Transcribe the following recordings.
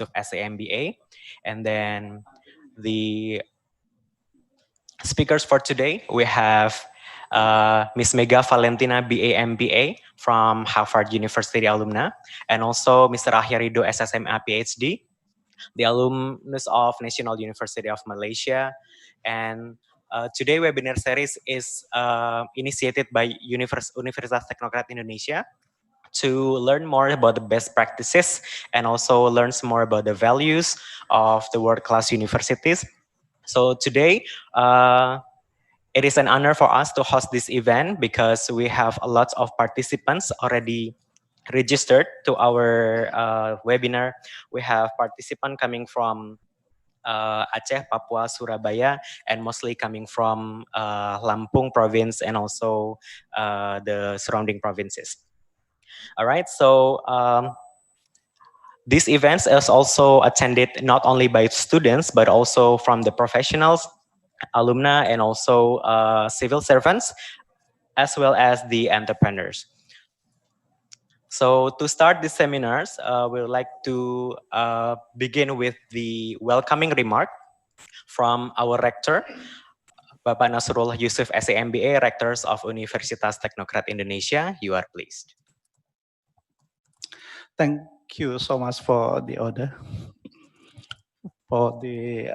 Yusuf SAMBA. And then the speakers for today, we have Miss Mega Valentina BA MBA from Harvard University Alumna, and also Mr. Akhyar Rido SSMA Ph.D., the alumnus of National University of Malaysia. And today webinar series is initiated by Universitas Teknokrat Indonesia to learn more about the best practices and also learn more about the values of the world-class universities. So today, it is an honor for us to host this event because we have a lot of participants already registered to our webinar. We have participants coming from Aceh, Papua, Surabaya, and mostly coming from Lampung province and also the surrounding provinces. All right, so this event is also attended not only by students, but also from the professionals, alumni, and also civil servants, as well as the entrepreneurs. So to start these seminars, we would like to begin with the welcoming remark from our rector, Bapak Nasrullah Yusuf SAMBA, Rectors of Universitas Teknokrat Indonesia. You are pleased. Thank you so much for the order, for the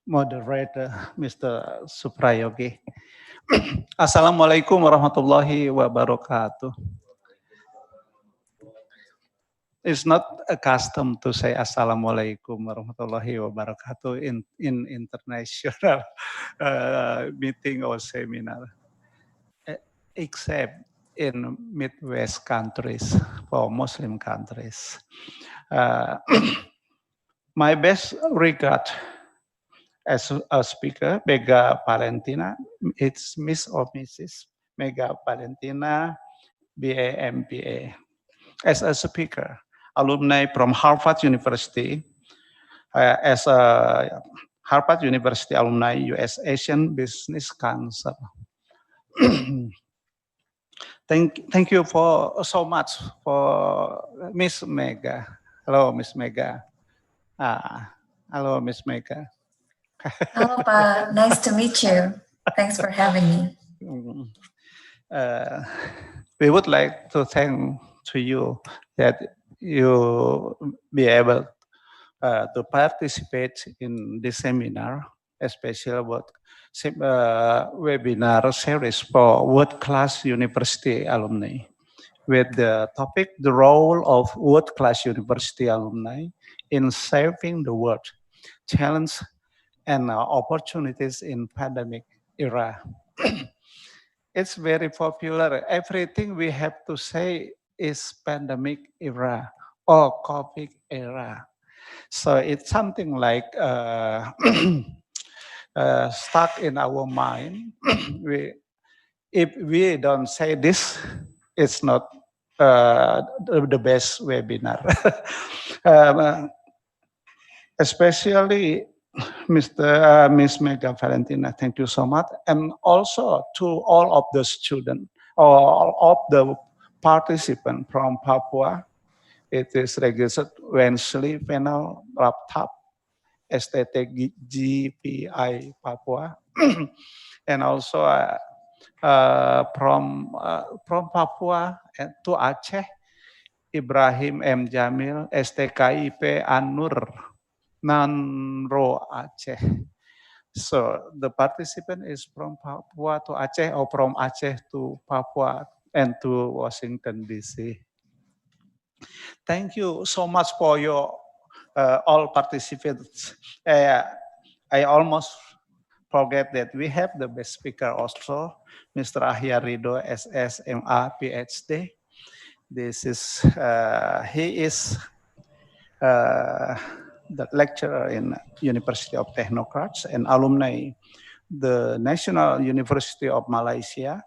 moderator, Mr. Suprayogi. Assalamualaikum warahmatullahi wabarakatuh. It's not a custom to say Assalamualaikum warahmatullahi wabarakatuh in international meeting or seminar, except in Midwest countries, for Muslim countries. My best regard as a speaker, Mega Valentina, it's Miss or Mrs. Mega Valentina, BA, MBA. As a speaker, alumni from Harvard University, as a Harvard University alumni, US-ASEAN Business Council. Thank you for so much for Miss Mega. Hello, Miss Mega. Hello, Miss Mega. Hello, Pa. Nice to meet you. Thanks for having me. We would like to thank to you that you be able to participate in this seminar, especially about webinar series for world-class university alumni, with the topic, the role of world-class university alumni in shaping the world, challenge and opportunities in pandemic era. It's very popular. Everything we have to say is pandemic era or COVID era. So it's something like stuck in our mind. If we don't say this, it's not the best webinar. Especially Miss Mega Valentina, thank you so much. And also to all of the students, or all of the participants from Papua. It is registered Wensley Panel Laptop, STT GPI Papua. And also from Papua to Aceh, Ibrahim M. Jamil, STKIP Anur, Nanro Aceh. So the participant is from Papua to Aceh or from Aceh to Papua and to Washington, D.C. Thank you so much for your all participants. I almost forget that we have the best speaker also, Mr. Akhyar Rido, SSMA Ph.D. This is, he is the lecturer in University of Teknokrat and alumni, the National University of Malaysia,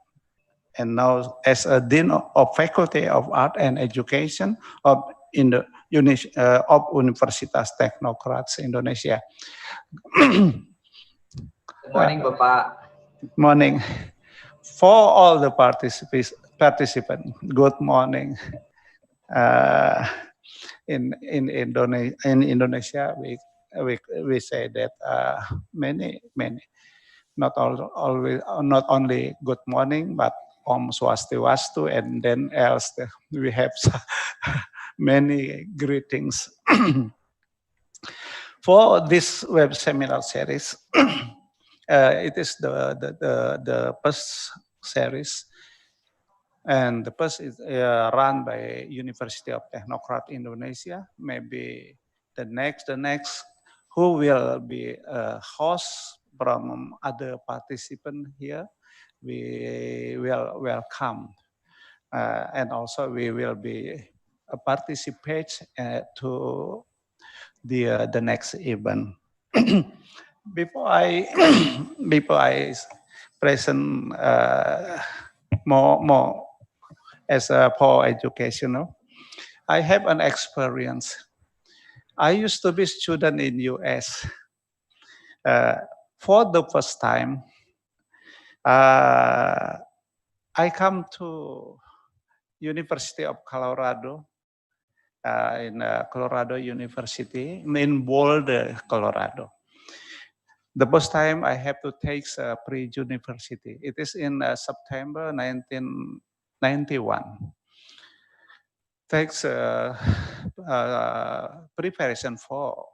and now as a Dean of Faculty of Art and Education of Universitas Teknokrat Indonesia. Good morning, Bapak. Morning. For all the participants, good morning. in Indonesia we say that many not only good morning but Om Swastiastu, and then else we have many greetings. For this web seminar series, it is the first series, and the first is run by University of Teknokrat Indonesia. Maybe the next who will be a host from other participants here, we will welcome, and also we will be participate to the next event. Before I present more as a for educational, I have an experience. I used to be student in US. For the first time, I come to University of Colorado, in Colorado University in Boulder, Colorado. The first time I have to take pre-university. It is in September 1991. Takes preparation for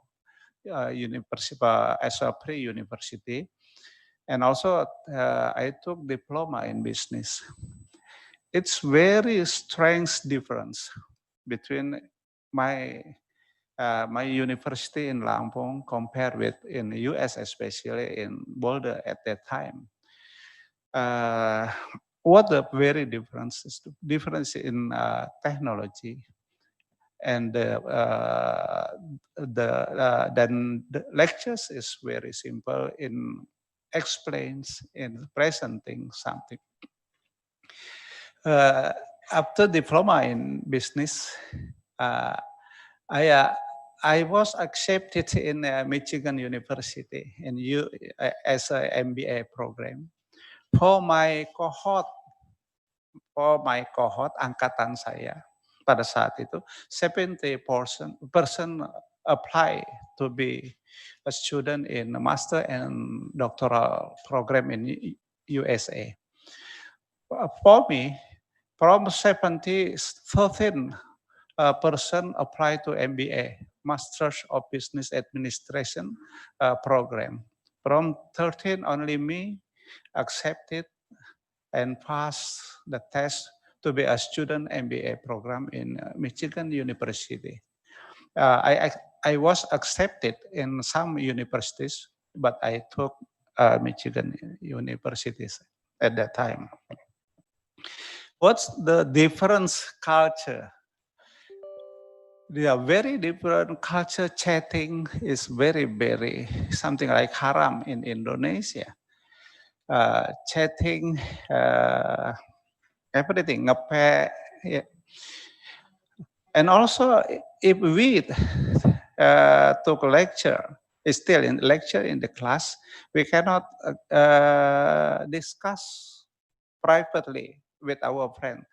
university as a pre-university, and also I took diploma in business. It's very strange difference between my my university in Lampung compared with in the US, especially in Boulder at that time. What the very difference is the difference in technology, and then the lectures is very simple in explains in presenting something. After diploma in business, I was accepted in Michigan University as a MBA program. For my cohort angkatan saya pada saat itu 70% apply to be a student in a master and doctoral program in USA. For me, from 13% apply to MBA, Masters of Business Administration program. From 13, only me accepted and passed the test to be a student MBA program in Michigan University. I was accepted in some universities, but I took Michigan universities at that time. What's the difference culture? They are very different culture. Chatting is very something like haram in Indonesia. Chatting, everything, ngepe, yeah. And also if we took lecture, still in lecture in the class, we cannot discuss privately with our friend.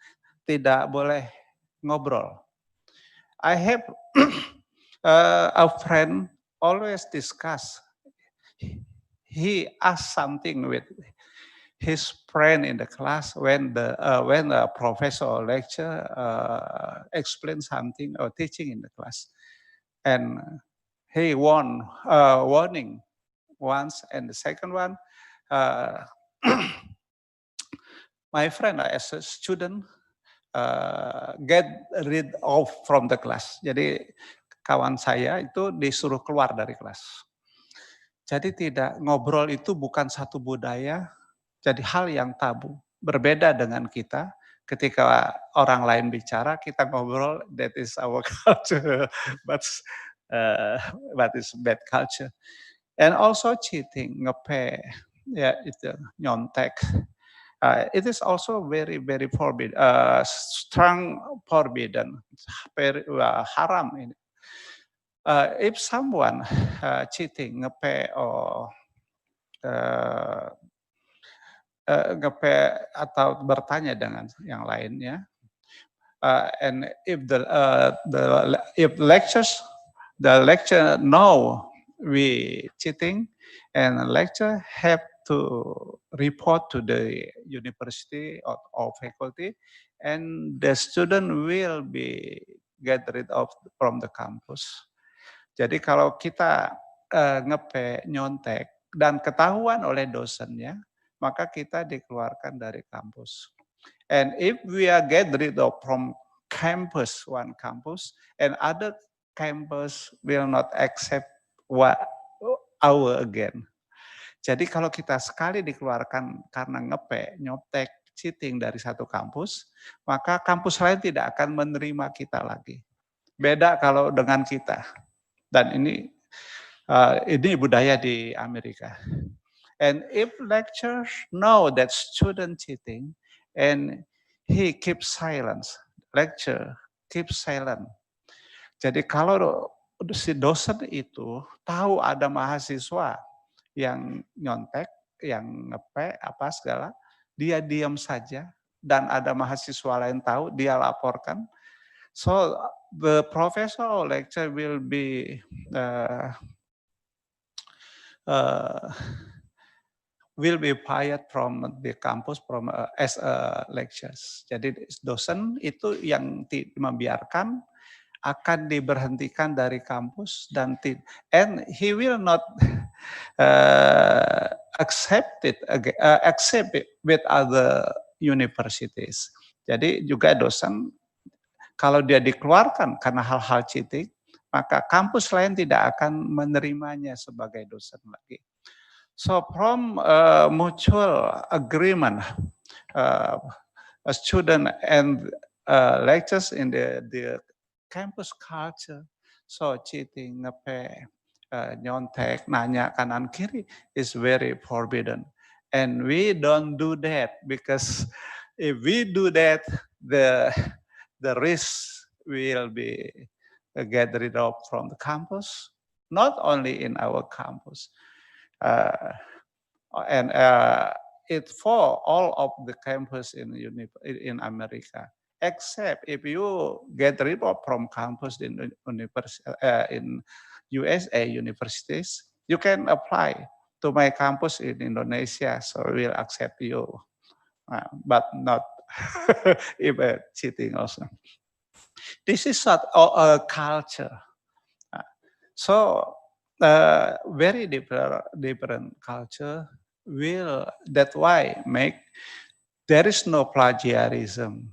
Tidak boleh ngobrol. I have a friend always discuss. He asked something with his friend in the class when the professor or lecturer explains something or teaching in the class, and he warning once, and the second one, my friend as a student get rid of from the class. Jadi kawan saya itu disuruh keluar dari kelas. Jadi tidak ngobrol itu bukan satu budaya, jadi hal yang tabu. Berbeda dengan kita, ketika orang lain bicara, kita ngobrol, that is our culture, but is bad culture. And also cheating, ngepe, ya itu nyontek. It is also very forbidden, strong forbidden, haram ini. If someone cheating, ngepe or ngepe atau bertanya dengan yang lainnya, And if if the lecturer know we cheating, and the lecturer have to report to the university or faculty, and the student will be get rid of from the campus. Jadi kalau kita nyontek dan ketahuan oleh dosennya, maka kita dikeluarkan dari kampus. And if we are get rid of from campus, one campus, and other campus will not accept our again. Jadi kalau kita sekali dikeluarkan karena nyontek, cheating dari satu kampus, maka kampus lain tidak akan menerima kita lagi. Beda kalau dengan kita. Dan ini budaya di Amerika. And if lecturers know that student cheating and he keeps silence, lecturer keep silent. Jadi kalau si dosen itu tahu ada mahasiswa yang nyontek, yang apa segala, dia diam saja, dan ada mahasiswa lain tahu, dia laporkan. So the professor or lecturer will be fired from the campus from as lectures. Jadi dosen itu yang membiarkan akan diberhentikan dari kampus dan and he will not accept it with other universities. Jadi juga dosen kalau dia dikeluarkan karena hal-hal cheating, maka kampus lain tidak akan menerimanya sebagai dosen lagi. So from mutual agreement, a student and lectures in the campus culture, so cheating, nyontek, nanya kanan kiri is very forbidden. And we don't do that because if we do that, the risk will be get rid of from the campus, not only in our campus. And it's for all of the campus in America, except if you get rid of from campus in USA universities, you can apply to my campus in Indonesia, so we'll accept you, but not if cheating also. This is not a culture. So very different culture will, that's why there is no plagiarism.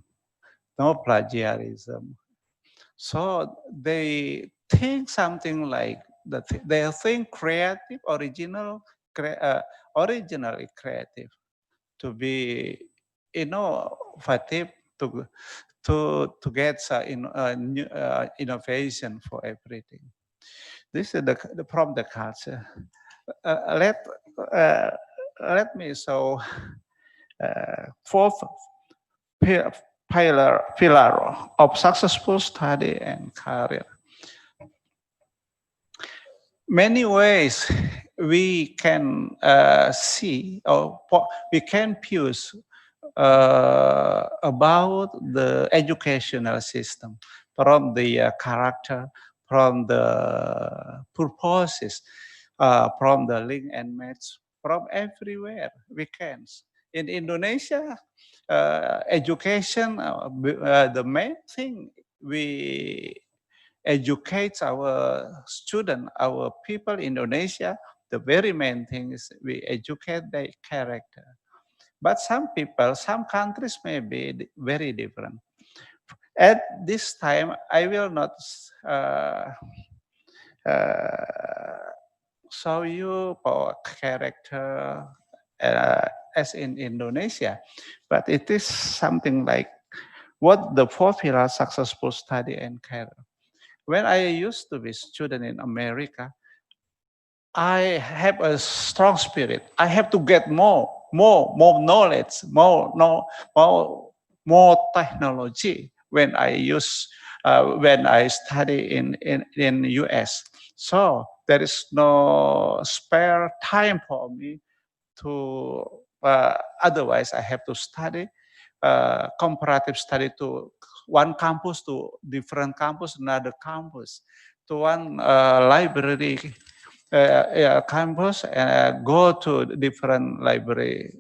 So they think something like that. They think creative, originally creative, to be innovative, to get innovation for everything. This is from the culture. Let me show fourth pillar of successful study and career. Many ways we can see, or we can fuse about the educational system, from the character, from the purposes, from the link and match, from everywhere we can. In Indonesia, education, the main thing we educate our students, our people in Indonesia, the very main thing is we educate their character. But some people, some countries may be very different. At this time, I will not show you our character as in Indonesia, but it is something like what the four pillars successful study and career. When I used to be a student in America, I have a strong spirit. I have to get more knowledge, more technology when I study in US. So there is no spare time for me to. Otherwise, I have to study comparative study to one campus to different campus, another campus, to one library campus, and go to different library,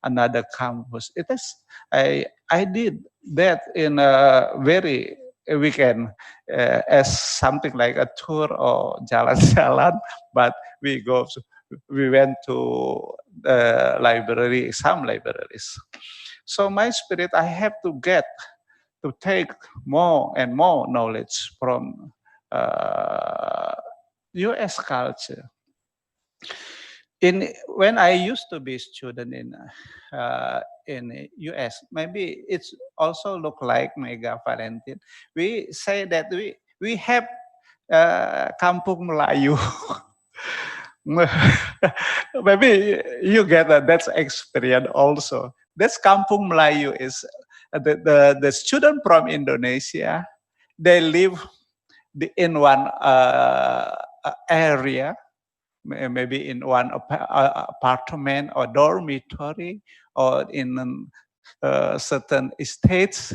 another campus. It is I did that in a very weekend as something like a tour or jalan-jalan, but we went to the library, some libraries. So my spirit, I have to take more and more knowledge from US culture. When I used to be a student in US, maybe it's also look like Mega Valentin. We say that we have Kampung Melayu. Maybe you get that experience also. That's Kampung Melayu is the student from Indonesia. They live in one area, maybe in one apartment or dormitory, or in certain estates.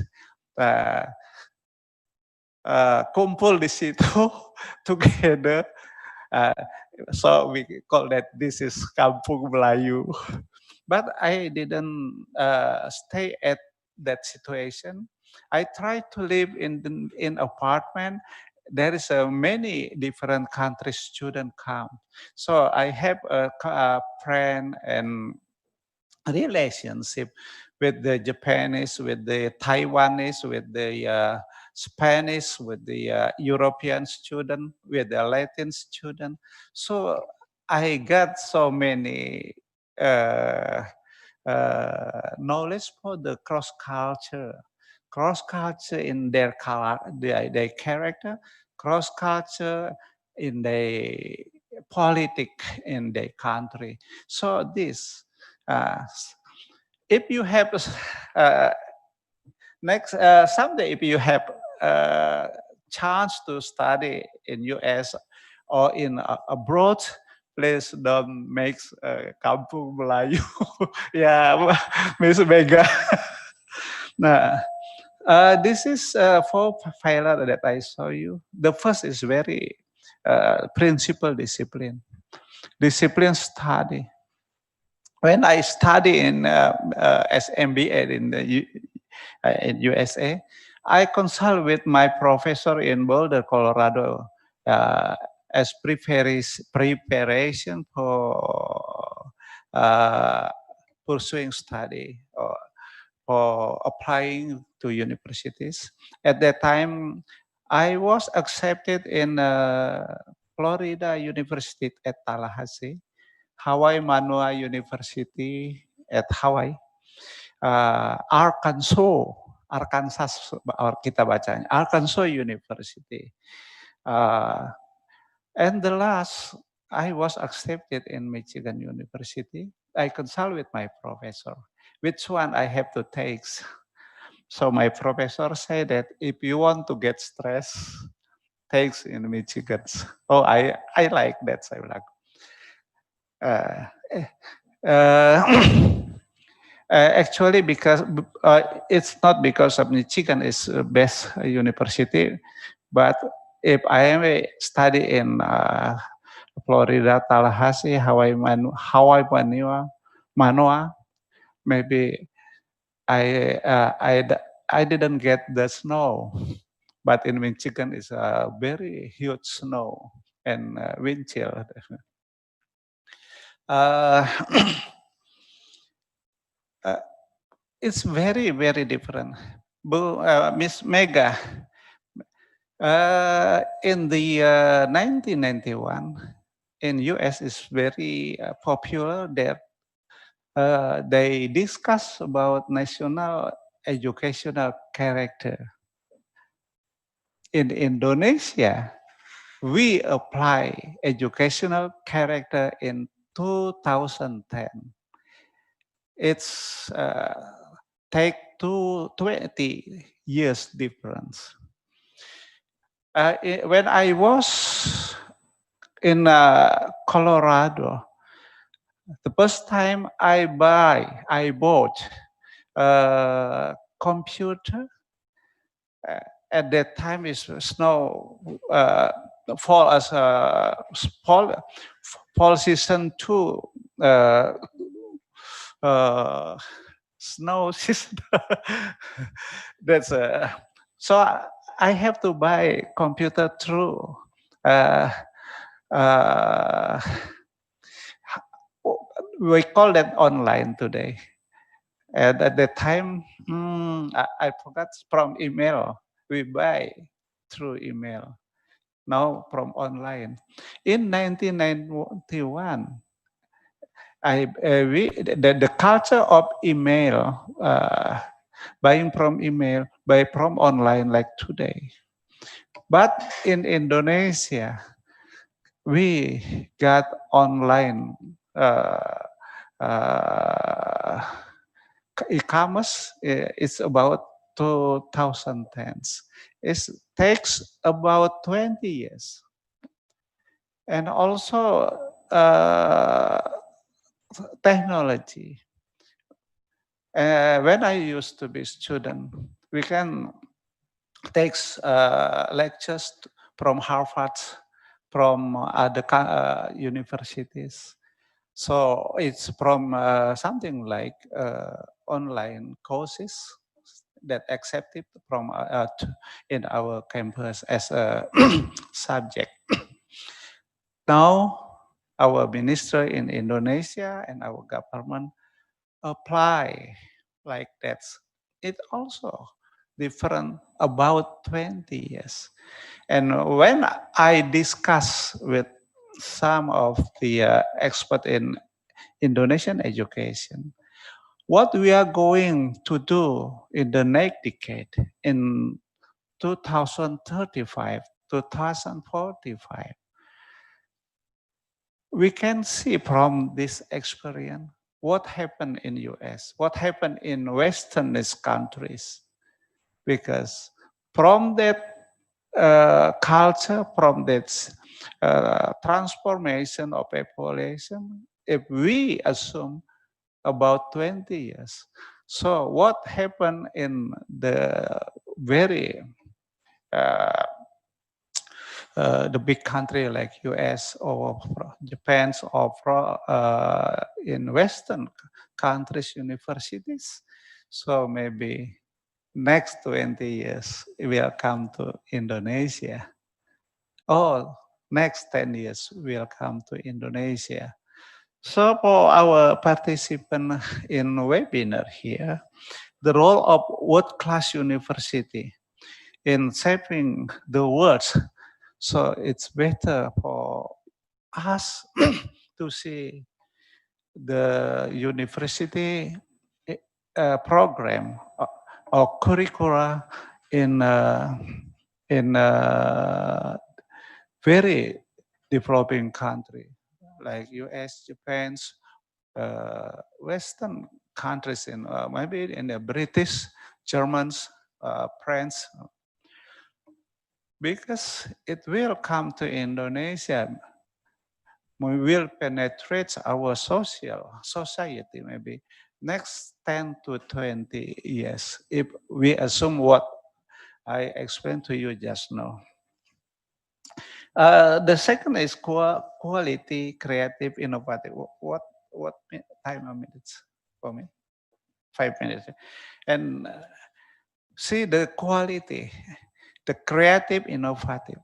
Kumpul di situ together. So we call that this is Kampung Melayu. But I didn't stay at that situation. I tried to live in apartment. There is many different countries students come. So I have a friend and relationship with the Japanese, with the Taiwanese, with the Spanish, with the European student, with the Latin student. So I got so many knowledge for the cross culture in their character, cross culture in the politics in their country. So this. If you have someday, if you have a chance to study in US or in abroad, please don't make Kampung Melayu. Yeah, Miss Mega. Nah, this is four pillars that I show you. The first is very principle discipline. Discipline study. When I study as MBA in USA, I consult with my professor in Boulder, Colorado, as preparation for pursuing study or for applying to universities. At that time, I was accepted in Florida University at Tallahassee, Hawaii Manoa University at Hawaii, Arkansas, kita bacanya, Arkansas University. And the last, I was accepted in Michigan University. I consult with my professor, which one I have to take. So my professor said that if you want to get stress, takes in Michigan. Oh, I like that. I like. Actually, because it's not because of Michigan is the best university, but if I am study in Florida, Tallahassee, Hawaii Manoa, maybe I didn't get the snow, but in Michigan is a very huge snow and wind chill. It's very, very different. Miss Mega, in the 1991, in US is very popular there. They discuss about national educational character. In Indonesia, we apply educational character in 2010. It's take 20 years difference. When I was in Colorado, the first time I bought a computer, At that time, is snow fall as fall season 2. Snow season. That's so I have to buy computer through. We call that online today. And at that time, I forgot, from email. We buy through email. Now from online. In 1991, the culture of email, buying from email, buy from online like today. But in Indonesia, we got online e-commerce. It's about 2010s. It takes about 20 years. And also technology. When I used to be student, we can take lectures from Harvard, from other universities. So it's from something like online courses that accepted from in our campus as a subject. Now, our minister in Indonesia and our government apply like that. It also different about 20 years. And when I discuss with some of the experts in Indonesian education, what we are going to do in the next decade, in 2035, 2045, we can see from this experience what happened in US, what happened in Westernist countries. Because from that culture, from that transformation of population, if we assume about 20 years, so what happened in the very the big country like US or Japan or in Western countries, universities. So maybe next 20 years we'll come to Indonesia. Or next 10 years we'll come to Indonesia. So for our participant in webinar here, the role of world-class university in shaping the world. So it's better for us to see the university program or curricula in very developing country like US, Japan, Western countries, in maybe in the British, Germans, French. Because it will come to Indonesia, we will penetrate our society maybe next 10 to 20 years, if we assume what I explained to you just now. The second is quality, creative, innovative. What time of minutes for me? 5 minutes. And see the quality, the creative, innovative.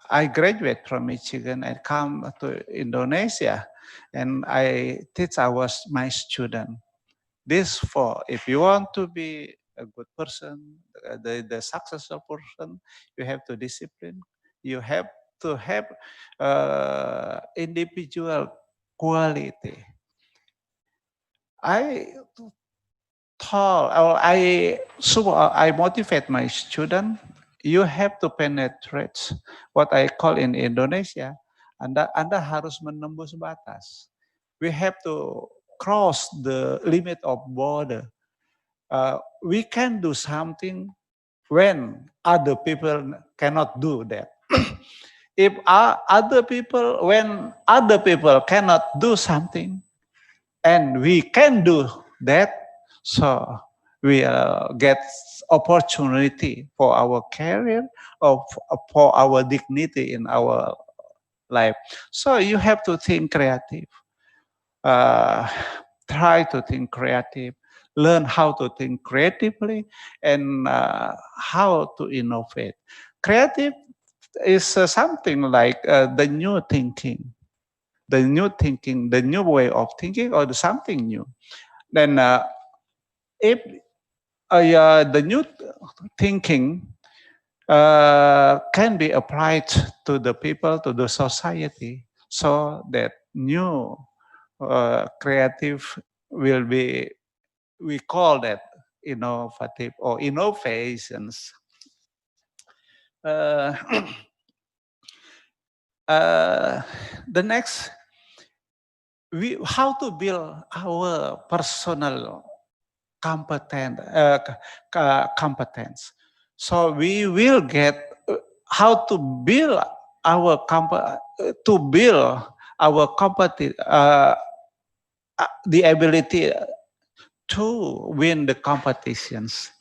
I graduate from Michigan and come to Indonesia, and I teach my student. This for, if you want to be a good person, the successful person, you have to discipline. You have to have individual quality. I motivate my student. You have to penetrate what I call in Indonesia. Anda harus menembus batas. We have to cross the limit of border. We can do something when other people cannot do that. If when other people cannot do something, and we can do that, so will get opportunity for our career or for our dignity in our life. So you have to think creative. Try to think creative. Learn how to think creatively and how to innovate. Creative is something like the new thinking, the new way of thinking, or something new. Then if the new thinking can be applied to the people, to the society, so that new creative will be, we call that innovative or innovations. The next, how to build our personal competence. So we will get how to build our the ability to win the competitions.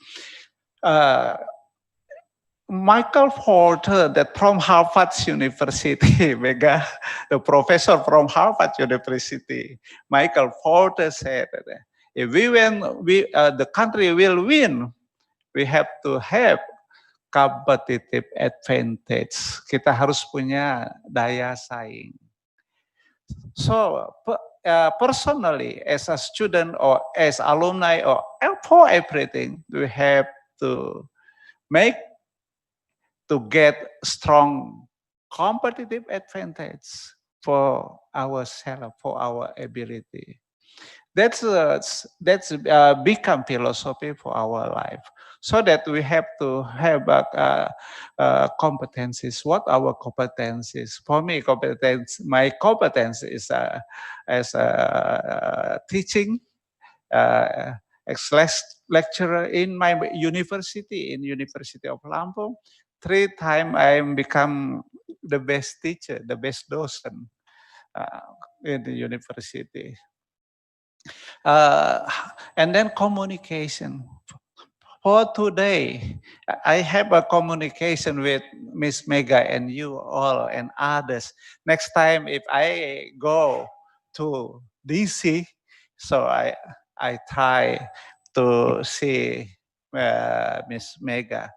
Michael Porter, that from Harvard University, Mega, the professor from Harvard University, Michael Porter said that if the country will win, we have to have competitive advantage. Kita harus punya daya saing. So personally, as a student or as alumni or for everything, we have to get strong competitive advantage for ourselves, for our ability. That's become philosophy for our life. So that we have to have competencies. What our competencies? For me, my competence is as a teaching, lecturer in my university, in University of Lampung. 3 times I become the best teacher, the best docent in the university. And then communication. For today, I have a communication with Miss Mega and you all and others. Next time, if I go to DC, so I try to see Miss Mega.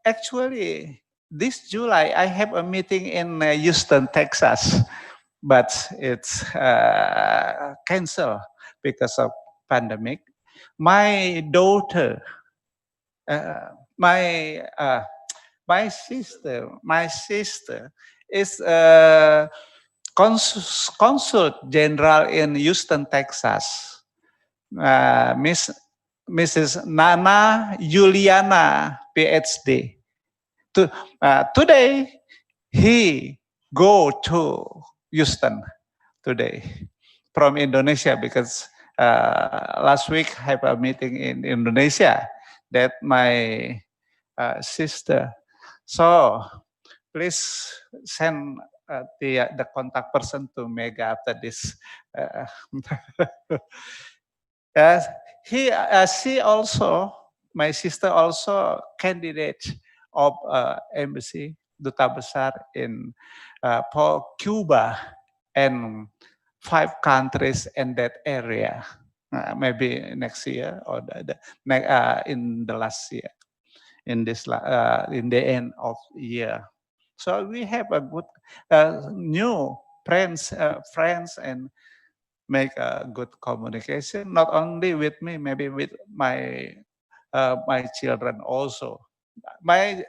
Actually, this July, I have a meeting in Houston, Texas, but it's canceled because of pandemic. My daughter, my sister is consul general in Houston, Texas. Mrs. Nana Juliana, Ph.D. Today, he go to Houston today from Indonesia because last week I have a meeting in Indonesia that my sister. So please send the contact person to Mega after this. She also, my sister also candidate of embassy duta besar in for Cuba and 5 countries in that area. Maybe next year or in the last year, in the end of the year. So we have a good new friends and make a good communication, not only with me, maybe with my children also. My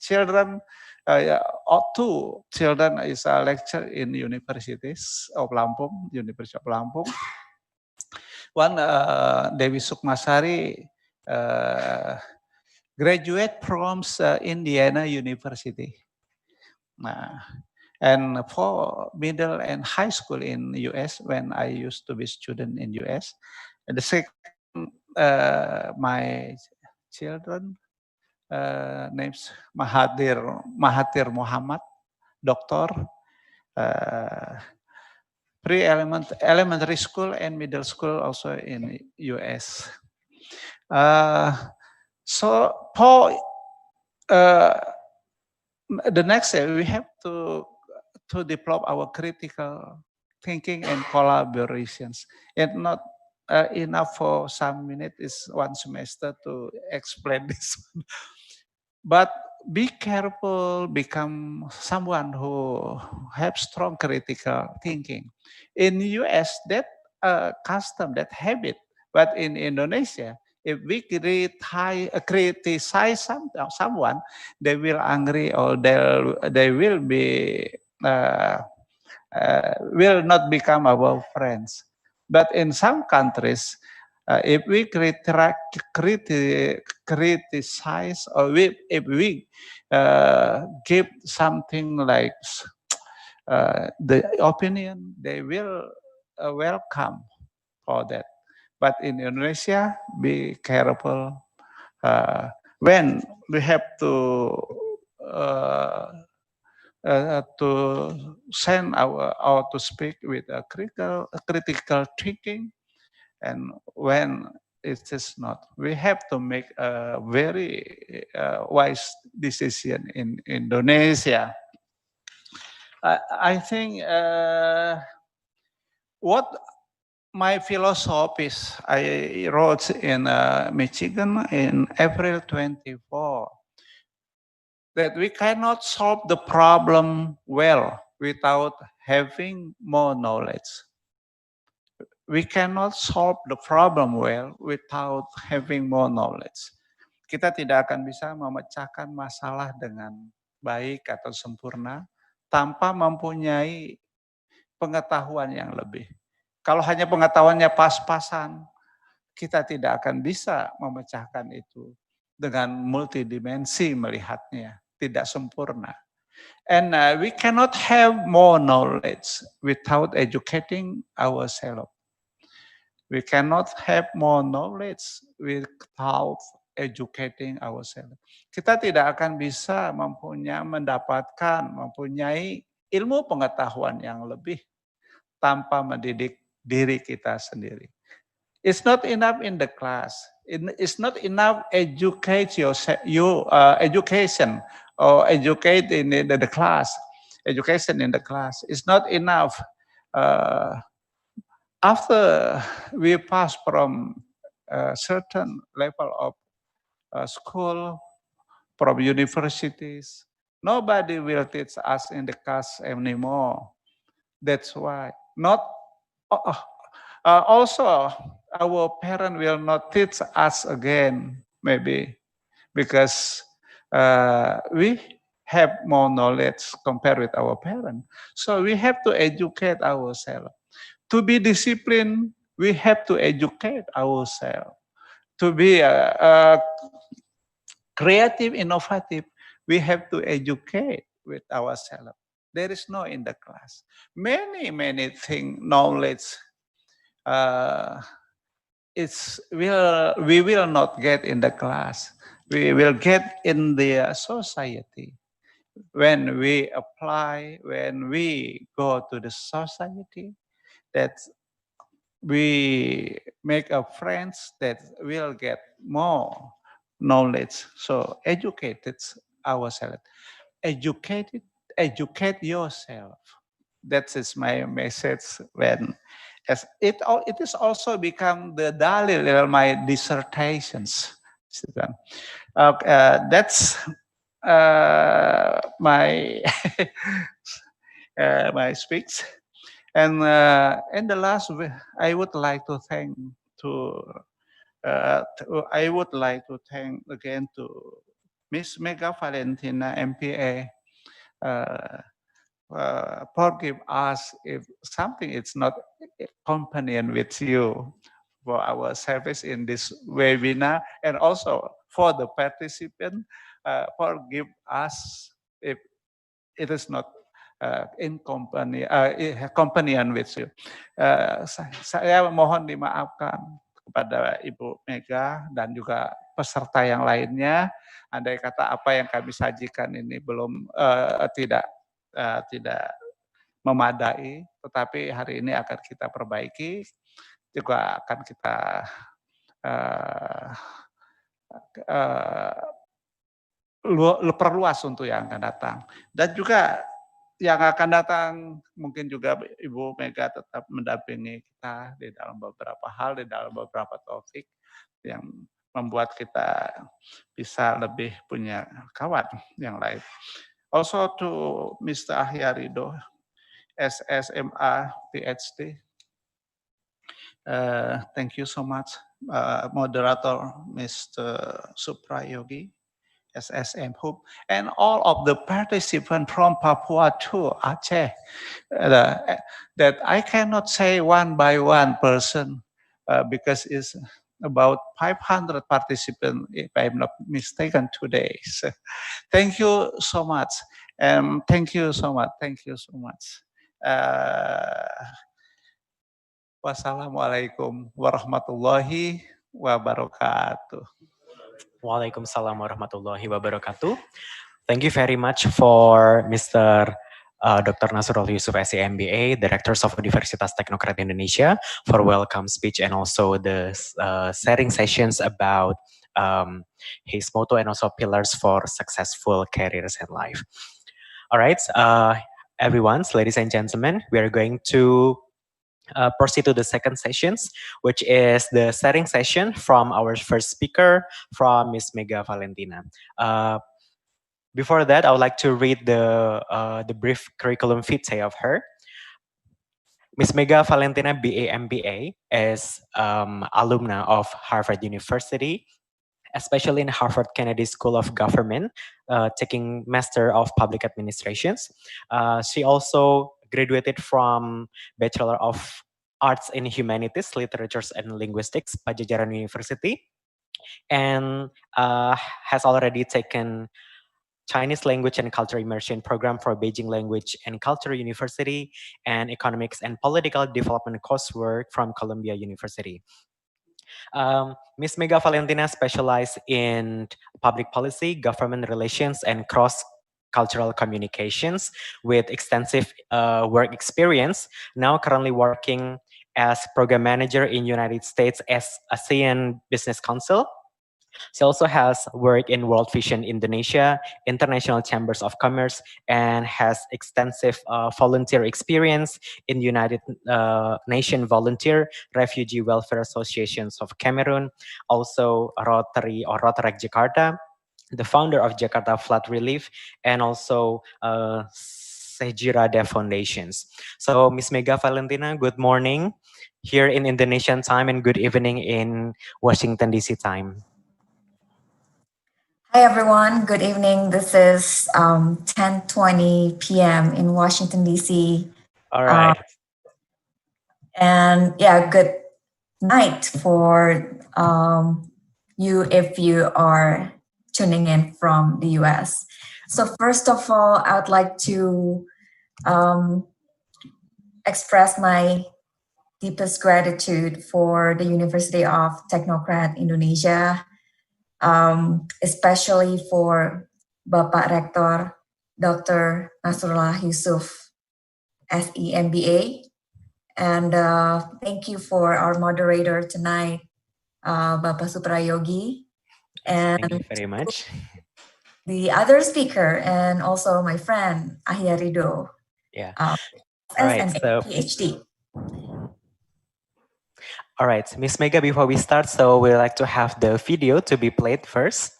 children, 2 children is a lecturer in Universities of Lampung, University of Lampung. One, Dewi Sukmasari, graduate from Indiana University. And for middle and high school in US, when I used to be student in US. And the second, my children, names Mahathir Muhammad, doctor, elementary school and middle school also in US. So for the next step, we have to develop our critical thinking and collaborations. And not enough for some minutes is one semester to explain this. But be careful, become someone who have strong critical thinking. In US, that custom, that habit, but in Indonesia, if we criticize someone, they will angry or they will be will not become our friends. But in some countries, if we criticize or if we give something like the opinion, they will welcome for that. But in Indonesia, be careful when we have to send or to speak with a critical thinking, and when it is not, we have to make a very wise decision in Indonesia. I think what my philosophies I wrote in Michigan in April 24, that we cannot solve the problem well without having more knowledge. We cannot solve the problem well without having more knowledge. Kita tidak akan bisa memecahkan masalah dengan baik atau sempurna tanpa mempunyai pengetahuan yang lebih. Kalau hanya pengetahuannya pas-pasan, kita tidak akan bisa memecahkan itu dengan multidimensi melihatnya, tidak sempurna. And we cannot have more knowledge without educating ourselves. We cannot have more knowledge without educating ourselves. Kita tidak akan bisa mempunyai ilmu pengetahuan yang lebih tanpa mendidik diri kita sendiri. It's not enough in the class. It's not enough education or educate in the class. Education in the class. It's not enough. After we pass from a certain level of school, from universities, nobody will teach us in the class anymore. That's why. Also, our parents will not teach us again, maybe, because we have more knowledge compared with our parents. So we have to educate ourselves. To be disciplined, we have to educate ourselves. To be creative, innovative, we have to educate with ourselves. There is no in the class. Many things, knowledge, we will not get in the class. We will get in the society. When we apply, when we go to the society, that we make a friends that will get more knowledge. So educate ourselves. Educate yourself. That is my message. When as it is also become the dalil of my dissertations. That's my my speech. And the last, I would like to thank again to Miss Mega Valentina, MPA, forgive us if something is not accompanying with you for our service in this webinar, and also for the participant, forgive us if it is not companion with you. Saya mohon dimaafkan kepada Ibu Mega dan juga peserta yang lainnya. Andai kata apa yang kami sajikan ini belum tidak memadai, tetapi hari ini akan kita perbaiki, juga akan kita perluas untuk yang akan datang. Dan juga yang akan datang mungkin juga Ibu Mega tetap mendampingi kita di dalam beberapa hal, di dalam beberapa topik yang membuat kita bisa lebih punya kawan yang lain. Also to Mr. Akhyar Rido, SSMA Ph.D. Thank you so much, Moderator Mr. Suprayogi, M.Hum, and all of the participants from Papua to Aceh, that I cannot say one by one person because it's about 500 participants, if I'm not mistaken, today. So, thank you so much, and thank you so much. Thank you so much. Wassalamualaikum warahmatullahi wabarakatuh. Waalaikumsalam warahmatullahi wabarakatuh. Thank you very much for Mr. Dr. Nasrullah Yusuf, SCMBA, Director of Universitas Teknokrat Indonesia, for welcome speech and also the sharing sessions about his motto and also pillars for successful careers in life. All right, everyone, ladies and gentlemen, we are going to proceed to the second sessions, which is the sharing session from our first speaker, from Ms. Mega Valentina. Before that, I would like to read the brief curriculum vitae of her. Ms. Mega Valentina, BA, MBA, is alumna of Harvard University, especially in Harvard Kennedy School of Government, taking Master of Public Administrations. She also graduated from Bachelor of Arts in Humanities, Literatures and Linguistics, Pajajaran University, and has already taken Chinese Language and Culture Immersion Program for Beijing Language and Culture University, and Economics and Political Development coursework from Columbia University. Ms. Mega Valentina specialized in public policy, government relations, and cross-cultural communications with extensive work experience, now currently working as program manager in United States as ASEAN Business Council. She also has worked in World Vision Indonesia, International Chambers of Commerce, and has extensive volunteer experience in United Nations Volunteer Refugee Welfare Associations of Cameroon, also Rotary or Rotaract Jakarta, the founder of Jakarta Flood Relief, and also Sejirada Foundations. So, Ms. Mega Valentina, good morning here in Indonesian time and good evening in Washington, D.C. time. Hi, everyone. Good evening. This is 10:20 p.m. in Washington, D.C. All right. And yeah, good night for you if you are tuning in from the US. So first of all, I would like to express my deepest gratitude for the University of Teknokrat Indonesia, especially for Bapak Rector, Dr. Nasrullah Yusuf, SEMBA. And thank you for our moderator tonight, Bapak Suprayogi. And thank you very much. The other speaker and also my friend, Akhyar Rido. Yeah. All right, so Ph.D. All right, Miss Mega, before we start, so we'd like to have the video to be played first.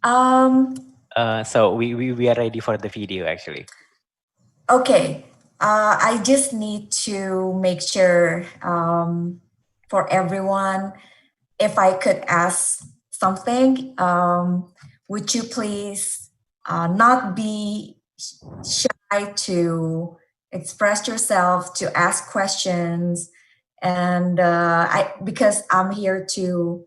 So we are ready for the video, actually. Okay. I just need to make sure for everyone, if I could ask something, would you please not be shy to express yourself, to ask questions, and because I'm here to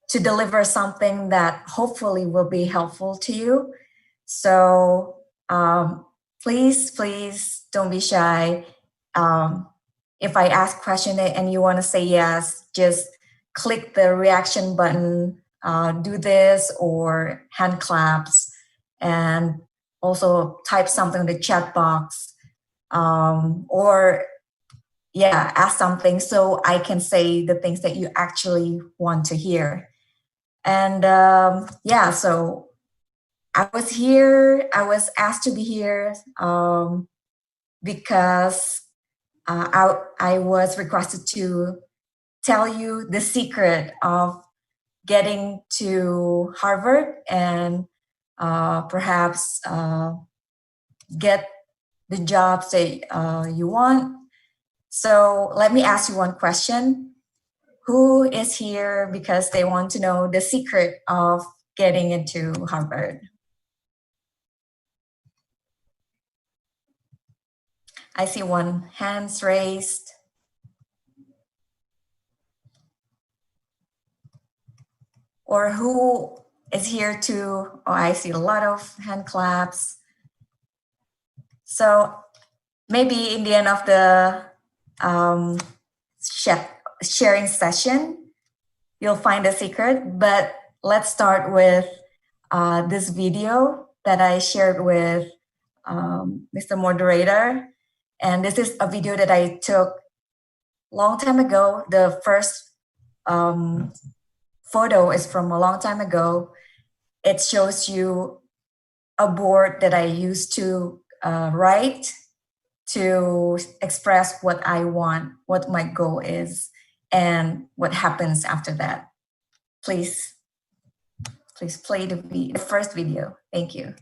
deliver something that hopefully will be helpful to you. So please don't be shy. If I ask question and you want to say yes, just click the reaction button, do this, or hand claps, and also type something in the chat box, or yeah, ask something so I can say the things that you actually want to hear. And yeah, so I was here, I was asked to be here because I was requested to tell you the secret of getting to Harvard and perhaps get the jobs that you want. So let me ask you one question. Who is here because they want to know the secret of getting into Harvard? I see one hands raised. Or who is here to, oh, I see a lot of hand claps. So maybe in the end of the sharing session, you'll find a secret, but let's start with this video that I shared with Mr. Moderator. And this is a video that I took long time ago. The first photo is from a long time ago. It shows you a board that I used to write to express what I want, what my goal is, and what happens after that. Please play the first video. Thank you.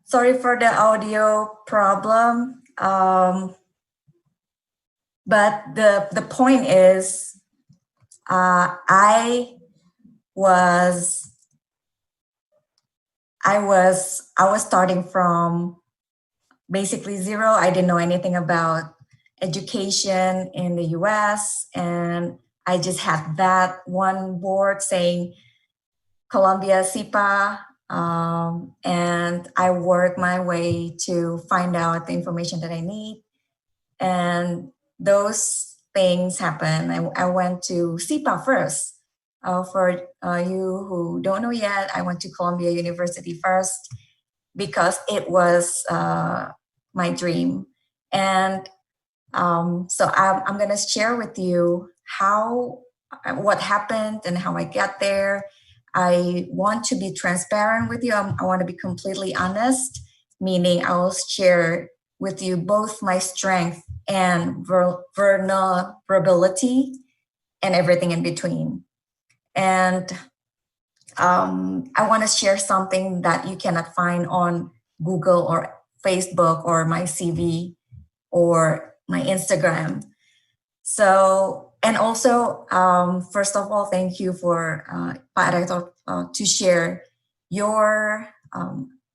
Sorry for the audio problem. But the point is, I was starting from basically zero. I didn't know anything about education in the US, and I just had that one board saying Columbia SIPA, and I worked my way to find out the information that I need, and those things happen. I went to SIPA first. For you who don't know yet, I went to Columbia University first because it was my dream. And so I'm going to share with you what happened and how I got there. I want to be transparent with you. I want to be completely honest, meaning I will share with you both my strength and vulnerability and everything in between. And I want to share something that you cannot find on Google or Facebook or my CV or my Instagram. So, and also, first of all, thank you for Pak Rector to share your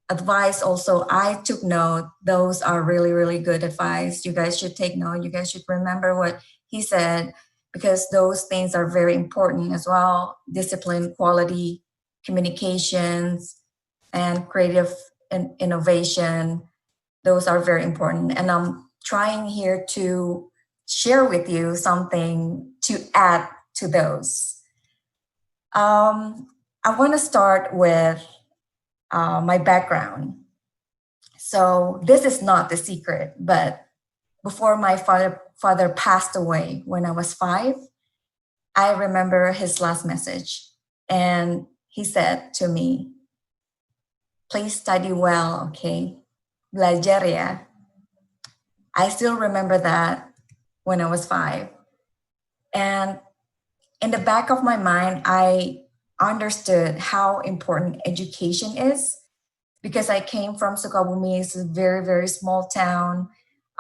advice. Also, I took note. Those are really, really good advice. You guys should take note. You guys should remember what he said, because those things are very important as well. Discipline, quality, communications, and creative innovation. Those are very important. And I'm trying here to share with you something to add to those. I want to start with my background. So this is not the secret, but before my father passed away when I was 5, I remember his last message. And he said to me, please study well, okay? Belajar ya. I still remember that when I was 5. And in the back of my mind, I understood how important education is, because I came from Sukabumi. It's a very, very small town.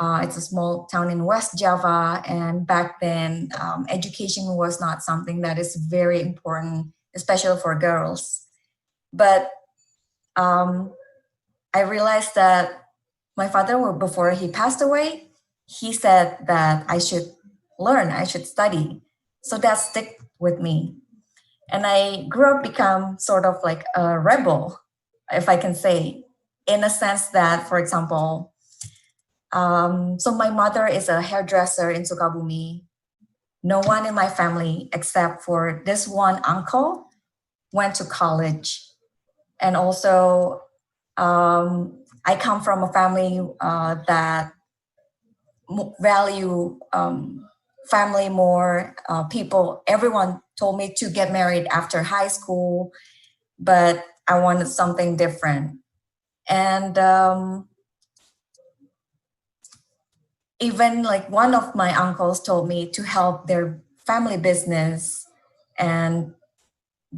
It's a small town in West Java. And back then, education was not something that is very important, especially for girls. But I realized that my father, before he passed away, he said that I should learn, I should study. So that stuck with me. And I grew up become sort of like a rebel, if I can say, in a sense that, for example, so my mother is a hairdresser in Sukabumi. No one in my family, except for this one uncle, went to college. And also, I come from a family that value family more. People, everyone told me to get married after high school, but I wanted something different. And even like one of my uncles told me to help their family business and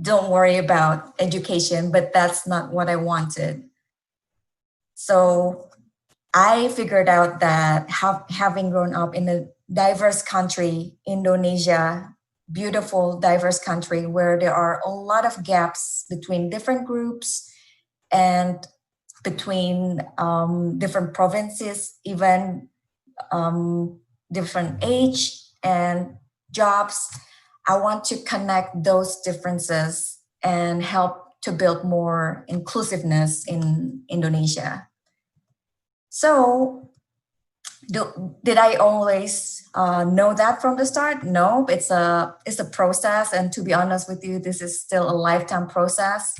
don't worry about education, but that's not what I wanted. So I figured out that having grown up in a diverse country, Indonesia, beautiful, diverse country where there are a lot of gaps between different groups and between different provinces, even different age and jobs, I want to connect those differences and help to build more inclusiveness in Indonesia. So, did I always know that from the start? No, it's a process, and to be honest with you, this is still a lifetime process.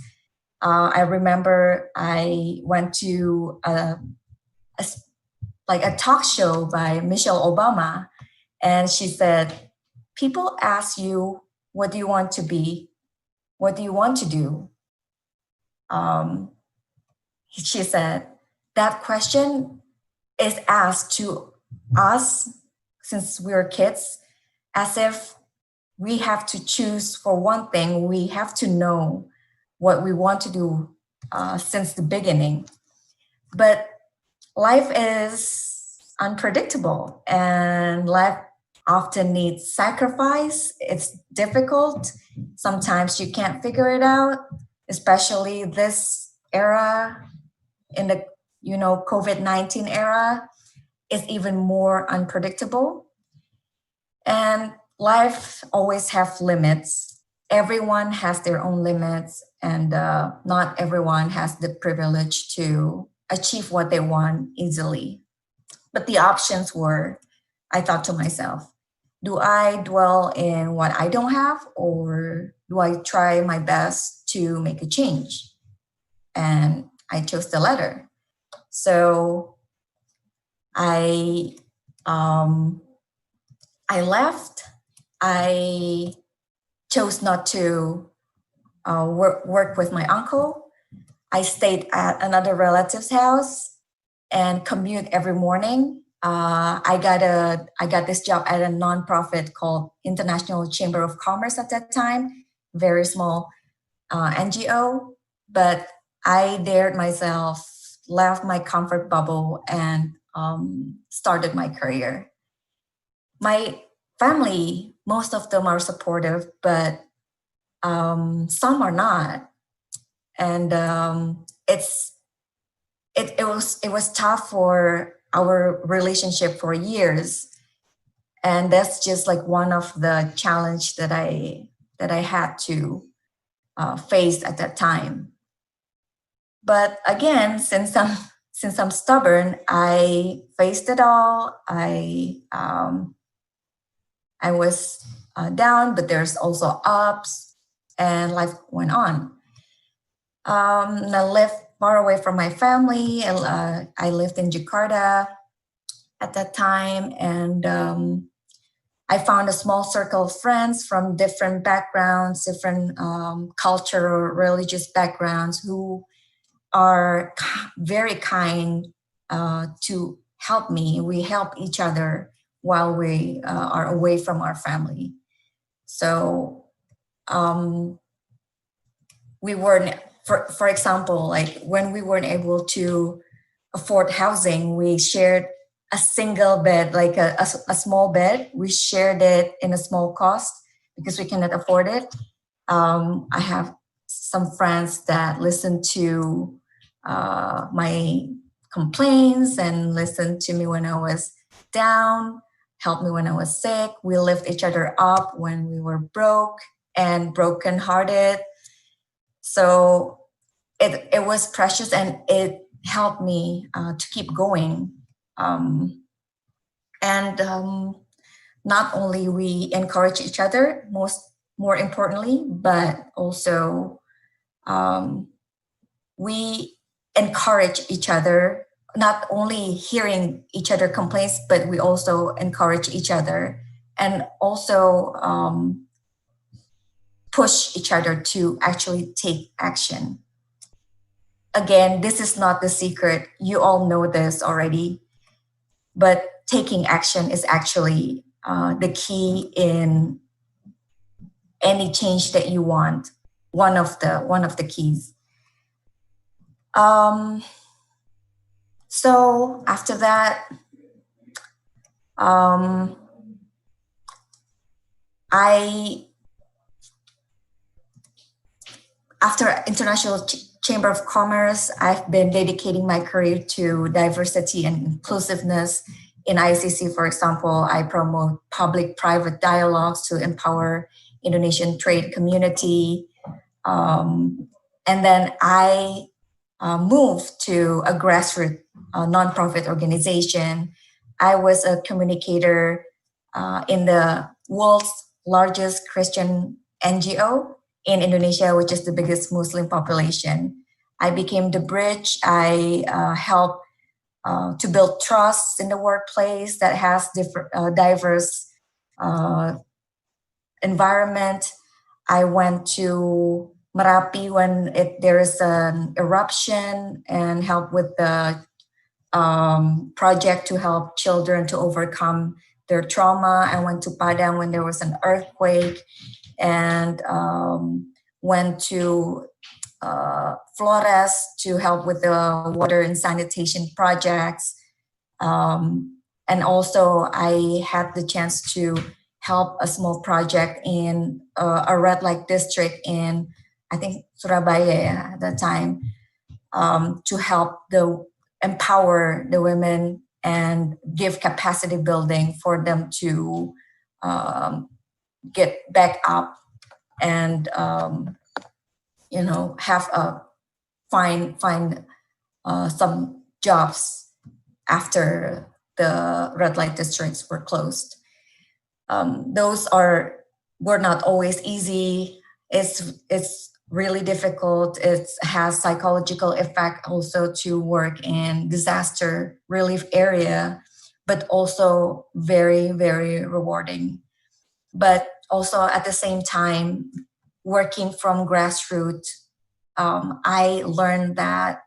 I remember I went to a talk show by Michelle Obama, and she said, "People ask you, what do you want to be? What do you want to do?" She said, that question is asked to us since we're kids, as if we have to choose for one thing. We have to know what we want to do since the beginning. But life is unpredictable, and life often needs sacrifice. It's difficult. Sometimes you can't figure it out, especially this era in the COVID-19 era is even more unpredictable. And life always have limits. Everyone has their own limits, and not everyone has the privilege to achieve what they want easily. But the options were, I thought to myself, do I dwell in what I don't have, or do I try my best to make a change? And I chose the latter. So I left. I chose not to work with my uncle. I stayed at another relative's house and commute every morning. I got this job at a nonprofit called International Chamber of Commerce at that time, very small NGO, but I dared myself, left my comfort bubble, and started my career. My family, most of them are supportive, but some are not, and it was tough for our relationship for years, and that's just like one of the challenge that I had to face at that time. But again, since I'm stubborn, I faced it all. I was down, but there's also ups, and life went on. I lived far away from my family. I lived in Jakarta at that time, and I found a small circle of friends from different backgrounds, different cultural, religious backgrounds, who are very kind to help me. We help each other while we are away from our family. So we weren't, for example, like when we weren't able to afford housing, we shared a single bed, like a small bed. We shared it in a small cost because we cannot afford it. I have some friends that listen to my complaints and listened to me when I was down, helped me when I was sick. We lift each other up when we were broke and brokenhearted. So it was precious, and it helped me to keep going. Not only we encourage each other, more importantly, but also we encourage each other, not only hearing each other complaints, but we also encourage each other, and also push each other to actually take action. Again, this is not the secret. You all know this already, but taking action is actually the key in any change that you want. One of the keys. So after that, after International Chamber of Commerce, I've been dedicating my career to diversity and inclusiveness. In ICC, for example, I promote public-private dialogues to empower Indonesian trade community. And then I moved to a grassroots nonprofit organization. I was a communicator in the world's largest Christian NGO in Indonesia, which is the biggest Muslim population. I became the bridge. I helped to build trust in the workplace that has diverse environment. I went to Merapi when there is an eruption and help with the project to help children to overcome their trauma. I went to Padang when there was an earthquake, and went to Flores to help with the water and sanitation projects. And also I had the chance to help a small project in a red light district in, I think, Surabaya at that time, to help empower the women and give capacity building for them to get back up and have find some jobs after the red light districts were closed. Those were not always easy. It's really difficult. It has psychological effect also to work in disaster relief area, but also very, very rewarding. But also at the same time, working from grassroots, I learned that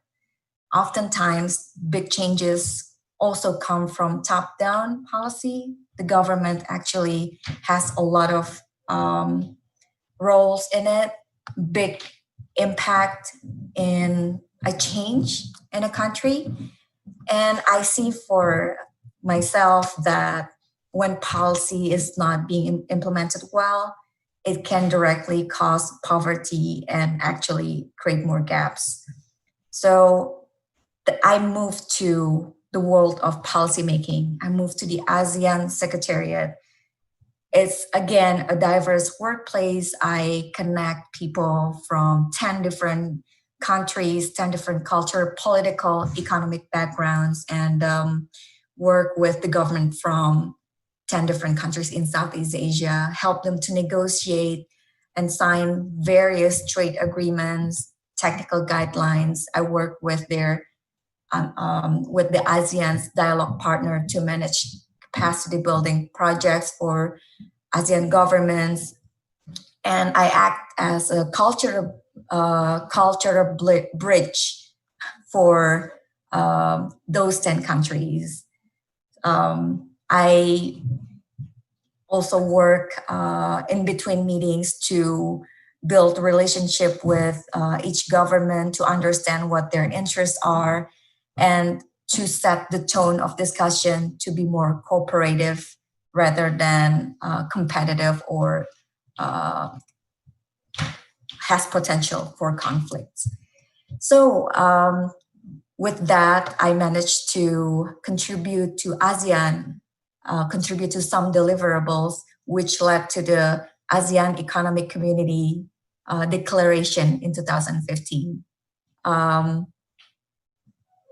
oftentimes big changes also come from top-down policy. The government actually has a lot of roles in it, big impact in a change in a country. And I see for myself that when policy is not being implemented well, it can directly cause poverty and actually create more gaps. So I moved to the world of policymaking. I moved to the ASEAN Secretariat. It's, again, a diverse workplace. I connect people from 10 different countries, 10 different culture, political, economic backgrounds, and work with the government from 10 different countries in Southeast Asia, help them to negotiate and sign various trade agreements, technical guidelines. I work with the ASEAN's dialogue partner to manage capacity building projects for ASEAN governments, and I act as a cultural bridge for those 10 countries. I also work in between meetings to build relationship with each government to understand what their interests are and to set the tone of discussion to be more cooperative rather than competitive or has potential for conflicts. So with that, I managed to contribute to ASEAN, contribute to some deliverables, which led to the ASEAN Economic Community Declaration in 2015.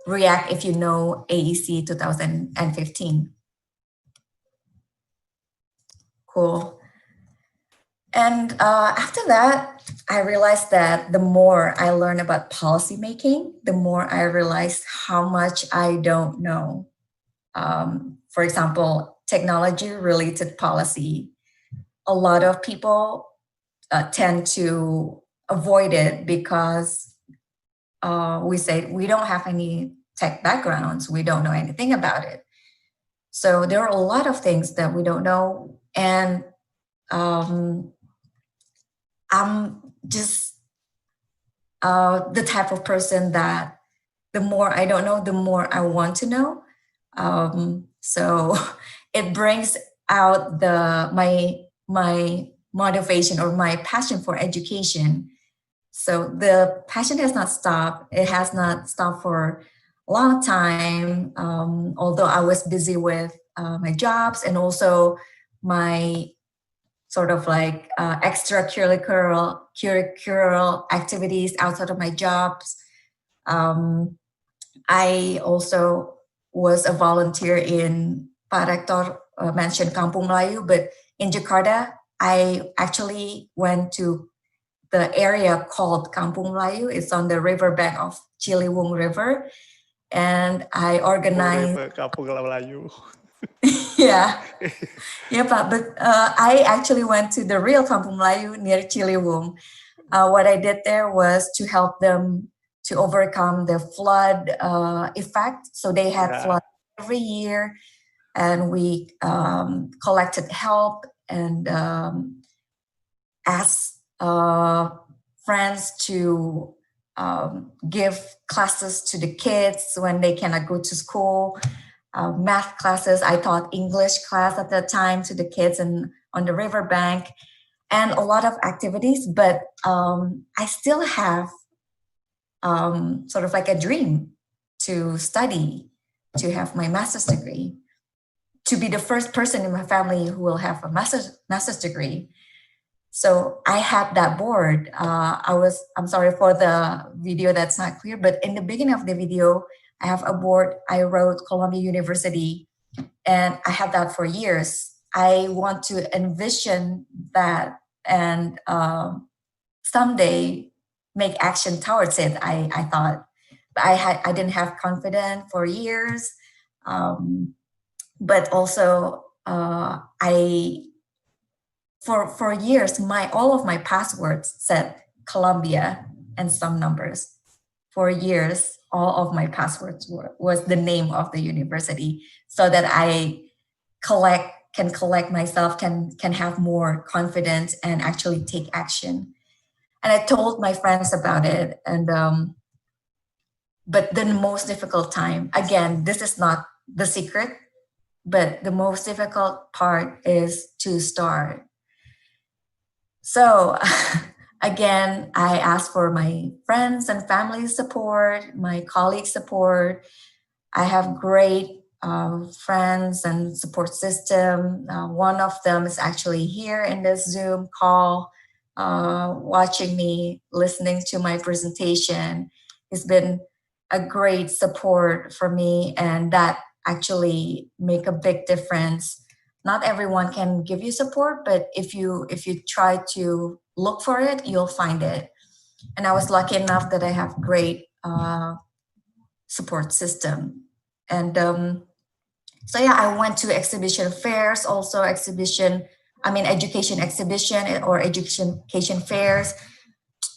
React if you know AEC 2015. Cool. And after that, I realized that the more I learn about policymaking, the more I realize how much I don't know. For example, technology-related policy. A lot of people tend to avoid it because we say we don't have any tech backgrounds, we don't know anything about it. So there are a lot of things that we don't know, and I'm just the type of person that the more I don't know, the more I want to know. So it brings out my motivation or my passion for education. So the passion has not stopped. It has not stopped for a long time, although I was busy with my jobs and also my sort of like extracurricular activities outside of my jobs. I also was a volunteer in Pak Rector mentioned Kampung Melayu, but in Jakarta, I actually went to the area called Kampung Melayu. It's on the riverbank of Ciliwung River. And I organized... Kampung Melayu. Yeah, Pak, but I actually went to the real Kampung Melayu near Ciliwung. What I did there was to help them to overcome the flood effect. So they had flood every year, and we collected help and asked friends to give classes to the kids when they cannot go to school. Math classes. I taught English class at that time to the kids and on the riverbank, and a lot of activities. But I still have sort of like a dream to study, to have my master's degree, to be the first person in my family who will have a master's degree. So I had that board. I'm sorry for the video that's not clear, but in the beginning of the video, I have a board. I wrote Columbia University, and I had that for years. I want to envision that and someday make action towards it. I thought, but I didn't have confidence for years. But also for years, all of my passwords said Columbia and some numbers. For years, all of my passwords was the name of the university, so that I can collect myself, can have more confidence and actually take action. And I told my friends about it. And but the most difficult time, again, this is not the secret, but the most difficult part is to start. So again, I asked for my friends and family support, my colleagues' support. I have great friends and support system. One of them is actually here in this Zoom call, watching me, listening to my presentation. It's been a great support for me, and that actually make a big difference. Not everyone can give you support, but if you try to look for it, you'll find it. And I was lucky enough that I have great support system. And so yeah, I went to exhibition fairs, also education exhibition or education fairs,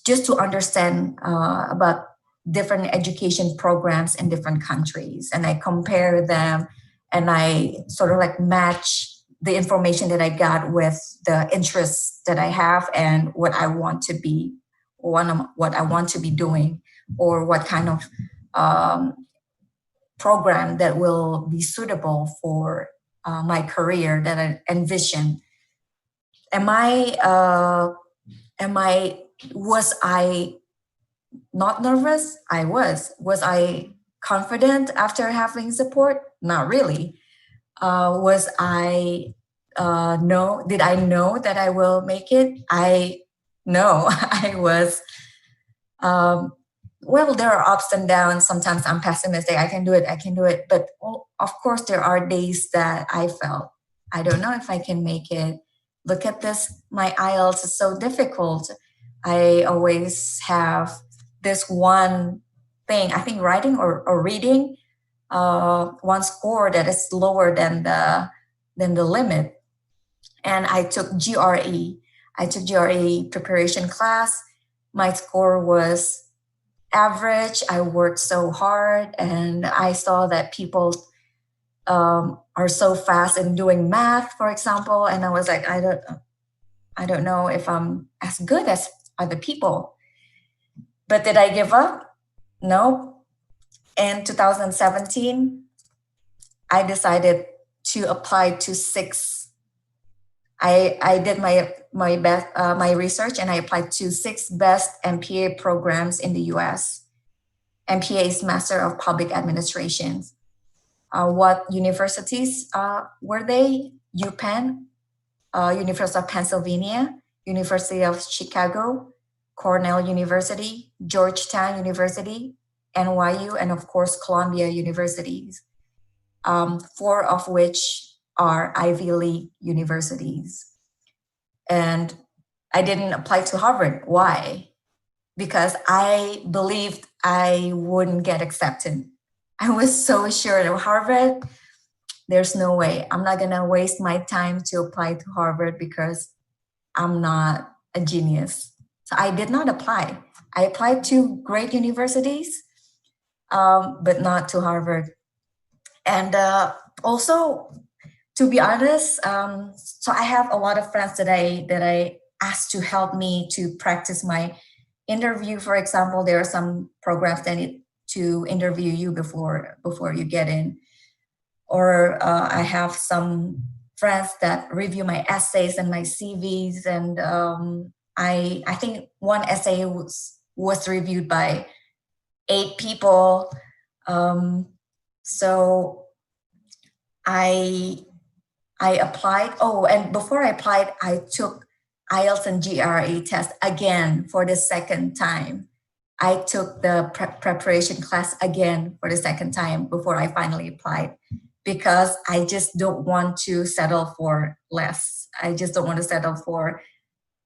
just to understand about different education programs in different countries. And I compare them, and I sort of like match the information that I got with the interests that I have and what I want to be, what I want to be doing, or what kind of program that will be suitable for my career that I envision. Was I not nervous? I was. Was I confident after having support? Not really. Did I know that I will make it? I was. Well, there are ups and downs. Sometimes I'm pessimistic. I can do it. But of course, there are days that I felt, I don't know if I can make it. Look at this. My IELTS is so difficult. I always have this one thing, I think writing or reading, one score that is lower than the limit. And I took GRE. I took GRE preparation class. My score was average. I worked so hard, and I saw that people are so fast in doing math, for example. And I was like, I don't know if I'm as good as other people. But did I give up? No. In 2017, I decided to apply to 6. I did my best, my research, and I applied to 6 best MPA programs in the US. MPA is Master of Public Administration. What universities were they? UPenn, University of Pennsylvania, University of Chicago, Cornell University, Georgetown University, NYU, and of course, Columbia Universities, 4 of which are Ivy League universities. And I didn't apply to Harvard. Why? Because I believed I wouldn't get accepted. I was so sure that Harvard, there's no way. I'm not gonna waste my time to apply to Harvard because I'm not a genius. So I did not apply. I applied to great universities, but not to Harvard. And also, to be honest, so I have a lot of friends that I asked to help me to practice my interview. For example, there are some programs that need to interview you before you get in. Or I have some friends that review my essays and my CVs, and I think one essay was reviewed by 8 people. So I applied. Oh, and before I applied, I took IELTS and GRE test again for the second time. I took the preparation class again for the second time before I finally applied, because I just don't want to settle for less. I just don't want to settle for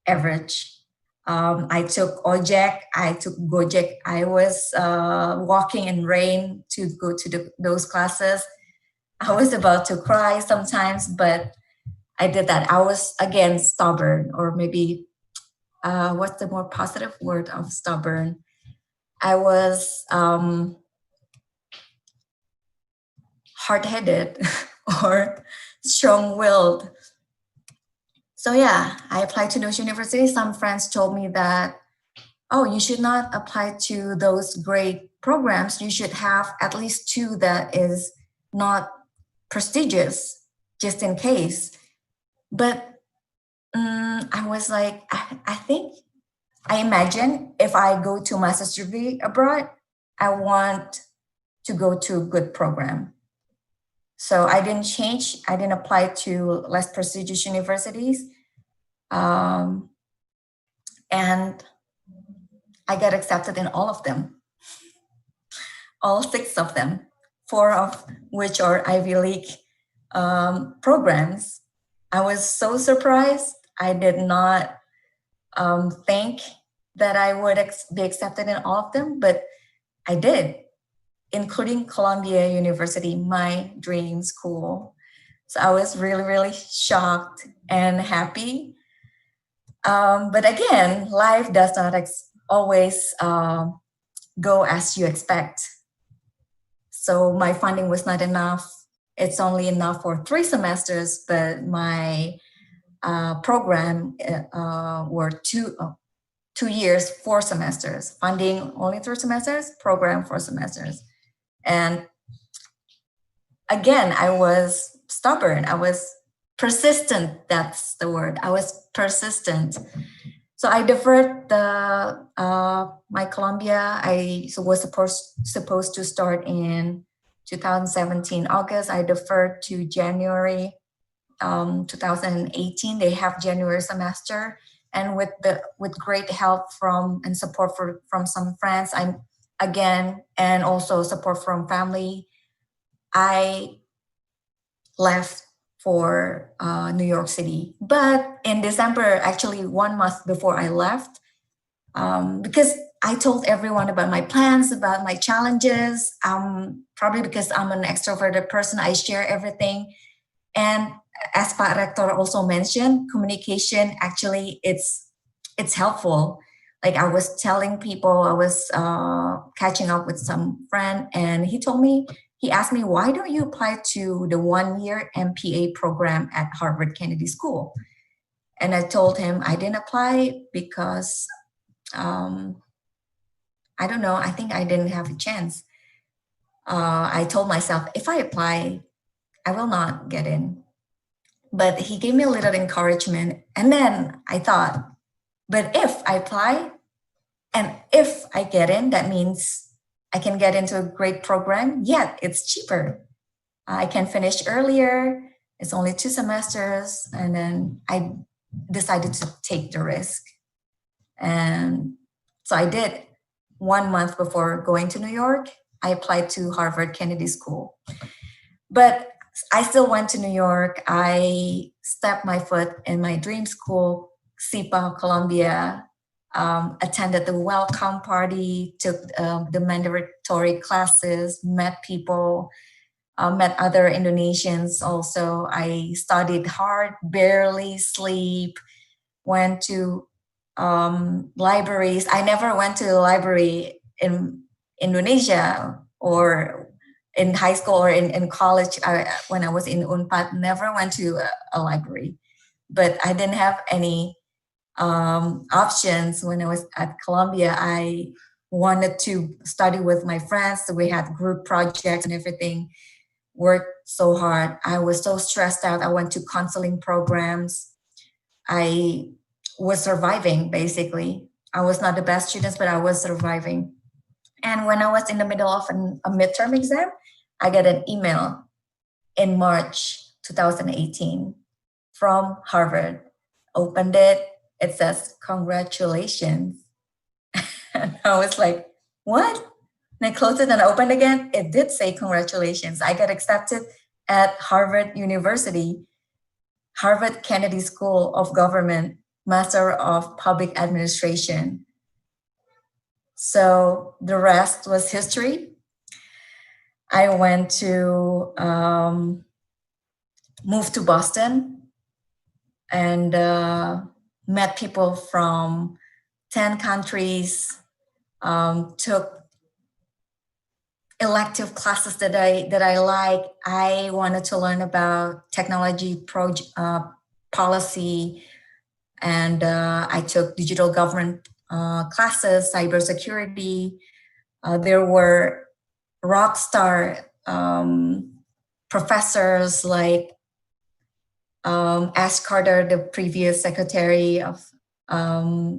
average. I took Ojek, I took Gojek. I was walking in rain to go to those classes. I was about to cry sometimes, but I did that. I was, again, stubborn, or maybe, what's the more positive word of stubborn? I was hard-headed or strong-willed. So yeah, I applied to those universities. Some friends told me that, oh, you should not apply to those great programs. You should have at least 2 that is not prestigious, just in case. But I was like, I imagine if I go to master's degree abroad, I want to go to a good program. So I didn't change. I didn't apply to less prestigious universities. And I got accepted in all of them, all 6 of them, 4 of which are Ivy League programs. I was so surprised. I did not think that I would be accepted in all of them, but I did, including Columbia University, my dream school. So I was really, really shocked and happy. But again, life does not always go as you expect. So my funding was not enough. It's only enough for 3 semesters, but my program were 2 years, 4 semesters. Funding only 3 semesters, program 4 semesters. And again, I was stubborn. I was persistent. That's the word. I was persistent. So I deferred my Columbia. I was supposed to start in 2017 August. I deferred to January 2018. They have January semester, and with great help from and support from some friends, and also support from family, I left for New York City. But in December, actually 1 month before I left, because I told everyone about my plans, about my challenges. Probably because I'm an extroverted person, I share everything. And as Pak Rector also mentioned, communication, actually, it's helpful. Like I was telling people, I was catching up with some friend, and he asked me, why don't you apply to the 1-year MPA program at Harvard Kennedy School? And I told him I didn't apply because, I don't know, I think I didn't have a chance. I told myself, if I apply, I will not get in. But he gave me a little encouragement. And then I thought, but if I apply and if I get in, that means I can get into a great program, yet it's cheaper. I can finish earlier. It's only 2 semesters. And then I decided to take the risk. And so I did. 1 month before going to New York, I applied to Harvard Kennedy School. But I still went to New York. I stepped my foot in my dream school, SIPA, Columbia, attended the welcome party, took the mandatory classes, met people, met other Indonesians also. I studied hard, barely sleep, went to libraries. I never went to a library in Indonesia or in high school or in college. When I was in UNPAD, never went to a library. But I didn't have any options when I was at Columbia. I wanted to study with my friends. So we had group projects and everything. Worked so hard. I was so stressed out. I went to counseling programs. I was surviving, basically. I was not the best student, but I was surviving. And when I was in the middle of a midterm exam, I got an email in March 2018 from Harvard. Opened it. It says, "Congratulations." And I was like, what? And I closed it and I opened again. It did say congratulations. I got accepted at Harvard University, Harvard Kennedy School of Government, Master of Public Administration. So the rest was history. I went to move to Boston and met people from 10 countries, took elective classes that I like. I wanted to learn about technology policy, and I took digital government classes, cybersecurity. There were rock star professors like Ash Carter, the previous Secretary of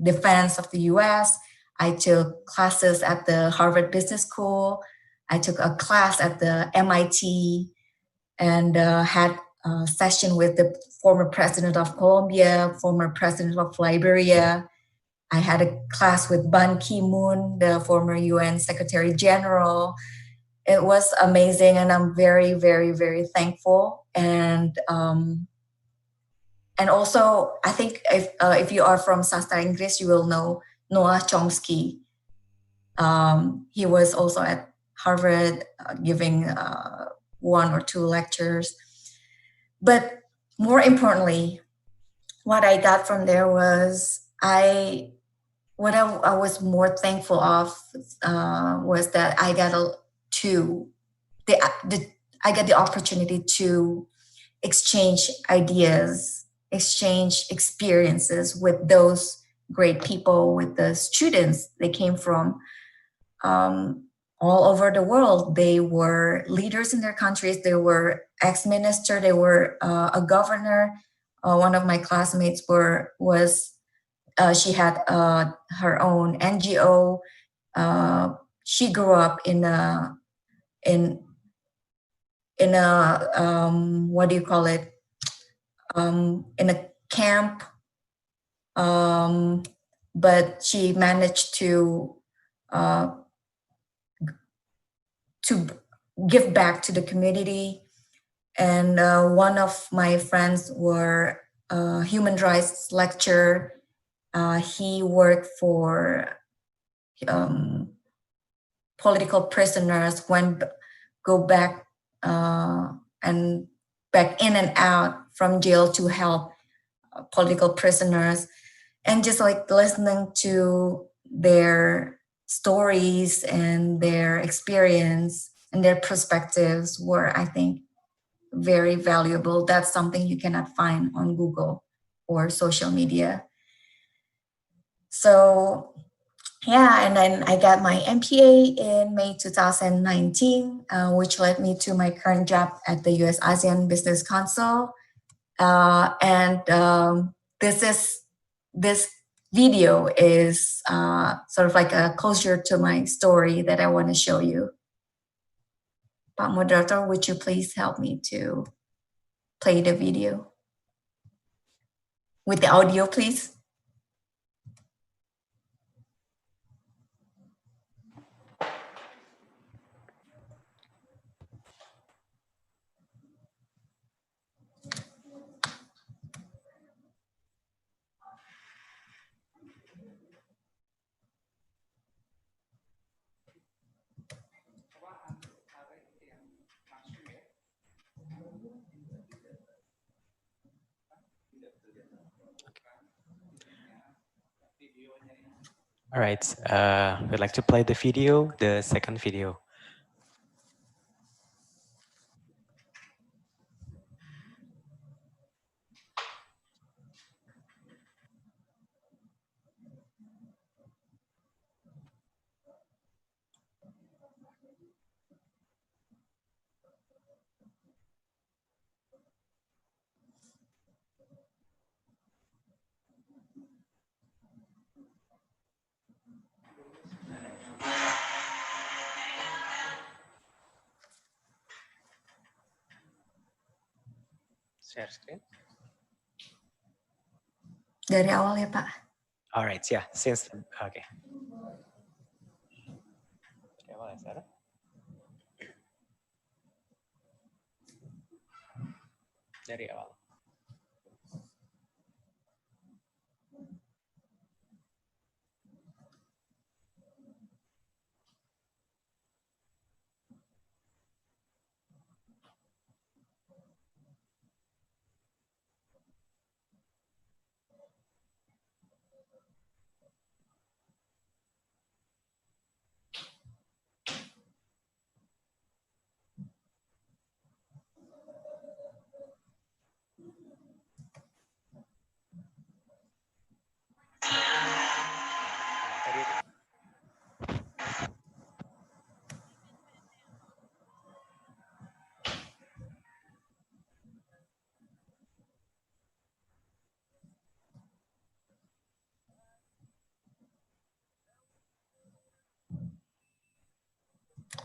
Defense of the US. I took classes at the Harvard Business School. I took a class at the MIT and had a session with the former president of Colombia, former president of Liberia. I had a class with Ban Ki-moon, the former UN Secretary General. It was amazing, and I'm very, very, very thankful. And also, I think if you are from Sastra Inggris, you will know Noah Chomsky. He was also at Harvard giving 1 or 2 lectures. But more importantly, what I got from there was I was more thankful of was that I got I got the opportunity to exchange ideas, exchange experiences with those great people, with the students. They came from all over the world. They were leaders in their countries. They were ex-minister. They were a governor. One of my classmates she had her own NGO. She grew up in a what do you call it? In a camp. But she managed to give back to the community. And one of my friends were a human rights lecturer. He worked for political prisoners, go back and back in and out from jail to help political prisoners. And just like listening to their stories and their experience and their perspectives were, I think, very valuable. That's something you cannot find on Google or social media. So yeah, and then I got my MPA in May 2019, which led me to my current job at the US-ASEAN Business Council. This video is sort of like a closure to my story that I want to show you. Pak Moderator, would you please help me to play the video. With the audio, please. All right, we'd like to play the video, the second video. Share screen. Dari awal ya, Pak. All right, yeah, since, okay. Dari awal ya, Sarah? Dari awal.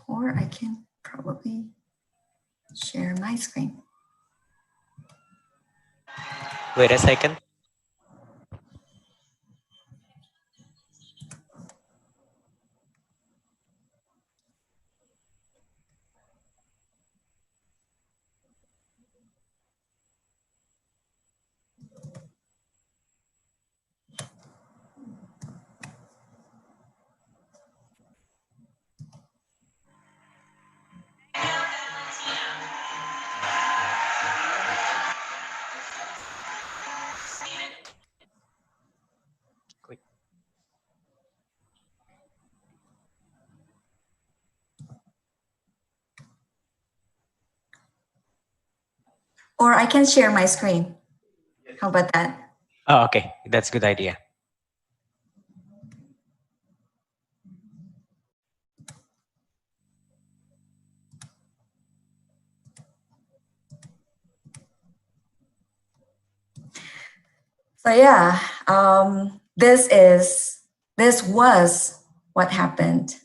Or I can probably share my screen. Wait a second. Click. Or I can share my screen. How about that? Oh, okay, that's a good idea. So yeah, this was what happened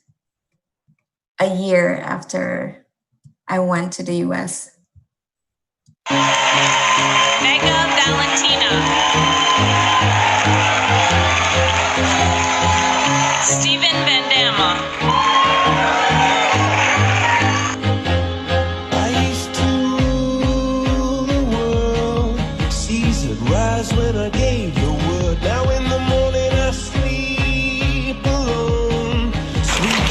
a year after I went to the US. Valentina. Stephen Van Damme. I used to rule the world. Seas would rise when I gave your word. Now in the morning I sleep alone. Sweet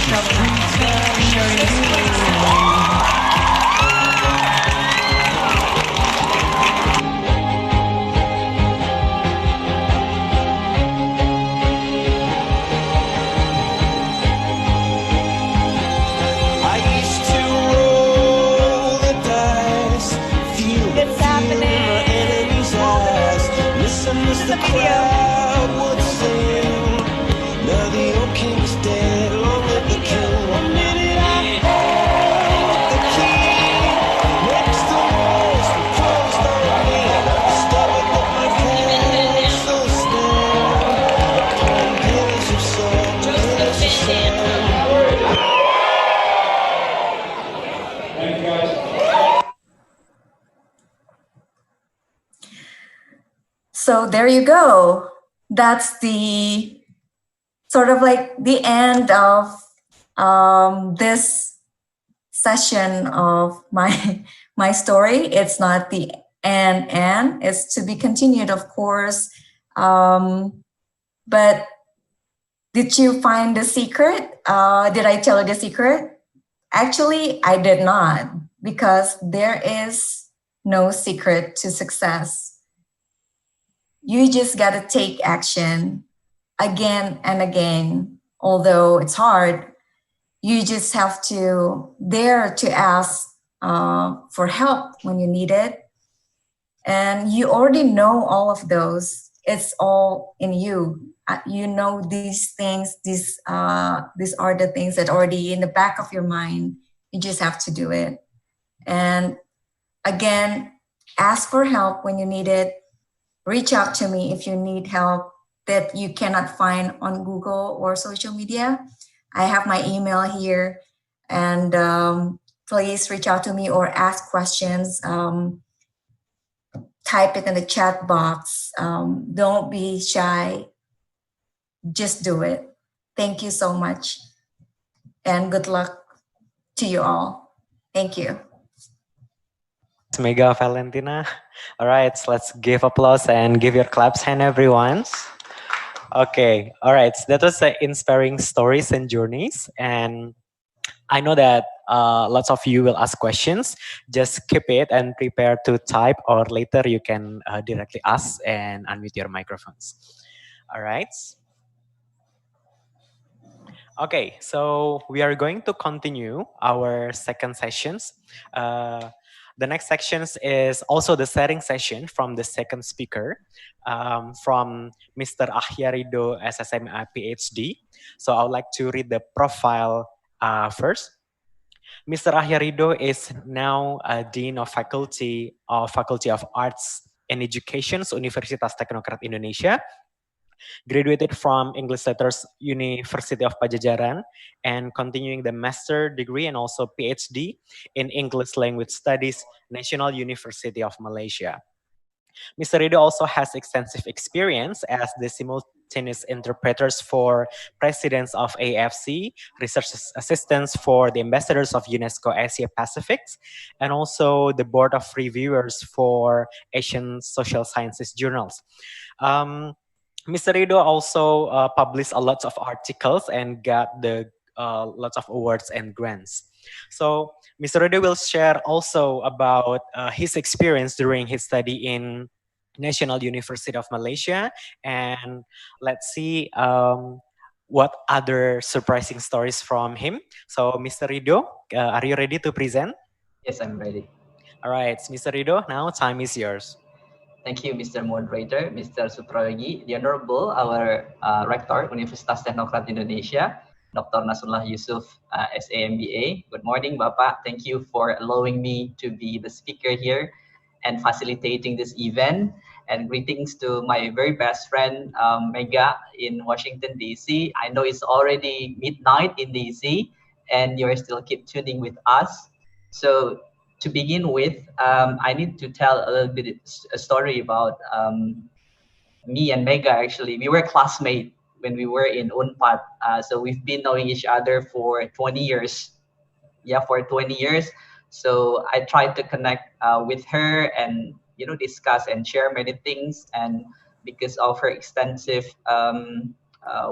the crowd would sing. Now the old king's dead, long live the king. 1 minute I hold the key. Next the walls were closed on me, and I discovered that my castle stand upon pillars of salt, pillars of sand. So there you go. That's the sort of like the end of this session of my my story. It's not the end. It's to be continued, of course. But did you find the secret? Did I tell you the secret? Actually, I did not, because there is no secret to success. You just got to take action again and again. Although it's hard, you just have to dare to ask for help when you need it. And you already know all of those. It's all in you. You know these things. These are the things that already in the back of your mind. You just have to do it. And again, ask for help when you need it. Reach out to me if you need help that you cannot find on Google or social media. I have my email here, and please reach out to me or ask questions. Type it in the chat box. Don't be shy. Just do it. Thank you so much, and good luck to you all. Thank you. Mega Valentina. All right, so let's give applause and give your claps hand, everyone. Okay, all right. So that was the inspiring stories and journeys, and I know that lots of you will ask questions. Just keep it and prepare to type, or later you can directly ask and unmute your microphones. All right. Okay, so we are going to continue our second sessions. The next sections is also the sharing session from the second speaker, from Mr. Akhyar Rido, SSM Ph.D. So I would like to read the profile first. Mr. Akhyar Rido is now Dean of Faculty of Arts and Education, Universitas Teknokrat Indonesia. Graduated from English Letters University of Pajajaran and continuing the master degree and also PhD in English Language Studies, National University of Malaysia. Mr. Rido also has extensive experience as the simultaneous interpreters for presidents of AFC, research assistants for the ambassadors of UNESCO Asia Pacific, and also the board of reviewers for Asian social sciences journals. Mr. Rido also published a lot of articles and got the lots of awards and grants. So Mr. Rido will share also about his experience during his study in National University of Malaysia, and let's see what other surprising stories from him. So Mr. Rido, are you ready to present? Yes, I'm ready. All right, Mr. Rido, now time is yours. Thank you, Mr. Moderator, Mr. Suprayogi, the Honorable, our Rector, Universitas Teknokrat Indonesia, Dr. Nasrullah Yusuf, SAMBA. Good morning, Bapak. Thank you for allowing me to be the speaker here and facilitating this event. And greetings to my very best friend, Mega in Washington, D.C. I know it's already midnight in D.C. and you're still keep tuning with us. So to begin with, I need to tell a little bit a story about me and Mega. Actually, we were classmates when we were in UNPAD. So we've been knowing each other for 20 years. Yeah, for 20 years. So I tried to connect with her and discuss and share many things. And because of her extensive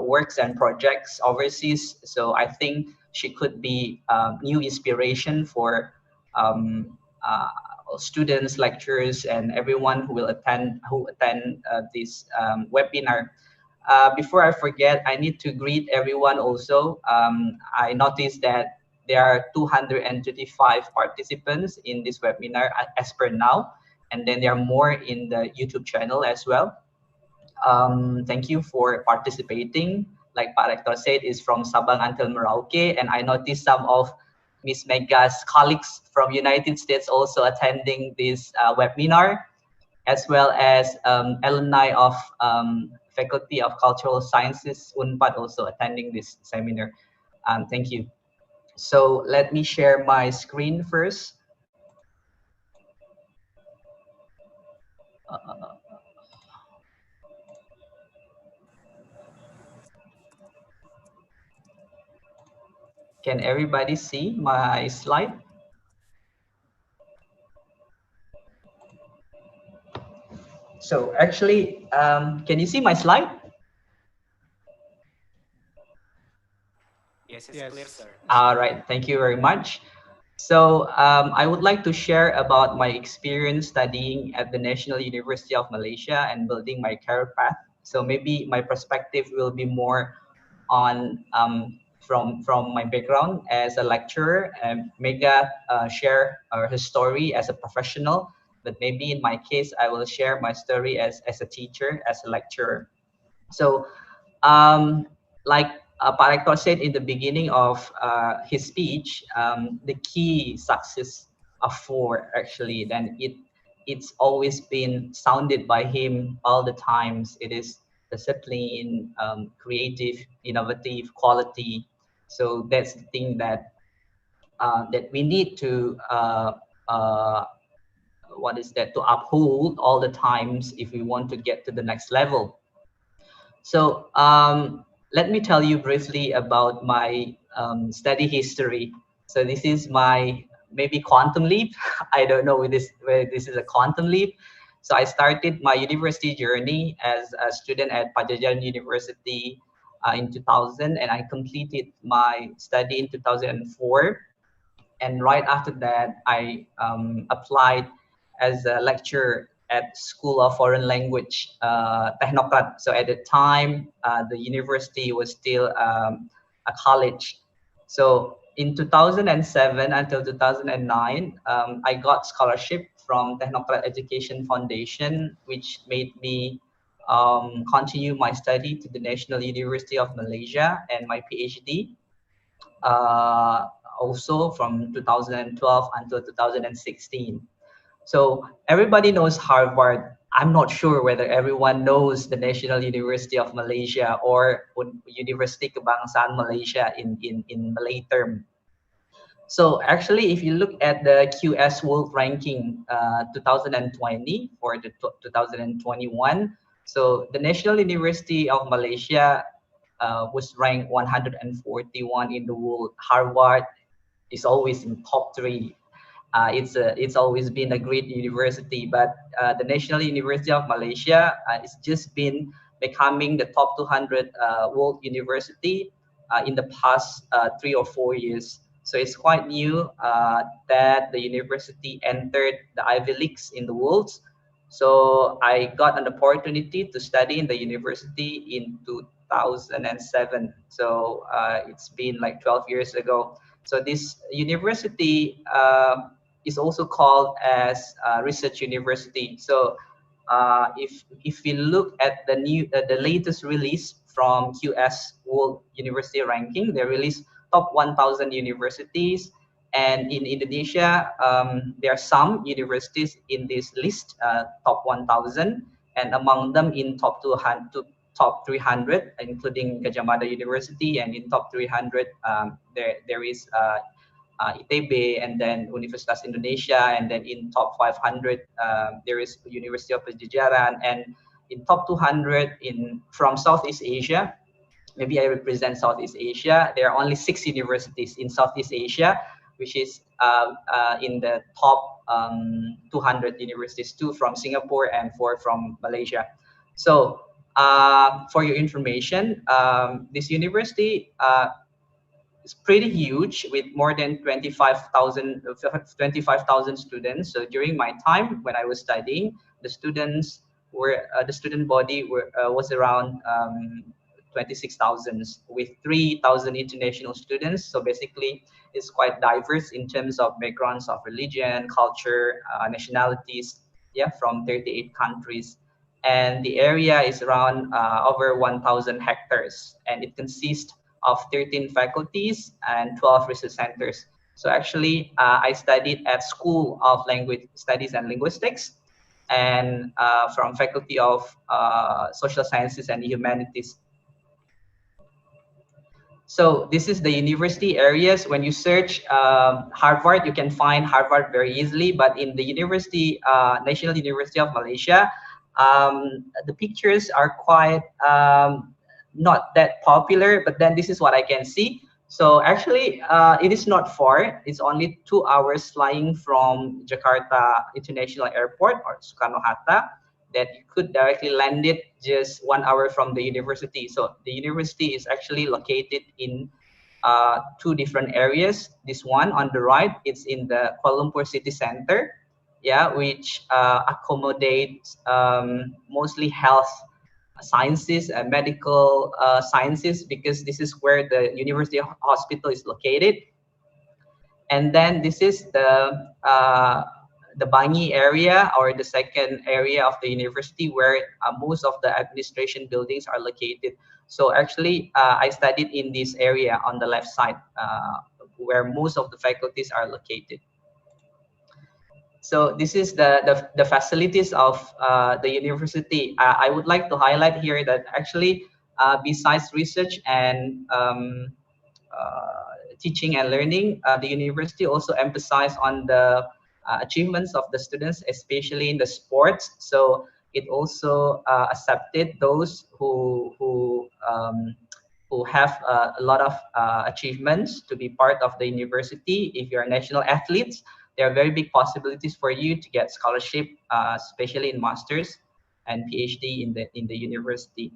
works and projects overseas, so I think she could be new inspiration for students, lecturers, and everyone who will attend this webinar. Before I forget, I need to greet everyone also. I noticed that there are 225 participants in this webinar as per now, and then there are more in the YouTube channel as well. Thank you for participating. Like Pak Rector said, is from Sabang until Merauke, and I noticed some of Miss Mega's colleagues from United States also attending this webinar, as well as alumni of Faculty of Cultural Sciences, UNPAD, also attending this seminar. Thank you. So let me share my screen first. Can everybody see my slide? So actually, can you see my slide? Yes, it's Yes. clear, sir. All right, thank you very much. So I would like to share about my experience studying at the National University of Malaysia and building my career path. So maybe my perspective will be more on from my background as a lecturer, and Mega share her story as a professional. But maybe in my case, I will share my story as a teacher, as a lecturer. So um, like Pak Rector said in the beginning of his speech, the key success of four actually, then it's always been sounded by him all the times. It is discipline, creative, innovative, quality. So that's the thing that we need to what is that, to uphold all the times if we want to get to the next level. So let me tell you briefly about my study history. So this is my maybe quantum leap. I don't know where this is a quantum leap. So I started my university journey as a student at Pajajaran University in 2000, and I completed my study in 2004. And right after that, I applied as a lecturer at School of Foreign Language, Teknokrat. So at the time, the university was still a college. So in 2007 until 2009, I got scholarship from Teknokrat Education Foundation, which made me continue my study to the National University of Malaysia and my PhD. Uh, Also from 2012 until 2016. So everybody knows Harvard. I'm not sure whether everyone knows the National University of Malaysia or University Kebangsaan Malaysia in Malay term. So actually, if you look at the QS World Ranking 2020 for the 2021, so the National University of Malaysia was ranked 141 in the world. Harvard is always in top three. It's always been a great university, but the National University of Malaysia it's just been becoming the top 200 world university in the past 3 or 4 years. So it's quite new that the university entered the Ivy Leagues in the world. So I got an opportunity to study in the university in 2007. So it's been like 12 years ago. So this university is also called as research university. So if we look at the latest release from QS World University Ranking, they released top 1,000 universities. And in Indonesia, there are some universities in this list, top 1,000, and among them in top 200 to top 300, including Gajah Mada University, and in top 300 there is ITB, and then Universitas Indonesia, and then in top 500 there is University of Pajajaran, and in top 200 from Southeast Asia. Maybe I represent Southeast Asia. There are only 6 universities in Southeast Asia, which is in the top 200 universities, 2 from Singapore and 4 from Malaysia. So for your information, this university it's pretty huge with more than 25,000 students. So during my time when I was studying, the student body was around 26,000 with 3,000 international students. So basically, it's quite diverse in terms of backgrounds of religion, culture, nationalities. Yeah, from 38 countries. And the area is around over 1,000 hectares, and it consists of 13 faculties and 12 research centers. So actually, I studied at School of Language Studies and Linguistics, and from Faculty of Social Sciences and Humanities. So this is the university areas. When you search Harvard, you can find Harvard very easily. But in the university, National University of Malaysia, the pictures are quite not that popular. But then this is what I can see. So actually, it is not far. It's only 2 hours flying from Jakarta International Airport or Soekarno-Hatta, that you could directly land it just 1 hour from the university. So the university is actually located in two different areas. This one on the right, it's in the Kuala Lumpur city center, yeah, which accommodates mostly health sciences and medical sciences, because this is where the university hospital is located. And then this is the Bangi area, or the second area of the university, where most of the administration buildings are located. So actually, I studied in this area on the left side, where most of the faculties are located. So this is the facilities of the university. I would like to highlight here that actually, besides research and teaching and learning, the university also emphasized on the achievements of the students, especially in the sports. So it also accepted those who have a lot of achievements to be part of the university. If you're national athletes, there are very big possibilities for you to get scholarship, especially in masters and PhD in the university.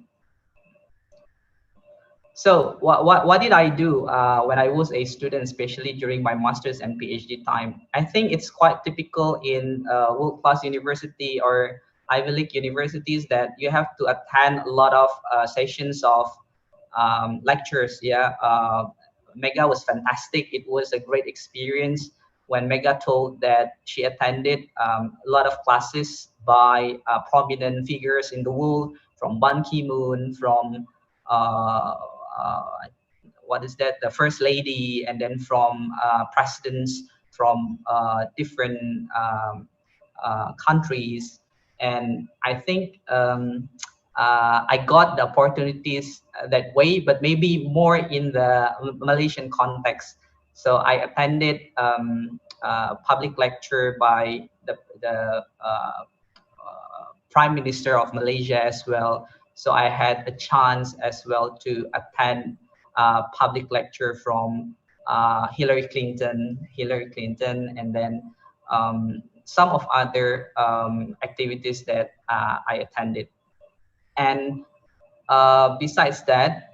So what did I do when I was a student, especially during my master's and PhD time? I think it's quite typical in world-class university or Ivy League universities that you have to attend a lot of sessions of lectures. Yeah, Mega was fantastic. It was a great experience when Mega told that she attended a lot of classes by prominent figures in the world, from Ban Ki-moon, from uh, what is that, the first lady, and then from presidents from different countries. And I think I got the opportunities that way, but maybe more in the Malaysian context. So I attended public lecture by the Prime Minister of Malaysia as well. So I had a chance as well to attend public lecture from Hillary Clinton, and then some of other activities that I attended. And besides that,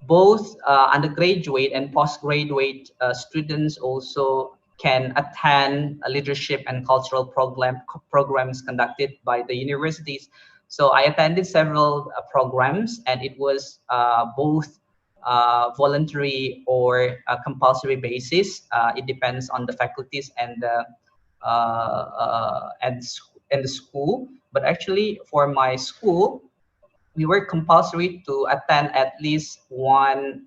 both undergraduate and postgraduate students also can attend leadership and cultural programs conducted by the universities. So I attended several programs, and it was both voluntary or compulsory basis. It depends on the faculties and the and the school. But actually, for my school, we were compulsory to attend at least one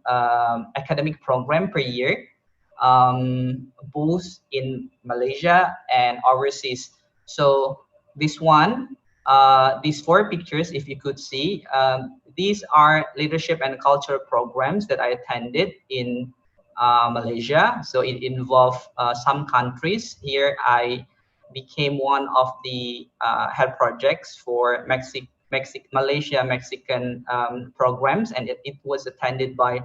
academic program per year, both in Malaysia and overseas. So this one, these four pictures, if you could see, these are leadership and culture programs that I attended in Malaysia. So it involved some countries. Here I became one of the head projects for Malaysia Mexican programs, and it was attended by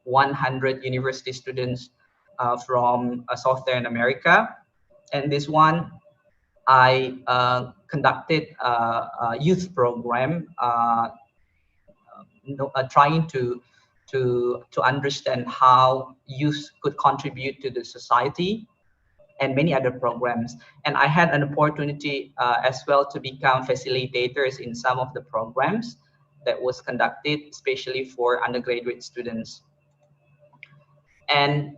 100 university students from Southern America. And this one, I conducted a youth program, trying to understand how youth could contribute to the society, and many other programs. And I had an opportunity as well to become facilitators in some of the programs that was conducted, especially for undergraduate students. And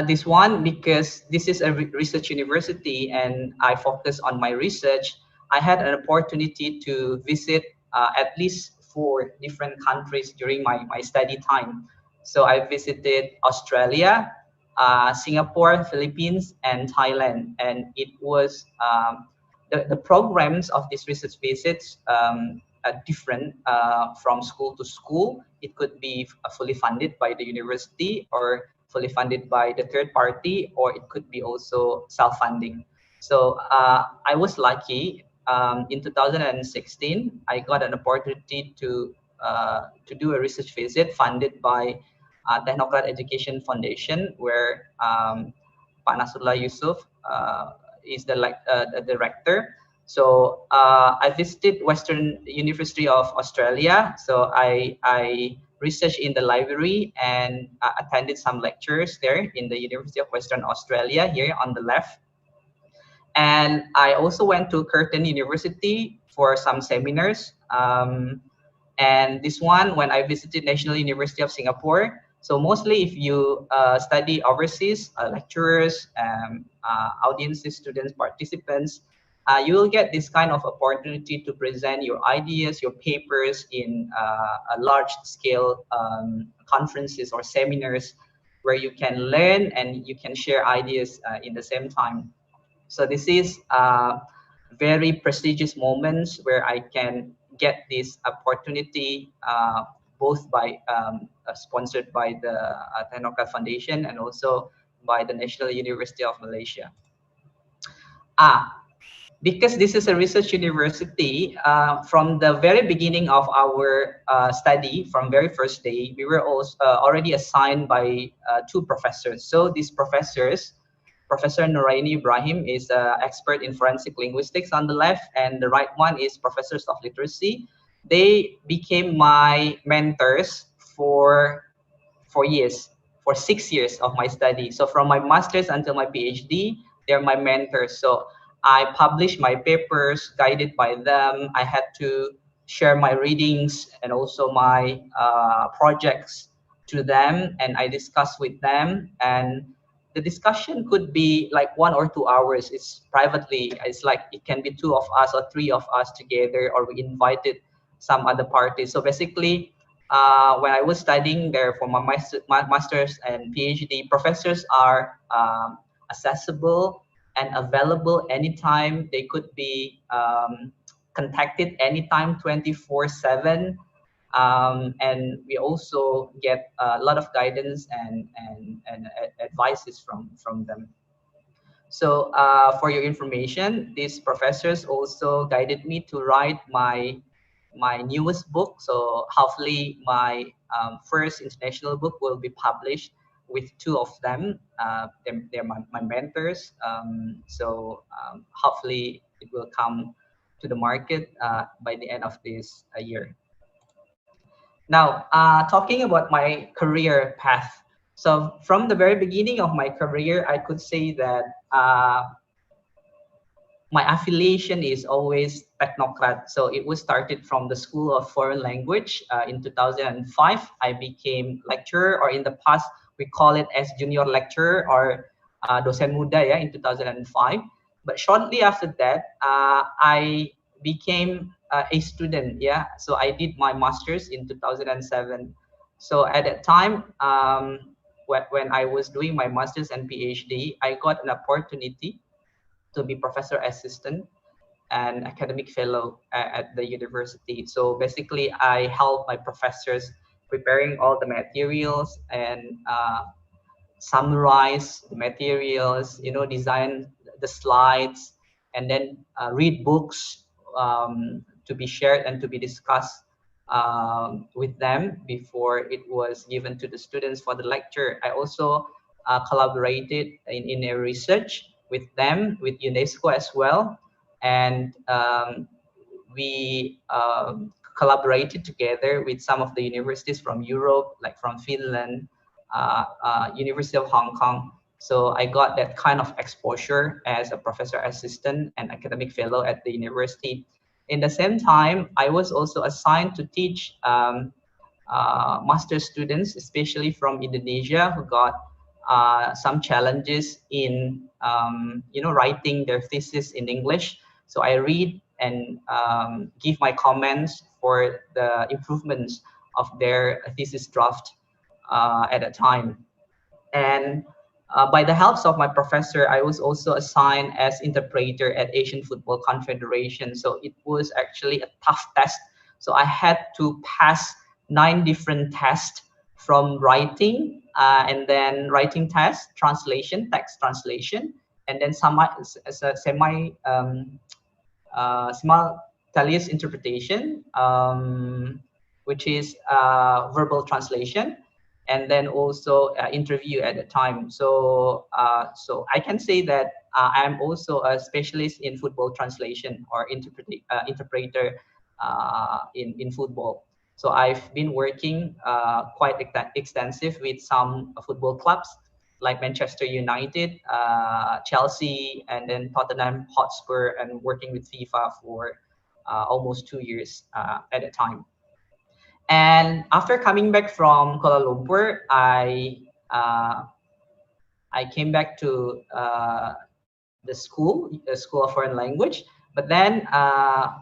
this one, because this is a research university and I focus on my research, I had an opportunity to visit at least 4 different countries during my study time. So I visited Australia, Singapore, Philippines, and Thailand. And it was the programs of these research visits are different from school to school. It could be fully funded by the university, or fully funded by the third party, or it could be also self-funding. So I was lucky. In 2016, I got an opportunity to do a research visit funded by Teknokrat Education Foundation, where Pak Nasrullah Yusuf is the rector. So I visited Western University of Australia. So I researched in the library and attended some lectures there in the University of Western Australia here on the left. And I also went to Curtin University for some seminars. And this one, when I visited National University of Singapore. So mostly if you study overseas, lecturers, audiences, students, participants, you will get this kind of opportunity to present your ideas, your papers in a large scale conferences or seminars where you can learn and you can share ideas in the same time. So this is very prestigious moments where I can get this opportunity both by sponsored by the Teknokrat Foundation and also by the National University of Malaysia. Because this is a research university, from the very beginning of our study, from very first day, we were also already assigned by 2 professors. So these professors, Professor Nuraini Ibrahim is an expert in forensic linguistics on the left, and the right one is Professors of Literacy. They became my mentors for 4 years, for 6 years of my study. So from my master's until my PhD, they're my mentors. So I published my papers guided by them. I had to share my readings and also my projects to them, and I discussed with them. And the discussion could be like 1 or 2 hours. It's privately. It's like it can be 2 of us or 3 of us together, or we invited some other parties. So basically, when I was studying there for my master's and PhD, professors are accessible and available anytime. They could be contacted anytime, 24/7. And we also get a lot of guidance and advices from them. So for your information, these professors also guided me to write my newest book. So hopefully my first international book will be published with 2 of them. They're my mentors. So hopefully it will come to the market by the end of this year. Now, talking about my career path. So from the very beginning of my career, I could say that my affiliation is always Teknokrat. So it was started from the School of Foreign Language. In 2005, I became lecturer, or in the past, we call it as junior lecturer or dosen muda in 2005. But shortly after that, I became a student. So I did my master's in 2007. So at that time, when I was doing my master's and PhD, I got an opportunity to be professor assistant and academic fellow at the university. So basically, I help my professors preparing all the materials and summarize the materials, design the slides, and then read books to be shared and to be discussed with them before it was given to the students for the lecture. I also collaborated in a research with them, with UNESCO as well. And we collaborated together with some of the universities from Europe, like from Finland, University of Hong Kong. So I got that kind of exposure as a professor assistant and academic fellow at the university. In the same time, I was also assigned to teach master students, especially from Indonesia, who got some challenges in writing their thesis in English. So I read and give my comments for the improvements of their thesis draft at a time. And by the help of my professor, I was also assigned as interpreter at Asian Football Confederation. So it was actually a tough test. So I had to pass 9 different tests, from writing and then writing test, translation, text translation, and then simultaneous interpretation, which is verbal translation. and then also interview at the time. So so I can say that I'm also a specialist in football translation or interpreter in football. So I've been working quite extensive with some football clubs like Manchester United, Chelsea, and then Tottenham Hotspur, and working with FIFA for almost 2 years at a time. And after coming back from Kuala Lumpur, I came back to the School of Foreign Language. But then,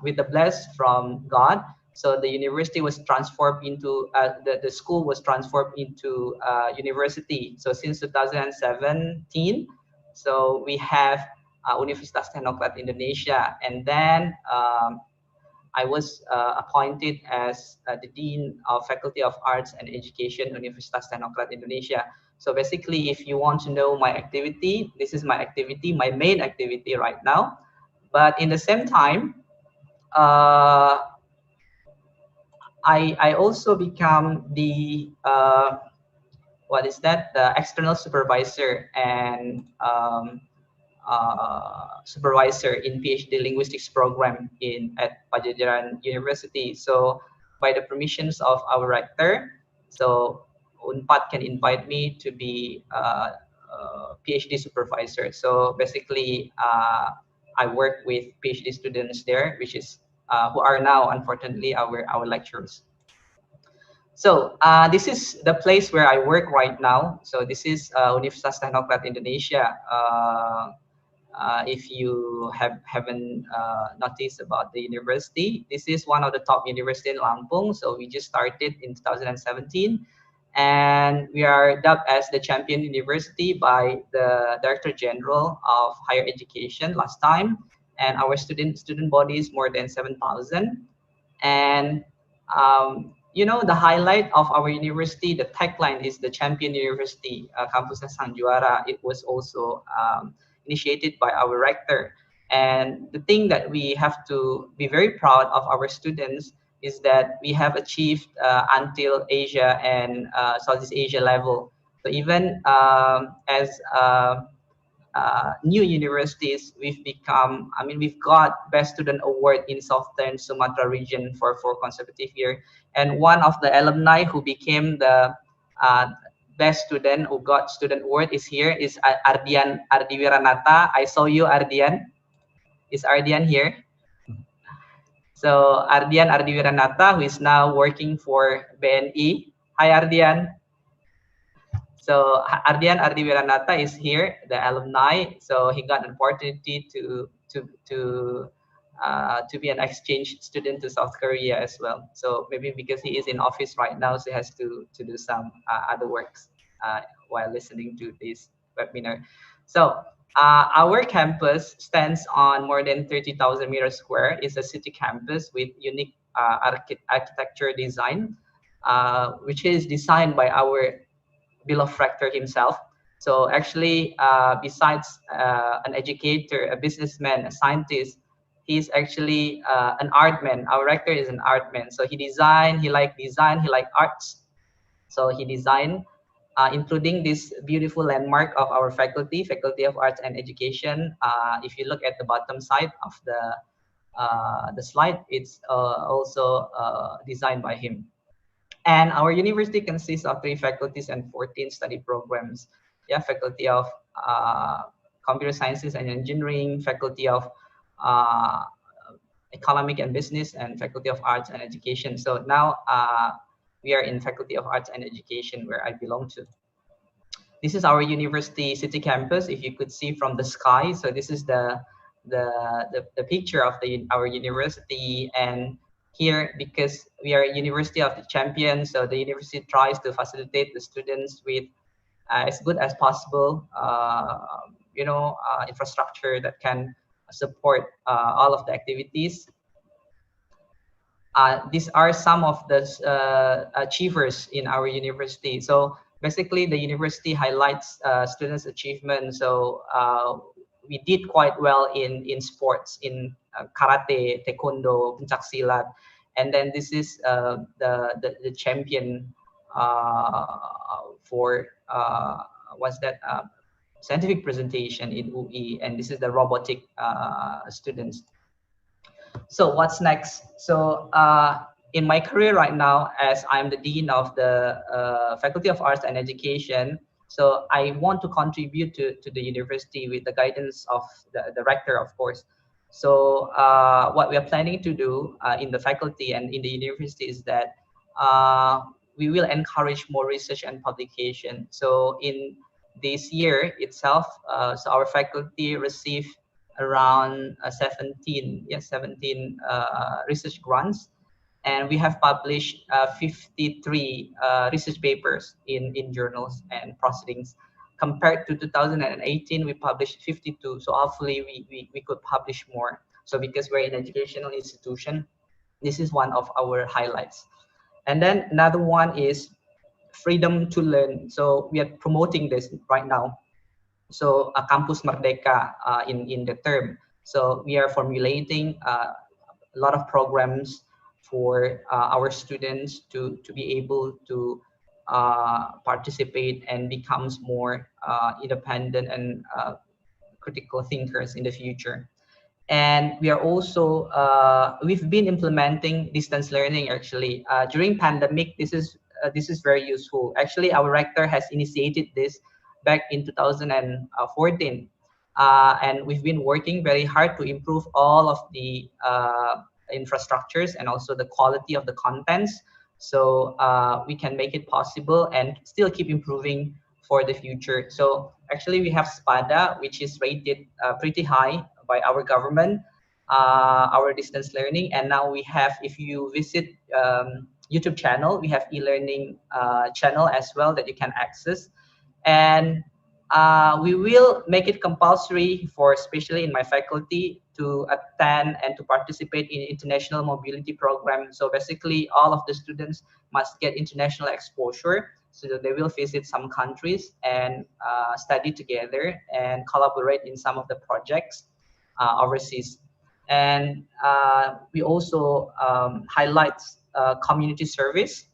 with the bless from God, so the university was transformed into the school was transformed into university. So since 2017, so we have Universitas Teknokrat Indonesia, and then I was appointed as the Dean of Faculty of Arts and Education, Universitas Teknokrat Indonesia. So basically, if you want to know my activity, this is my activity, my main activity right now. But in the same time, I also become the what is that? The external supervisor and supervisor in Ph.D. linguistics program at Pajajaran University. So by the permissions of our rector, so UNPAD can invite me to be PhD supervisor. So basically, I work with PhD students there, which is who are now unfortunately our lecturers. So this is the place where I work right now. So this is Universitas Teknokrat Indonesia. If you haven't noticed about the university, this is one of the top universities in Lampung. So we just started in 2017, and we are dubbed as the champion university by the Director General of Higher Education last time, and our student body is more than 7,000. And you know, the highlight of our university, the tagline is the champion university, Kampusnya Sang Juara. It was also initiated by our rector. And the thing that we have to be very proud of our students is that we have achieved until Asia and Southeast Asia level. So even as new universities, we've become, I mean, we've got Best Student Award in Southern Sumatra region for 4 consecutive years. And one of the alumni who became the best student who got student award is here, is Ardian Ardiwiranata. I saw you, Ardian. Is Ardian here? So Ardian Ardiwiranata, who is now working for BNI. Hi, Ardian. So Ardian Ardiwiranata is here, the alumni. So he got an opportunity to be an exchange student to South Korea as well. So maybe because he is in office right now, so he has to do some other works while listening to this webinar. So our campus stands on more than 30,000 meters square. It's a city campus with unique architecture design, which is designed by our beloved rector himself. So actually, besides an educator, a businessman, a scientist, he's actually an artman. Our rector is an artman. So he likes design, he likes arts. So he designed, including this beautiful landmark of our Faculty of Arts and Education. If you look at the bottom side of the slide, it's also designed by him. And our university consists of 3 faculties and 14 study programs. Yeah, Faculty of Computer Sciences and Engineering, Faculty of Economic and Business, and Faculty of Arts and Education. So now we are in Faculty of Arts and Education, where I belong to. This is our university city campus. If you could see from the sky, so this is the picture of our university. And here, because we are a university of the champions, so the university tries to facilitate the students with as good as possible, infrastructure that can support all of the activities. These are some of the achievers in our university. So basically, the university highlights students' achievement. So we did quite well in sports, in karate, taekwondo, pencak silat, and then this is the champion for what's that scientific presentation in UI, and this is the robotic students. So what's next? So in my career right now, as I'm the Dean of the Faculty of Arts and Education, so I want to contribute to the university with the guidance of the Rector, of course. So what we are planning to do in the faculty and in the university is that we will encourage more research and publication. So in this year itself, so our faculty received around 17 research grants, and we have published 53 research papers in journals and proceedings. Compared to 2018, we published 52, so hopefully we could publish more. So because we're an educational institution, this is one of our highlights. And then another one is freedom to learn. So we are promoting this right now. So a campus merdeka in the term. So we are formulating a lot of programs for our students to be able to participate and becomes more independent and critical thinkers in the future. And we are also we've been implementing distance learning actually during pandemic. This is very useful. Actually, our rector has initiated this back in 2014, and we've been working very hard to improve all of the infrastructures and also the quality of the contents, so we can make it possible and still keep improving for the future. So actually we have SPADA, which is rated pretty high by our government, our distance learning. And now we have, if you visit YouTube channel, we have e-learning channel as well that you can access. And we will make it compulsory for, especially in my faculty, to attend and to participate in international mobility program. So basically all of the students must get international exposure, so that they will visit some countries and study together and collaborate in some of the projects overseas. And we also highlight community service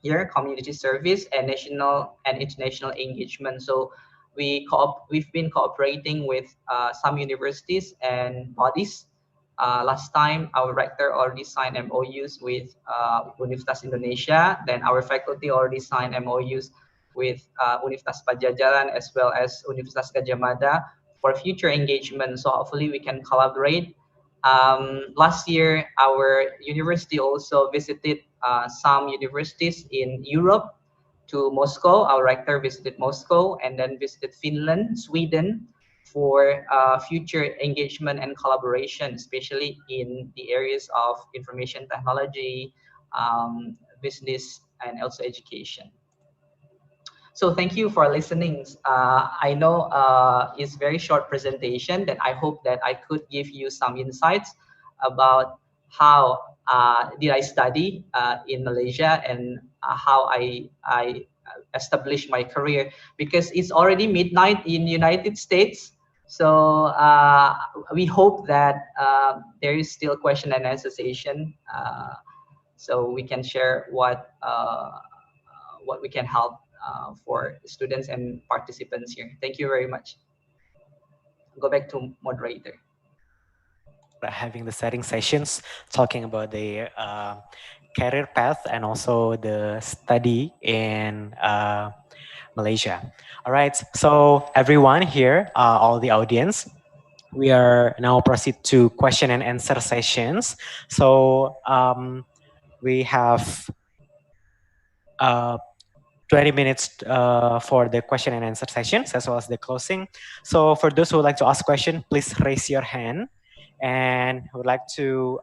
here, community service and national and international engagement. So we've been cooperating with some universities and bodies. Last time, our rector already signed MOUs with Universitas Indonesia. Then our faculty already signed MOUs with Universitas Pajajaran as well as Universitas Gadjah Mada for future engagement. So hopefully we can collaborate. Last year, our university also visited some universities in Europe to Moscow. Our rector visited Moscow and then visited Finland, Sweden, for future engagement and collaboration, especially in the areas of information technology, business, and also education. So thank you for listening. I know it's very short presentation, that I hope that I could give you some insights about how did I study in Malaysia and how I established my career, because it's already midnight in United States. So we hope that there is still question and answer session, so we can share what we can help for students and participants here. Thank you very much. Go back to moderator. Having the setting sessions, talking about the career path and also the study in Malaysia. All right, so everyone here, all the audience, we are now proceed to question and answer sessions. So we have 20 minutes for the question and answer sessions as well as the closing. So for those who would like to ask question, please raise your hand. And I would like to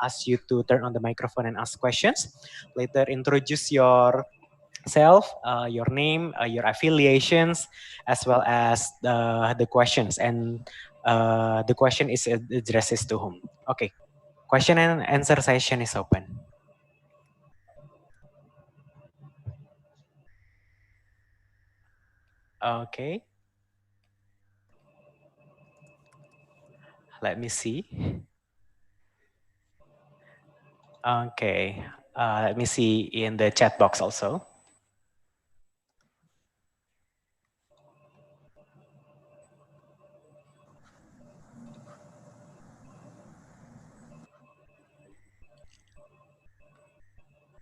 ask you to turn on the microphone and ask questions. Later, introduce yourself, your name, your affiliations, as well as the questions. And the question is addressed to whom. Okay, question and answer session is open. Okay. Let me see. Okay. Let me see in the chat box also.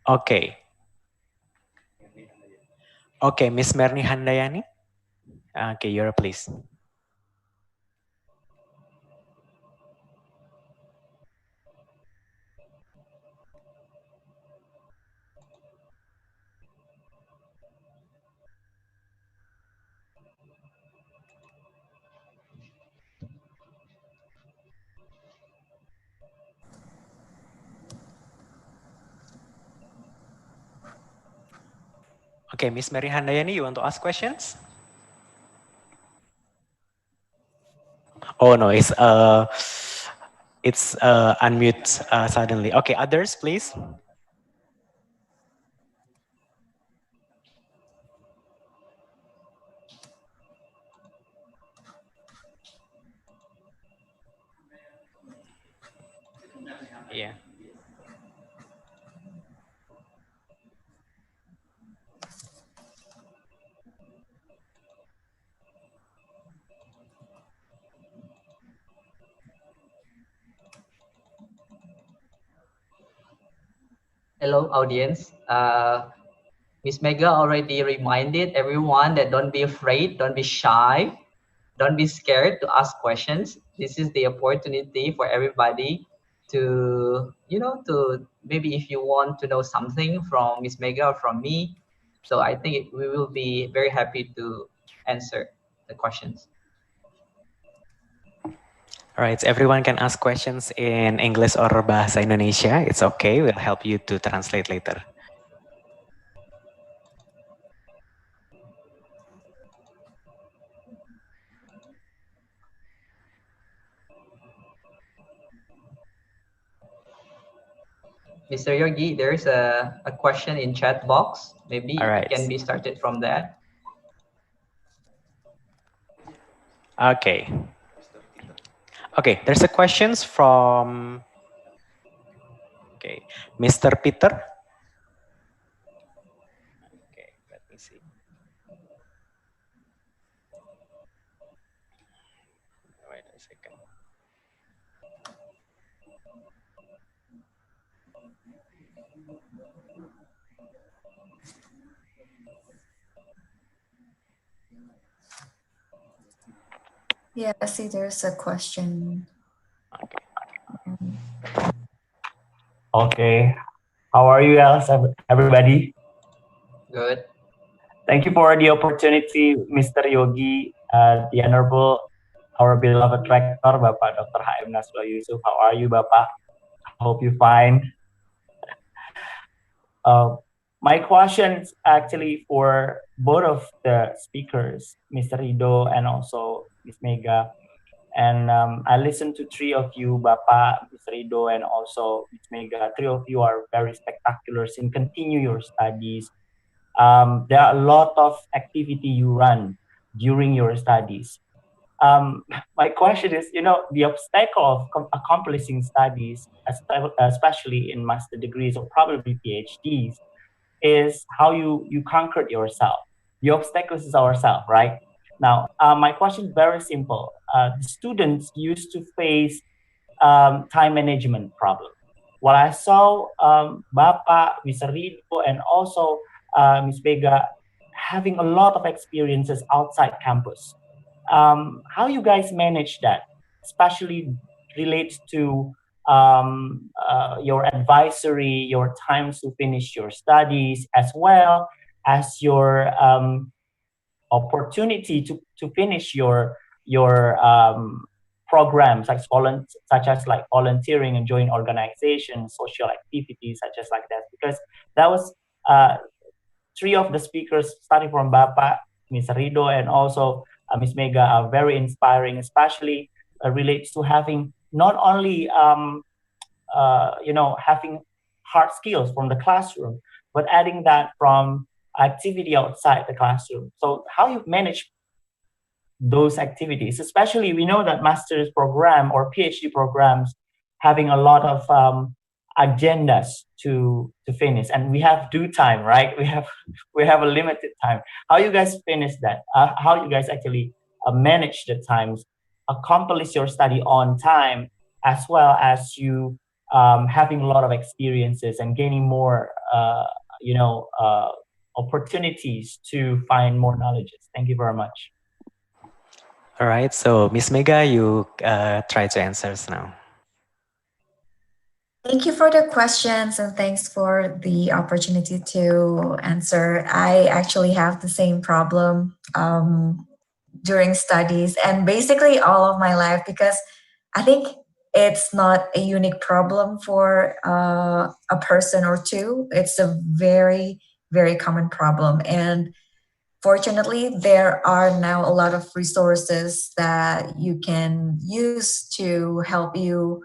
Okay. Okay, Miss Merni Handayani. Okay, you're please. Okay, Miss Mary Handayani, you want to ask questions? Oh no, it's unmute suddenly. Okay, others, please. Yeah. Hello, audience. Miss Mega already reminded everyone that don't be afraid, don't be shy, don't be scared to ask questions. This is the opportunity for everybody to, to maybe if you want to know something from Miss Mega or from me. So I think we will be very happy to answer the questions. All right, everyone can ask questions in English or Bahasa Indonesia. It's okay, we'll help you to translate later. Mr. Yogi, there's a question in chat box. Maybe All right. it can be started from that. Okay. Okay, there's a questions from Mr. Peter. Okay, let me see. Wait a second. Yeah, I see there's a question. Okay. How are you else, everybody? Good. Thank you for the opportunity, Mr. Yogi, the Honorable, our beloved Rector, Bapak Dr. H.M. Nasrullah Yusuf. How are you, Bapak? I hope you're fine. My questions actually for both of the speakers, Mr. Rido and also Ms. Mega. And I listened to three of you, Bapak, Ms. Rido, and also Ms. Mega. Three of you are very spectacular and continue your studies. There are a lot of activity you run during your studies. My question is, the obstacle of accomplishing studies, especially in master degrees or probably PhDs, is how you conquered yourself. The obstacles is ourselves, right? Now, my question is very simple. The students used to face time management problem. What I saw, Bapak, Mr. Rido, and also Ms. Vega having a lot of experiences outside campus. How you guys manage that, especially relates to your advisory, your times to finish your studies, as well as your opportunity to finish your programs such as like volunteering and join organizations, social activities such as like that. Because that was three of the speakers, starting from Bapak, Ms. Rido, and also Ms. Mega, are very inspiring, especially relates to having not only having hard skills from the classroom, but adding that from activity outside the classroom. So how you manage those activities, especially we know that master's program or PhD programs having a lot of agendas to finish, and we have due time, right? We have a limited time. How you guys finish that? How you guys actually manage the times, accomplish your study on time, as well as you having a lot of experiences and gaining more, opportunities to find more knowledges. Thank you very much. All right, so Miss Mega, you try to answer now. Thank you for the questions and thanks for the opportunity to answer. I actually have the same problem during studies and basically all of my life, because I think it's not a unique problem for a person or two. It's a very, very common problem. And fortunately, there are now a lot of resources that you can use to help you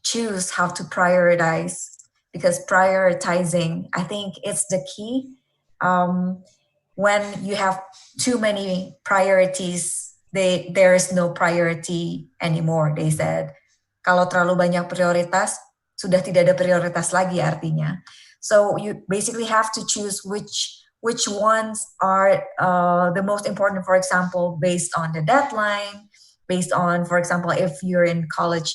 choose how to prioritize, because prioritizing, I think it's the key. When you have too many priorities, there is no priority anymore. They said, kalau terlalu banyak prioritas, sudah tidak ada prioritas lagi artinya. So you basically have to choose which ones are the most important, for example, based on the deadline, based on, for example, if you're in college,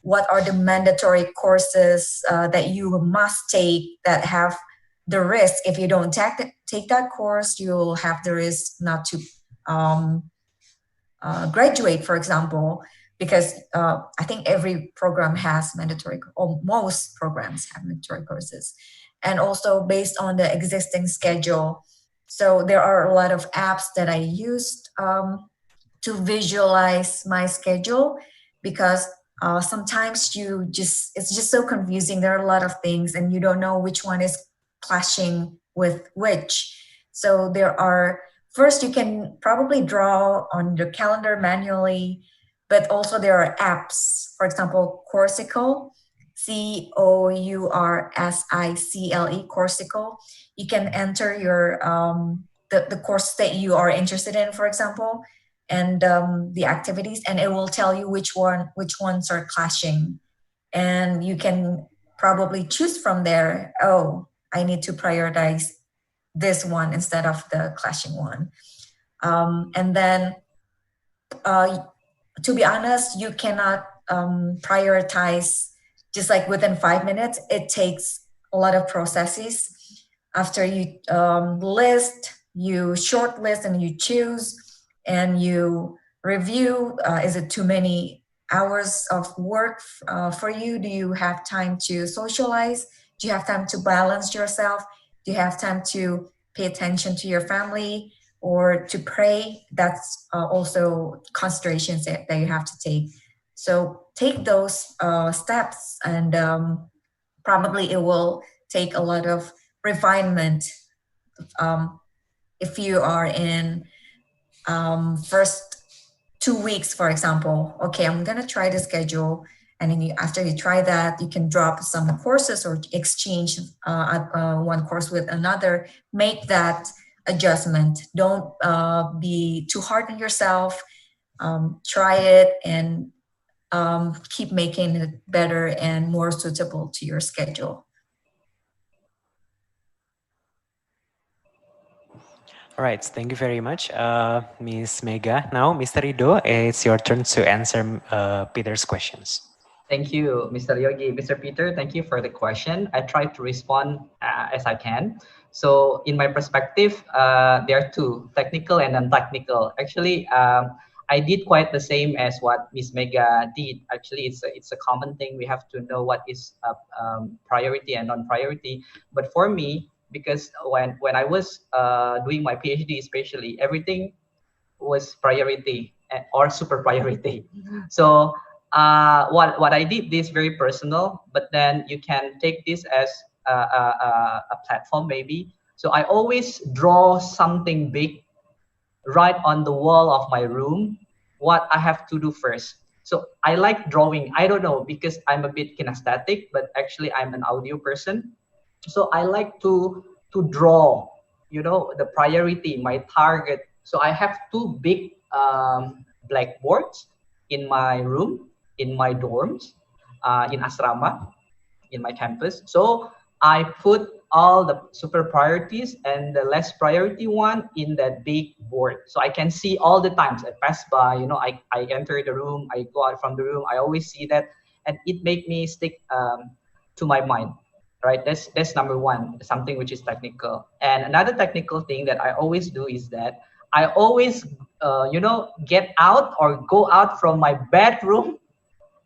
what are the mandatory courses that you must take that have the risk. If you don't take that course, you'll have the risk not to graduate, for example, because I think every program has mandatory, or most programs have mandatory courses. And also based on the existing schedule. So there are a lot of apps that I used to visualize my schedule, because sometimes it's just so confusing. There are a lot of things and you don't know which one is clashing with which. So first you can probably draw on your calendar manually, but also there are apps, for example, Coursicle, Coursicle, Coursicle. You can enter your the course that you are interested in, for example, and the activities, and it will tell you which ones are clashing, and you can probably choose from there. Oh, I need to prioritize this one instead of the clashing one. And then, to be honest, you cannot prioritize just like within 5 minutes. It takes a lot of processes. After you you shortlist and you choose and you review, is it too many hours of work for you? Do you have time to socialize? Do you have time to balance yourself? Do you have time to pay attention to your family or to pray? That's also considerations that you have to take. So take those steps, and probably it will take a lot of refinement. If you are in first 2 weeks, for example, okay, I'm gonna try the schedule, and then after you try that, you can drop some courses or exchange one course with another. Make that adjustment. Don't be too hard on yourself. Try it and keep making it better and more suitable to your schedule. All right, thank you very much, Ms. Mega. Now, Mr. Rido, it's your turn to answer Peter's questions. Thank you, Mr. Yogi. Mr. Peter, thank you for the question. I try to respond as I can. So in my perspective, there are two, technical and non-technical. Actually, I did quite the same as what Ms. Mega did. Actually, it's a common thing. We have to know what is priority and non-priority. But for me, because when I was doing my PhD, especially, everything was priority or super priority. So what I did, this very personal, but then you can take this as a platform maybe. So I always draw something big right on the wall of my room, what I have to do first. So I like drawing. I don't know, because I'm a bit kinesthetic, but actually I'm an audio person. So I like to draw, the priority, my target. So I have two big blackboards in my room, in my dorms, in asrama, in my campus. So I put all the super priorities and the less priority one in that big board. So I can see all the times I pass by, I enter the room, I go out from the room, I always see that. and it made me stick to my mind. Right, that's number one, something which is technical. And another technical thing that I always do is that I always, get out or go out from my bedroom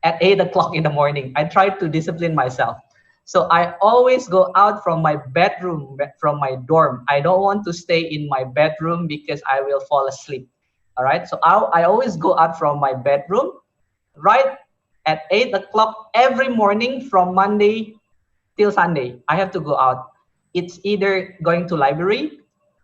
at 8 o'clock in the morning. I try to discipline myself. So I always go out from my bedroom, from my dorm. I don't want to stay in my bedroom because I will fall asleep. All right. So I always go out from my bedroom right at 8 o'clock every morning from Monday till Sunday. I have to go out. It's either going to library,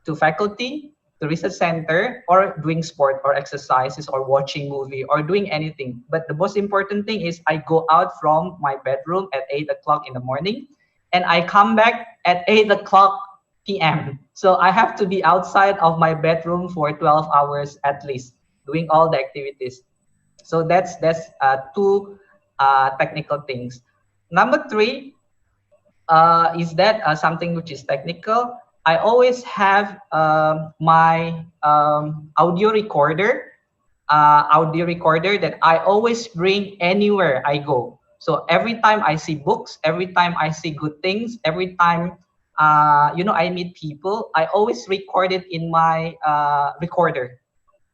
to faculty, to research center, or doing sport or exercises or watching movie or doing anything. But the most important thing is I go out from my bedroom at 8 o'clock in the morning and I come back at 8 o'clock p.m. So I have to be outside of my bedroom for 12 hours at least, doing all the activities. So that's two technical things. Number three, is that something which is technical. I always have my audio recorder that I always bring anywhere I go. So every time I see books, every time I see good things, every time I meet people, I always record it in my recorder.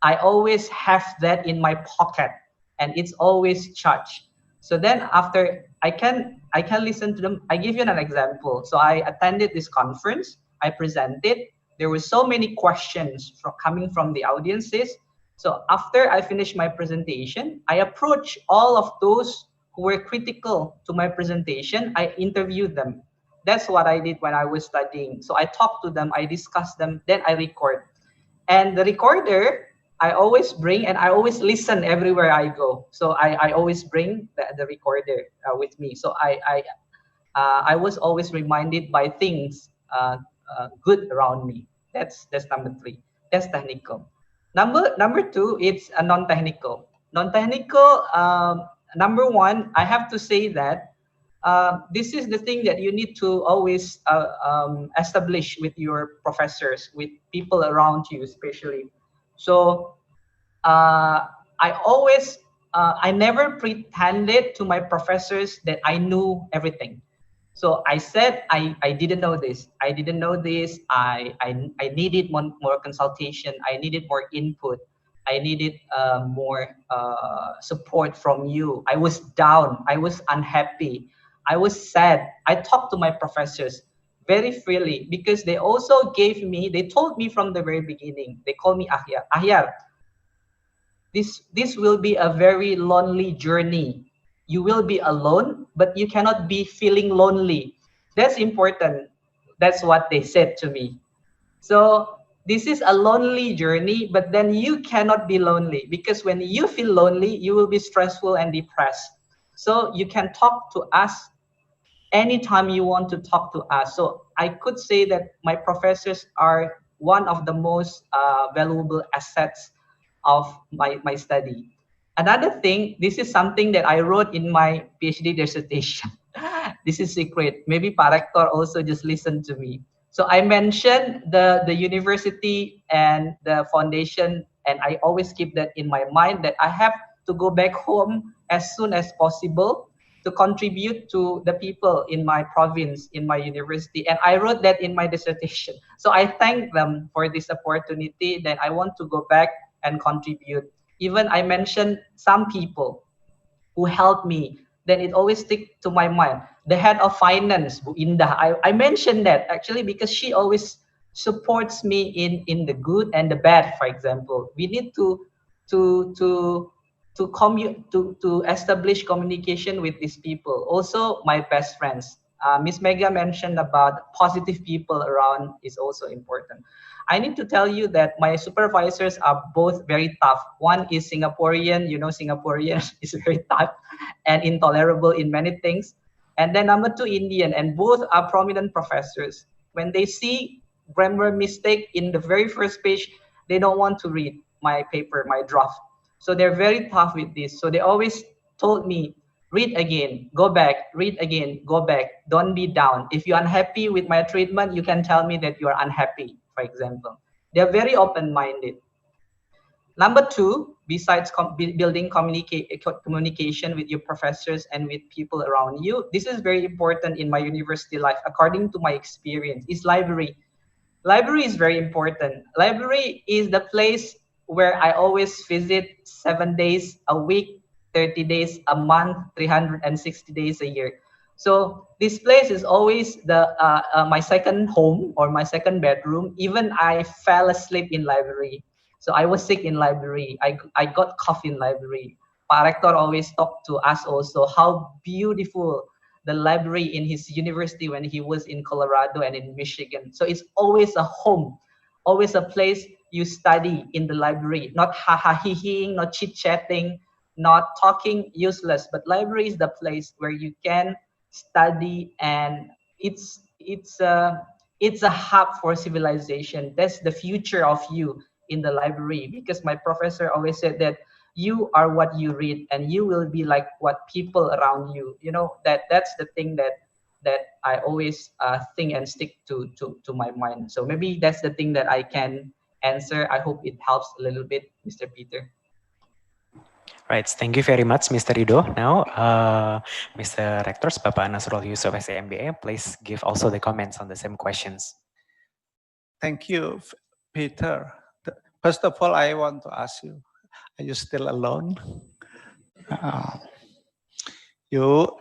I always have that in my pocket, and it's always charged. So then after I can listen to them. I give you an example. So I attended this conference. I presented. There were so many questions coming from the audiences. So after I finished my presentation, I approached all of those who were critical to my presentation. I interviewed them. That's what I did when I was studying. So I talked to them, I discussed them, then I record. And the recorder, I always bring, and I always listen everywhere I go. So I always bring the recorder with me. So I was always reminded by things good around me. That's number three. That's technical. Number two, it's a non-technical. Non-technical. Number one, I have to say that this is the thing that you need to always establish with your professors, with people around you, especially. So I never pretended to my professors that I knew everything. So I said I didn't know this. I didn't know this. I needed more consultation. I needed more input. I needed more support from you. I was down. I was unhappy. I was sad. I talked to my professors very freely because they also they told me from the very beginning, they called me Akhyar. Akhyar, this will be a very lonely journey. You will be alone, but you cannot be feeling lonely. That's important. That's what they said to me. So this is a lonely journey, but then you cannot be lonely because when you feel lonely, you will be stressful and depressed. So you can talk to us anytime you want to talk to us. So I could say that my professors are one of the most valuable assets of my study. Another thing, this is something that I wrote in my PhD dissertation. This is secret. Maybe Pak Rector also just listened to me. So I mentioned the university and the foundation, and I always keep that in my mind that I have to go back home as soon as possible to contribute to the people in my province, in my university. And I wrote that in my dissertation. So I thank them for this opportunity that I want to go back and contribute. Even I mentioned some people who helped me, then it always stick to my mind. The head of finance, Bu Indah, I mentioned that actually because she always supports me in the good and the bad. For example, we need to establish communication with these people. Also, my best friends. Miss Mega mentioned about positive people around is also important. I need to tell you that my supervisors are both very tough. One is Singaporean, Singaporean is very tough and intolerable in many things. And then number two, Indian, and both are prominent professors. When they see grammar mistake in the very first page, they don't want to read my paper, my draft. So they're very tough with this. So they always told me, read again, go back, read again, go back. Don't be down. If you're unhappy with my treatment, you can tell me that you're unhappy, for example. They're very open-minded. Number two, besides building communication with your professors and with people around you, this is very important in my university life. According to my experience, is library. Library is very important. Library is the place where I always visit 7 days a week, 30 days a month, 360 days a year. So this place is always the my second home or my second bedroom. Even I fell asleep in library. So I was sick in library. I got cough in library. Pa Rector always talked to us also how beautiful the library in his university when he was in Colorado and in Michigan. So it's always a home, always a place you study in the library, not ha-ha-hee-heeing, not chit-chatting, not talking useless, but library is the place where you can study, and it's a hub for civilization. That's the future of you in the library, because my professor always said that you are what you read and you will be like what people around you, you know, that's the thing that I always think and stick to my mind. So maybe that's the thing that I can answer. I hope it helps a little bit, Mr. Peter. Right, thank you very much, Mr. Rido. Now, Mr. Rector, Bapak Nasrullah Yusuf, SMBA, please give also the comments on the same questions. Thank you, Peter. First of all, I want to ask you, are you still alone? You,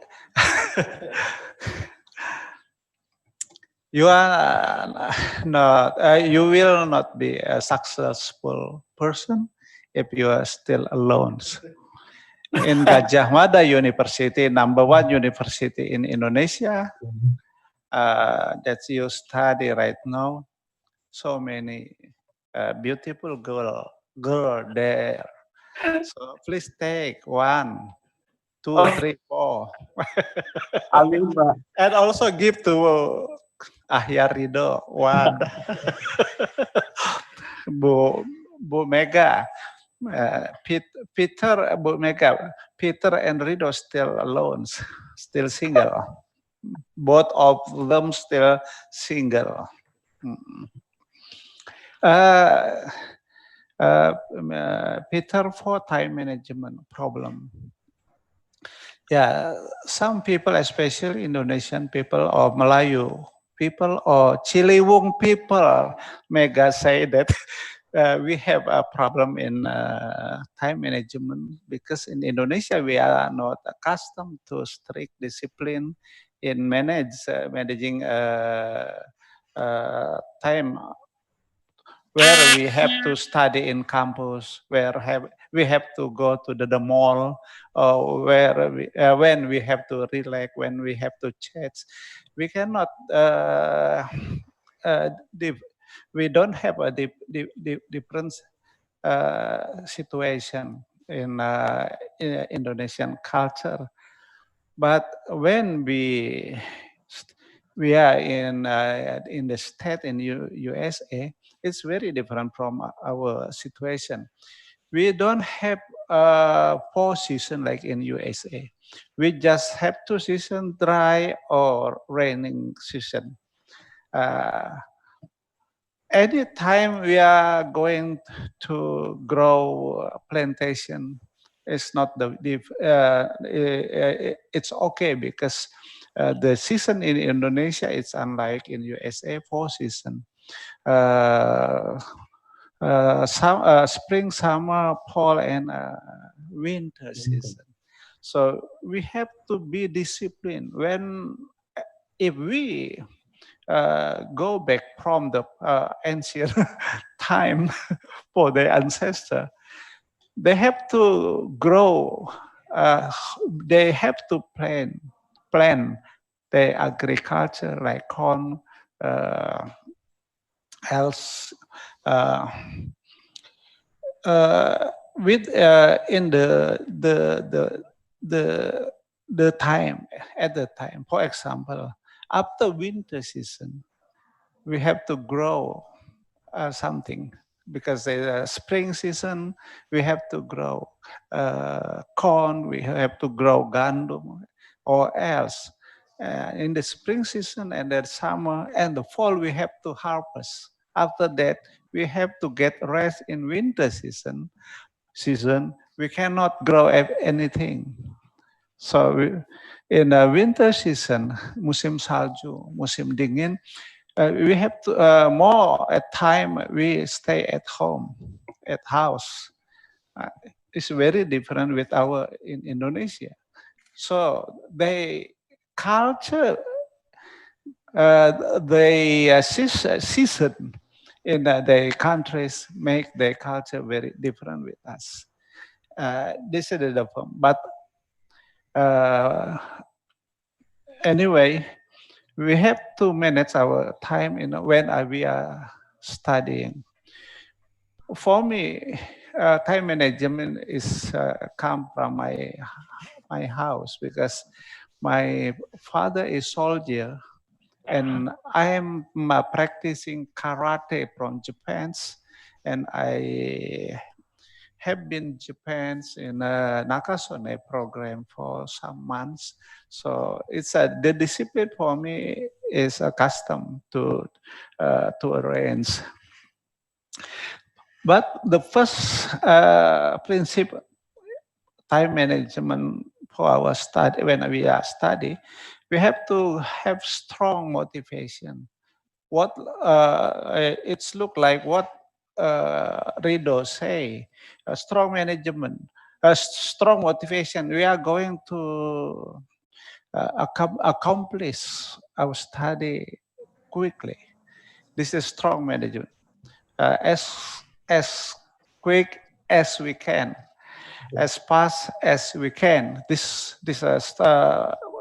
you are not, you will not be a successful person if you are still alone. In Gajah Mada University, #1 university in Indonesia, that you study right now, so many beautiful girl there. So please take 1, 2, 3, 4. And also give to Akhyar Rido 1. Bu Mega, Peter, Bu Mega, Peter and Rido still alone, still single. Both of them still single. Peter, for time management problem. Yeah, some people, especially Indonesian people or Melayu people or Ciliwung people, Mega say that we have a problem in time management because in Indonesia we are not accustomed to strict discipline in managing time, where we have to study in campus, where we have to go to the mall, or when we have to relax, when we have to chat. We cannot, we don't have a different situation in Indonesian culture. But when we are in the state in USA, it's very different from our situation. We don't have 4 seasons like in USA. We just have 2 seasons, dry or raining season. Anytime we are going to grow plantation, it's not it's okay because the season in Indonesia is unlike in USA 4 seasons. Spring, summer, fall, and winter season. So we have to be disciplined. If we go back from the ancient time for the ancestor, they have to grow. They have to plan the agriculture like corn, else with in the time at the time. For example, after winter season, we have to grow something, because the spring season we have to grow corn, we have to grow gandum, or else in the spring season and the summer and the fall we have to harvest. After that, we have to get rest in winter season. season, we cannot grow anything. So in the winter season, musim salju, musim dingin, we have to more at time we stay at home, at house. It's very different with our in Indonesia. So they culture, season in their countries make their culture very different with us. This is the problem. But anyway, we have to manage our time when we are studying. For me, time management is come from my house because my father is soldier and I am practicing karate from Japan, and I have been Japan in a Nakasone program for some months. So it's the discipline for me is a custom to arrange. But the first principle, time management for our study, when we are study, we have to have strong motivation. What it's look like what Rido say, a strong management, a strong motivation. We are going to accomplish our study quickly. This is strong management. As quick as we can, as fast as we can. This is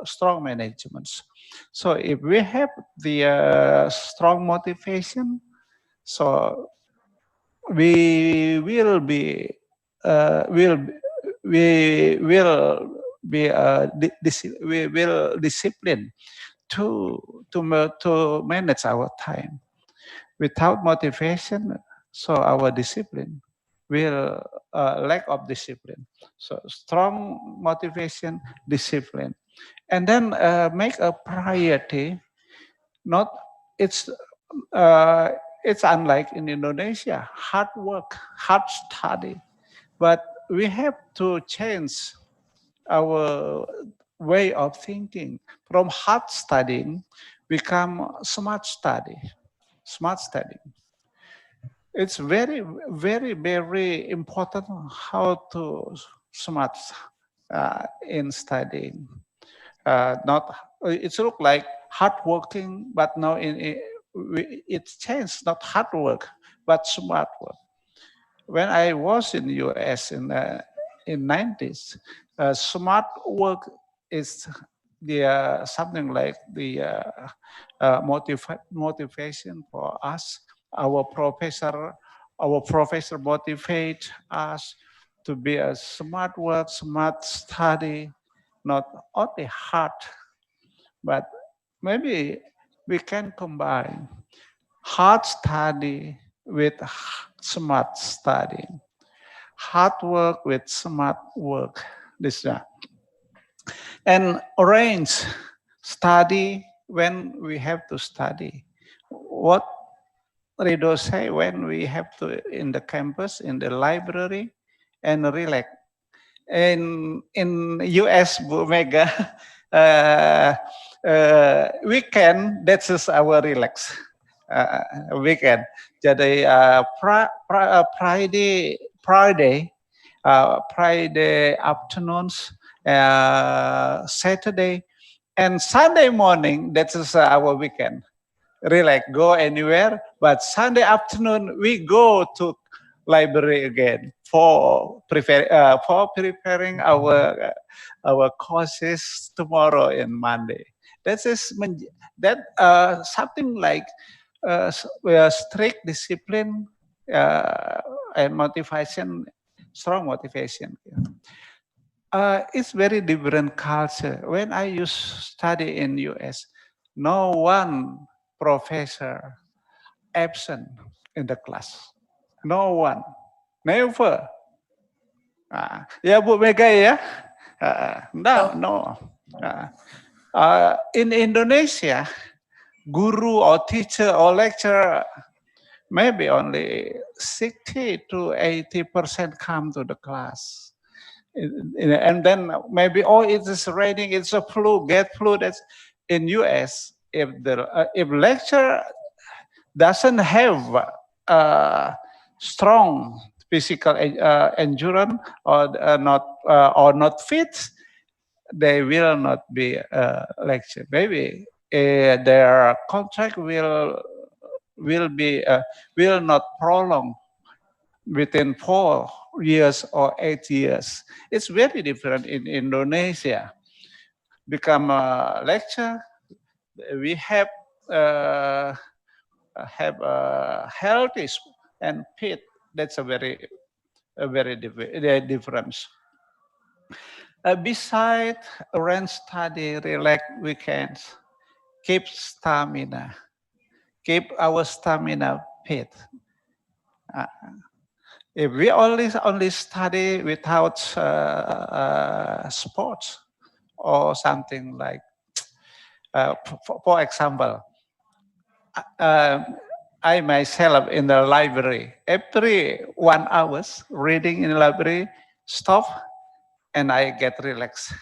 strong management. So if we have the strong motivation, so we will be we will discipline to manage our time. Without motivation, so our discipline will lack of discipline. So strong motivation, discipline, and then make a priority. Not it's unlike in Indonesia, hard work, hard study, but we have to change our way of thinking from hard studying become smart study. Smart studying. It's very, very, very important how to smart in studying. Not it's look like hard working, but now it's changed. Not hard work, but smart work. When I was in US in 90s, smart work is the something like the motivation for us. Our professor motivate us to be a smart work, smart study, not only hard, but maybe we can combine hard study with smart study, hard work with smart work. This and arrange study when we have to study. What Rido say when we have to in the campus, in the library, and relax. In US, Bu Mega, weekend that's just our relax. Weekend. Jadi Friday afternoons, Saturday, and Sunday morning. That is our weekend. Relax, go anywhere. But Sunday afternoon we go to library again for preparing our courses tomorrow and Monday. That is something like strict discipline and motivation, strong motivation. It's very different culture. When I used study in US, no one professor absent in the class. No one, never. Ya Bu Mega ya? No. In Indonesia, guru or teacher or lecturer maybe only 60 to 80% come to the class. And then maybe, oh, it is raining, it's a flu, get flu. That's in US. If lecture doesn't have strong physical endurance or not fit, they will not be lecture. Maybe their contract will not prolong within 4 years or 8 years. It's very different in Indonesia. Become a lecture, we have healthy and fit. That's a very difference. Beside rent study, relax weekends, keep stamina, keep our stamina fit. If we only study without sports or something like, for example, I myself in the library, every 1 hour reading in the library, stop and I get relaxed.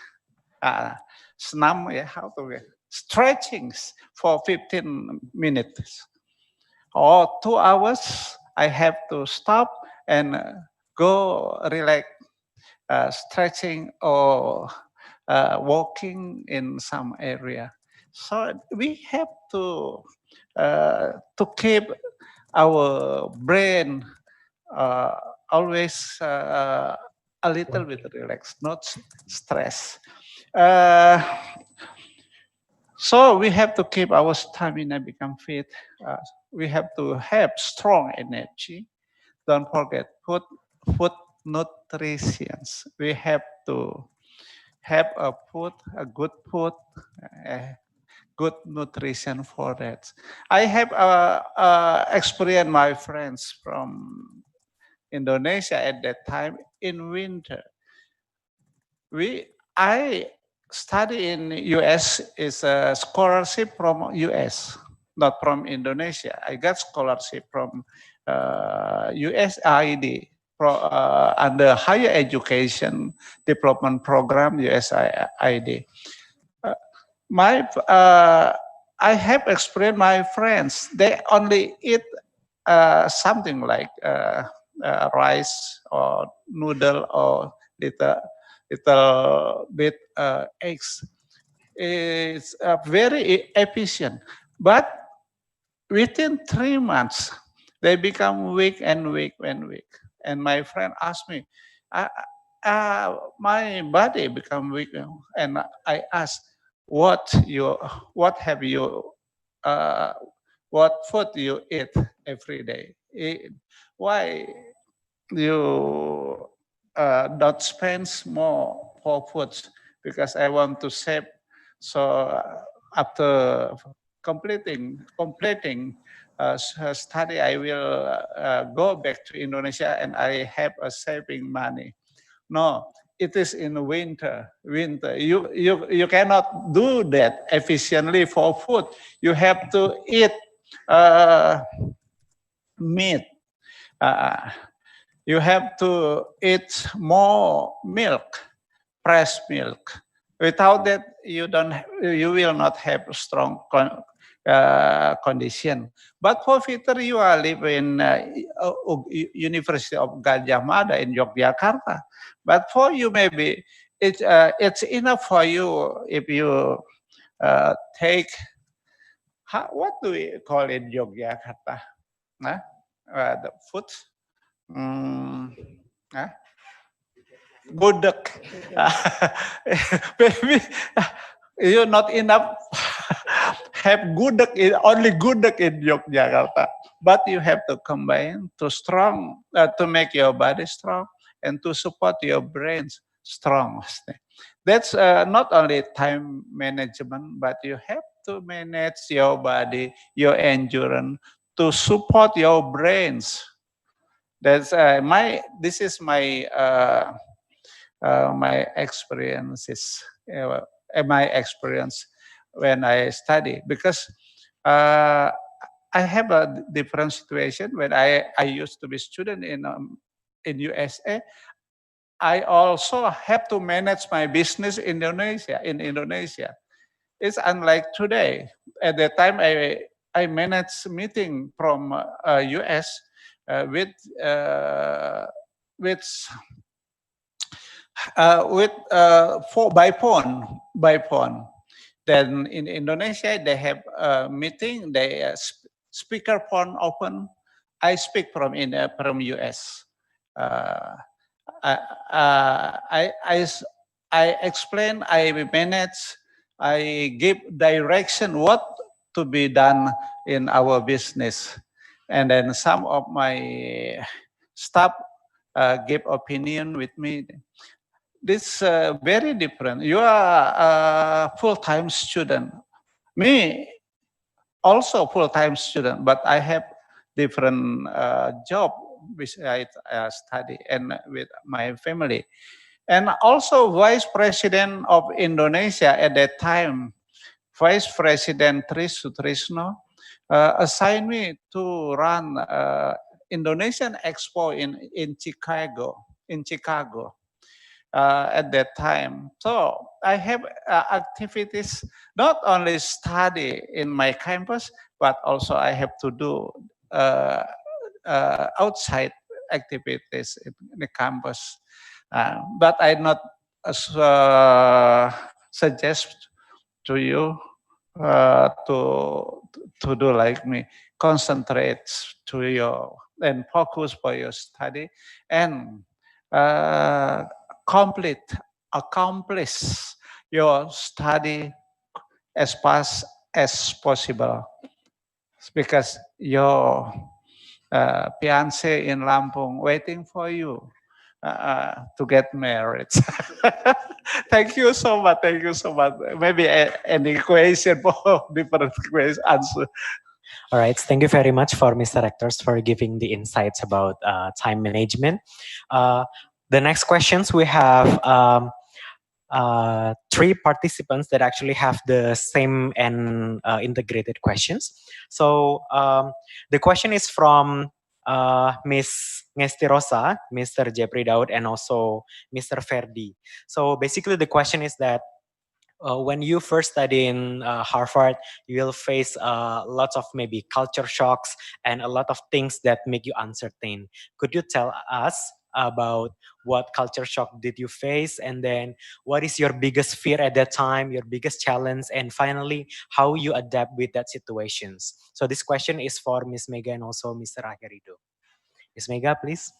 Snam, how to stretching for 15 minutes. Or 2 hours, I have to stop and go relax, stretching or walking in some area. So we have to keep our brain always a little bit relaxed, not stress. So we have to keep our stamina become fit. We have to have strong energy. Don't forget food nutrition. We have to have a good food, good nutrition for that. I have experienced my friends from Indonesia at that time in winter. I study in US is a scholarship from US, not from Indonesia. I got scholarship from US-ASEAN under Higher Education Development Program, US-ASEAN. I have experienced my friends. They only eat something like rice or noodle or little bit eggs. It's very efficient, but within 3 months they become weak and weak and weak. And my friend asked me, my body become weak, and I asked, what food you eat every day? Why you don't spend more for food? Because I want to save. So after completing study, I will go back to Indonesia and I have a saving money. No, it is in winter. You cannot do that efficiently for food. You have to eat meat. You have to eat more milk, fresh milk. Without that, you will not have a strong condition. But for Peter, you are living in University of Gadjah Mada in Yogyakarta. But for you, maybe it's enough for you if you take, what do we call it in Yogyakarta? The food. Gudeg. Maybe you not enough have gudeg, only gudeg in Yogyakarta. But you have to combine to make your body strong and to support your brain strong. That's not only time management, but you have to manage your body, your endurance, to support your brains. This is my my experiences, my experience when I study, because I have a different situation when I used to be student in USA. I also have to manage my business in Indonesia. It's unlike today. At the time, I managed meeting from US uh, with uh, with by phone. Then in Indonesia they have a meeting. They speaker phone open. I speak from US. Uh, I, I explain, I manage, I give direction what to be done in our business. And then some of my staff give opinion with me. This very different. You are a full-time student. Me also full-time student, but I have different job besides study and with my family. And also Vice President of Indonesia at that time, Vice President Tri Sutrisno, assigned me to run Indonesian Expo in Chicago. At that time. So I have activities, not only study in my campus, but also I have to do outside activities in the campus. But I not suggest to you to do like me. Concentrate to your and focus for your study and accomplish your study as fast as possible because your fiance in Lampung waiting for you to get married. Thank you so much. Thank you so much. Maybe any question for different answer. All right. Thank you very much for Mr. Rectors for giving the insights about time management. The next questions we have three participants that actually have the same and integrated questions. So the question is from Miss Ngesti Rosa, Mr. Jepri Daud, and also Mr. Ferdi. So basically the question is that when you first study in Harvard, you will face lots of maybe culture shocks and a lot of things that make you uncertain. Could you tell us about what culture shock did you face, and then what is your biggest fear at that time, your biggest challenge, and finally how you adapt with that situations? So this question is for Ms. Mega and also Mr. Akhyar. Ms. Mega, please.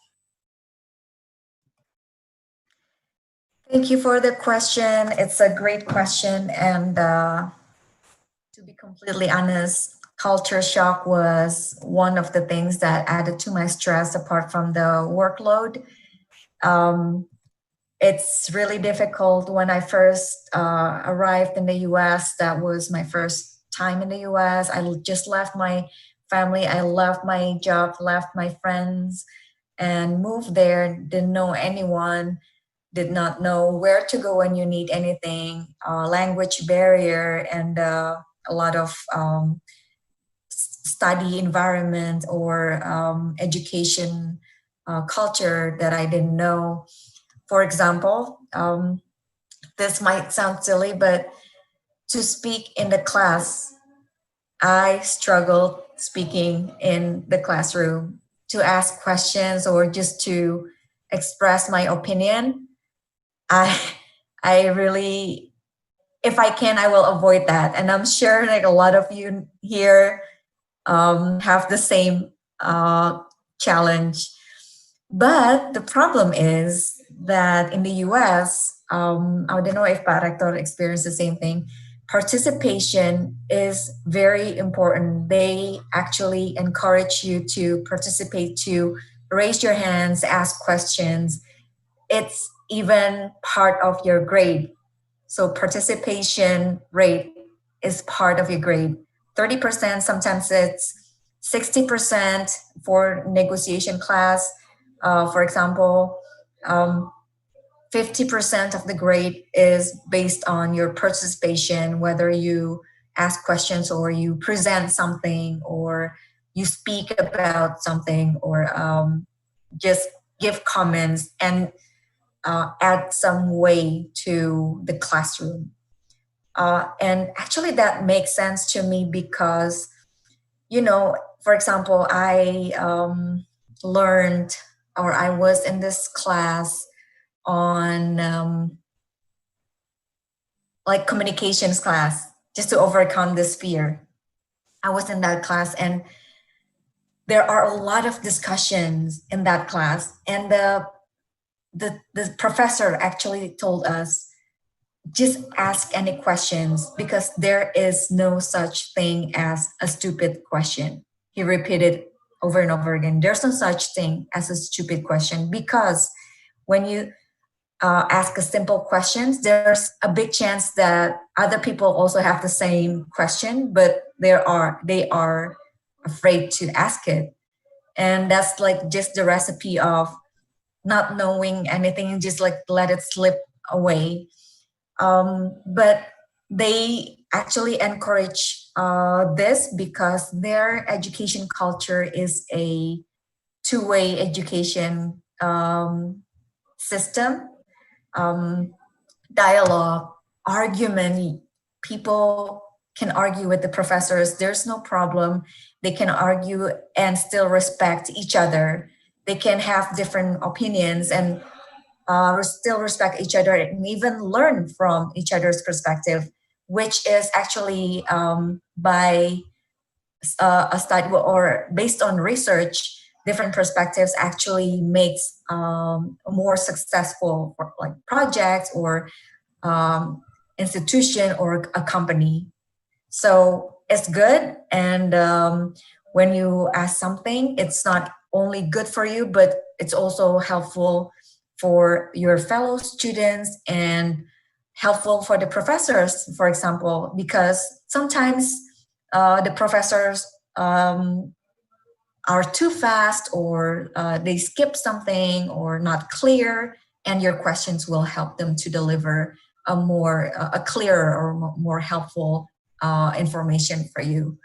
Thank you for the question. It's a great question. And to be completely honest, culture shock was one of the things that added to my stress apart from the workload. It's really difficult. When I first arrived in the US, that was my first time in the US. I just left my family, I left my job, left my friends, and moved there. Didn't know anyone, did not know where to go when you need anything, language barrier, and a lot of study environment or education culture that I didn't know. For example, this might sound silly, but to speak in the class, I struggled speaking in the classroom. To ask questions or just to express my opinion, I really, if I can, I will avoid that. And I'm sure like a lot of you here have the same challenge. But the problem is that in the US, I don't know if Pak Rector experienced the same thing. Participation is very important. They actually encourage you to participate, to raise your hands, ask questions. It's even part of your grade. So participation rate is part of your grade. 30%, sometimes it's 60% for negotiation class. For example, 50% of the grade is based on your participation, whether you ask questions or you present something or you speak about something or just give comments and add some way to the classroom. And actually that makes sense to me because, you know, for example, I learned or I was in this class on like communications class just to overcome this fear. I was in that class and there are a lot of discussions in that class, and the professor actually told us just ask any questions because there is no such thing as a stupid question. He repeated over and over again, there's no such thing as a stupid question because when you ask a simple questions, there's a big chance that other people also have the same question, but they are afraid to ask it. And that's like just the recipe of not knowing anything and just like let it slip away. But they actually encourage this because their education culture is a two-way education system. Dialogue, argument, people can argue with the professors. There's no problem. They can argue and still respect each other. They can have different opinions and still respect each other and even learn from each other's perspective, which is actually by a study or based on research, different perspectives actually makes more successful for like projects or institution or a company. So it's good. And when you ask something, it's not only good for you, but it's also helpful for your fellow students and helpful for the professors, for example, because sometimes the professors are too fast or they skip something or not clear, and your questions will help them to deliver a clearer or more helpful information for you.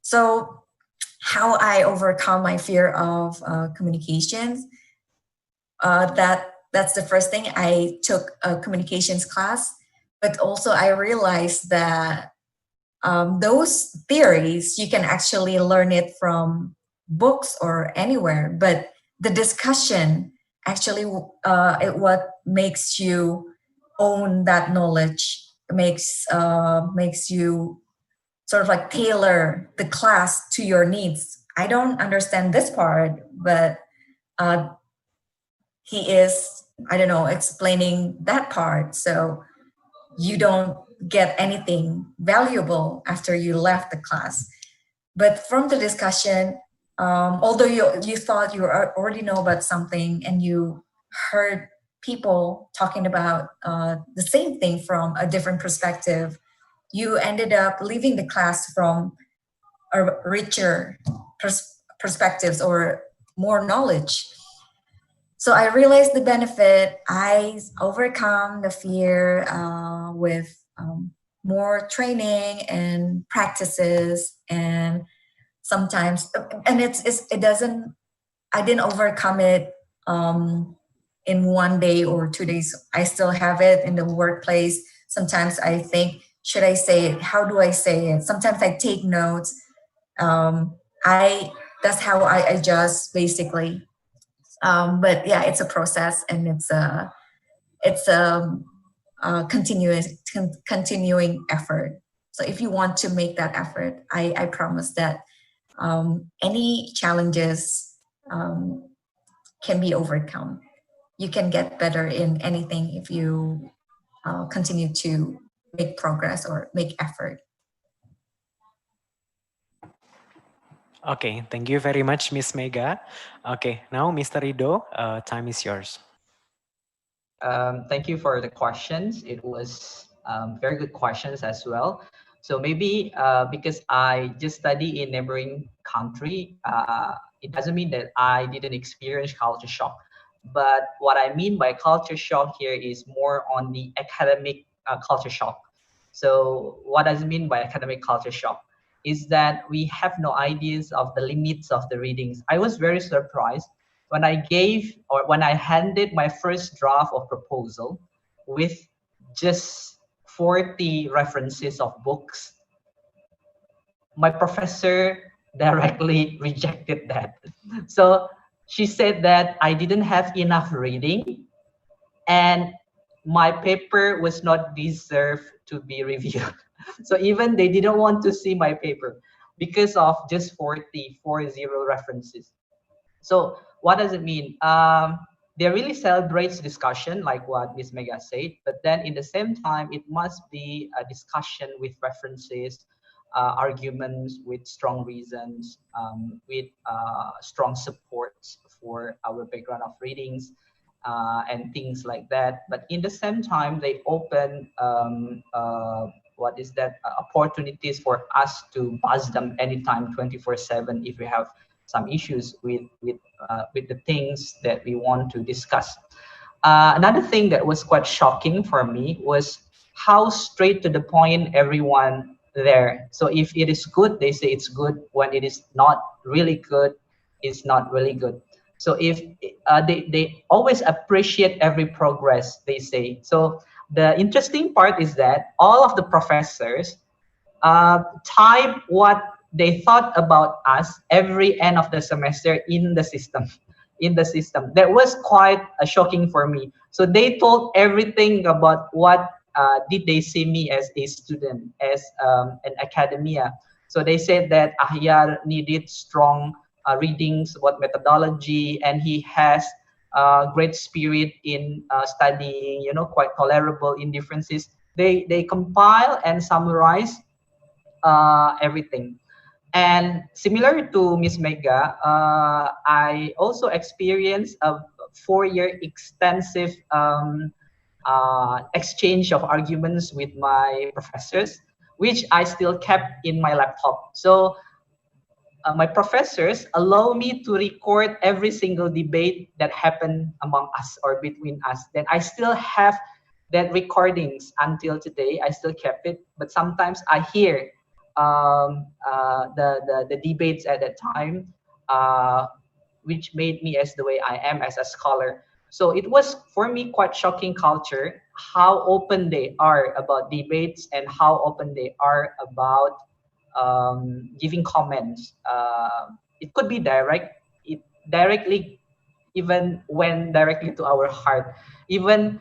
So how I overcome my fear of communications, that's the first thing. I took a communications class, but also I realized that those theories, you can actually learn it from books or anywhere, but the discussion actually what makes you own that knowledge, makes you sort of like tailor the class to your needs. I don't understand this part, but he is, I don't know, explaining that part. So you don't get anything valuable after you left the class. But from the discussion, although you thought you already know about something and you heard people talking about the same thing from a different perspective, you ended up leaving the class from a richer perspectives or more knowledge. So I realized the benefit. I overcome the fear with more training and practices, and sometimes, and it doesn't. I didn't overcome it in 1 day or 2 days. I still have it in the workplace. Sometimes I think, should I say it? How do I say it? Sometimes I take notes. That's how I adjust basically. But yeah, it's a process and it's a continuing effort. So if you want to make that effort, I promise that any challenges can be overcome. You can get better in anything if you continue to make progress or make effort. Okay, thank you very much, Miss Mega. Okay, now Mr. Rido, time is yours. Thank you for the questions. It was very good questions as well. So maybe because I just study in neighboring country, it doesn't mean that I didn't experience culture shock. But what I mean by culture shock here is more on the academic culture shock. So what does it mean by academic culture shock? Is that we have no ideas of the limits of the readings. I was very surprised when when I handed my first draft of proposal with just 40 references of books. My professor directly rejected that. So she said that I didn't have enough reading and my paper was not deserved to be reviewed. So even they didn't want to see my paper because of just 40 references. So what does it mean? They really celebrates discussion, like what Ms. Mega said, but then in the same time, it must be a discussion with references, arguments with strong reasons, with strong supports for our background of readings, and things like that. But in the same time, they open opportunities for us to buzz them anytime, 24/7, if we have some issues with the things that we want to discuss. Another thing that was quite shocking for me was how straight to the point everyone there. So if it is good, they say it's good. When it is not really good, it's not really good. So if they always appreciate every progress, they say. So the interesting part is that all of the professors type what they thought about us every end of the semester in the system. That was quite shocking for me. So they told everything about what did they see me as a student, as an academia. So they said that Akhyar needed strong readings about methodology, and he has great spirit in studying, quite tolerable in differences. They compile and summarize everything. And similar to Miss Mega, I also experienced a 4-year extensive exchange of arguments with my professors, which I still kept in my laptop. So my professors allow me to record every single debate that happened among us or between us. Then I still have that recordings until today. I still kept it, but sometimes I hear the debates at that time, which made me as the way I am as a scholar. So it was for me quite shocking culture, how open they are about debates and how open they are about giving comments. It could be direct, it directly, even went directly to our heart. Even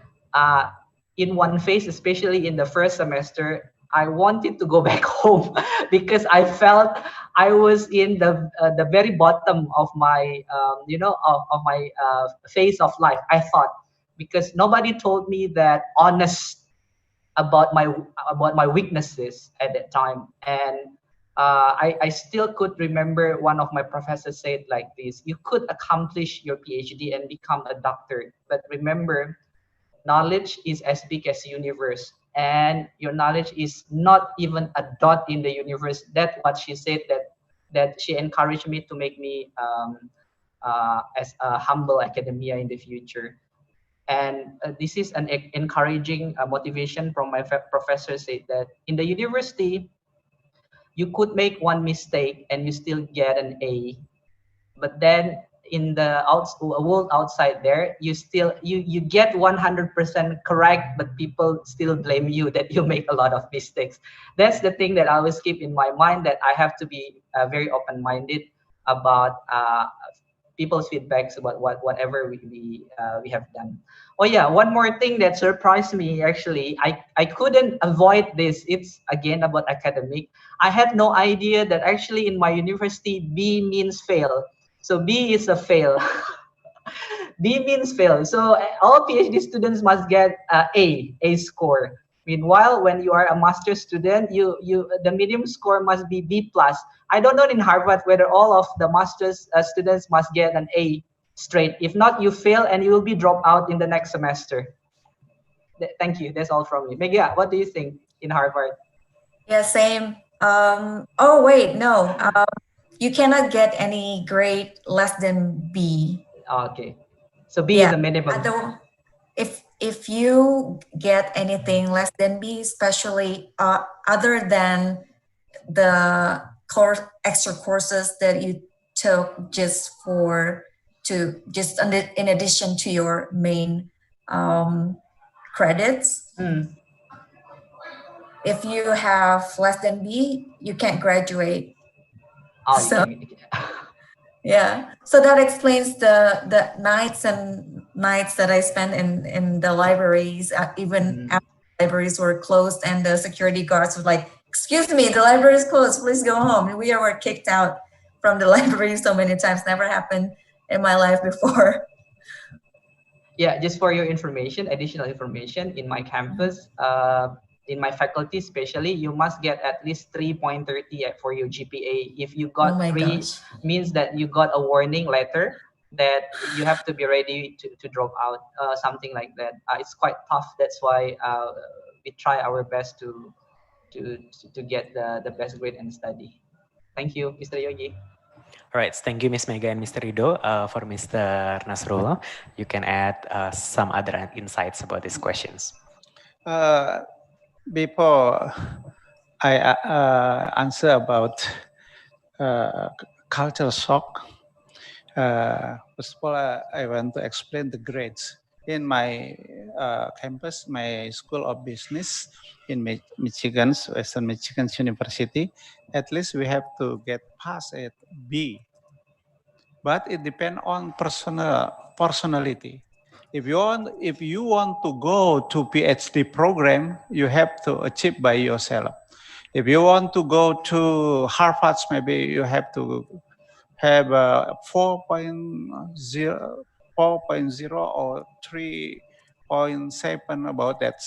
in one phase, especially in the first semester, I wanted to go back home because I felt I was in the very bottom of my of my phase of life. I thought, because nobody told me that honest about my weaknesses at that time. And I still could remember one of my professors said like this: you could accomplish your PhD and become a doctor, but remember, knowledge is as big as the universe, and your knowledge is not even a dot in the universe. That's what she said, that she encouraged me to make me as a humble academia in the future. And this is an encouraging motivation from my professor, said that in the university, you could make one mistake and you still get an A, but then in the world outside there, you get 100% correct, but people still blame you that you make a lot of mistakes. That's the thing that I always keep in my mind, that I have to be very open-minded about people's feedbacks about whatever we have done. Oh yeah, one more thing that surprised me, actually, I couldn't avoid this. It's again about academic. I had no idea that actually in my university, B means fail. So B is a fail. B means fail. So all PhD students must get A score. Meanwhile, when you are a master's student, the minimum score must be B plus. I don't know in Harvard whether all of the master's students must get an A straight. If not, you fail and you will be dropped out in the next semester. Thank you. That's all from me. Mega, what do you think in Harvard? Yeah, same. Oh wait, no. You cannot get any grade less than B. Okay. So B is the minimum. if you get anything less than B, especially other than the extra courses that you took just in addition to your main credits. If you have less than B, you can't graduate. Oh, so, yeah, so that explains the nights that I spent in the libraries, even after the libraries were closed and the security guards were like, "Excuse me, the library is closed, please go home." And we were kicked out from the library so many times. Never happened in my life before. Yeah, just for your information, additional information, in my campus, in my faculty especially, you must get at least 3.30 for your GPA. If you got means that you got a warning letter that you have to be ready to drop out, something like that. It's quite tough. That's why we try our best to get the best grade and study. Thank you, Mr. Yogi. All right, thank you, Ms. Mega and Mr. Rido. For Mr. Nasrullah, you can add some other insights about these questions. Before I answer about culture shock, first of all, I want to explain the grades. In my campus, my School of Business in Michigan, Western Michigan University, at least we have to get pass at B. But it depends on personality. If you want to go to PhD program, you have to achieve by yourself. If you want to go to Harvard, maybe you have to have 4.0 or 3.7 about that.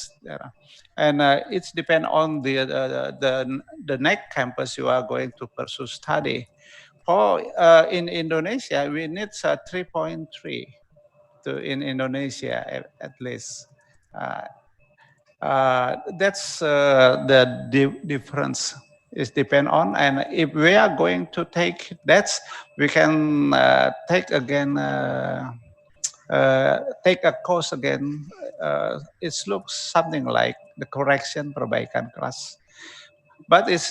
And it depends on the next campus you are going to pursue study. For in Indonesia, we need 3.3 in Indonesia at least. That's the difference. It depends on, and if we are going to take that, we can take again, take a course again. It looks something like the correction perbaikan kelas. But it's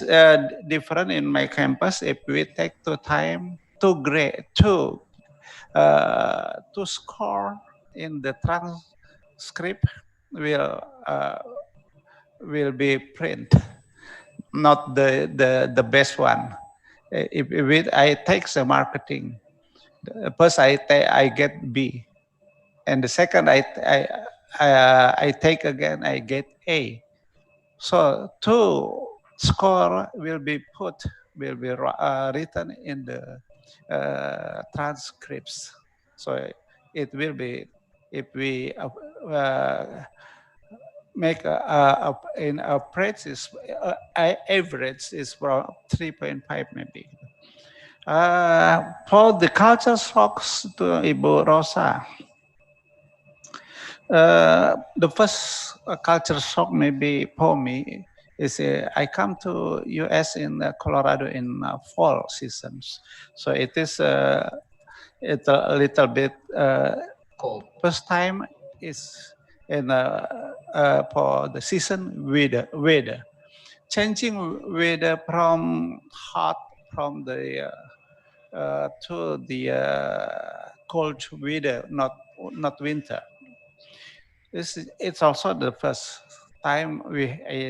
different in my campus. If we take the time to grade, to score in the transcript, will be print, not the best one. If I take the marketing, first I get B, and the second I take again, I get A. So two score will be written in the transcripts. So it will be, if we make in a practice, average is from 3.5 maybe. For the culture shocks to Ibu Rosa, the first culture shock maybe for me is I come to US in Colorado in fall seasons, so it is it's a little bit cold. First time is in for the season weather, changing weather from hot from the to the cold weather, not winter. It's also the first time we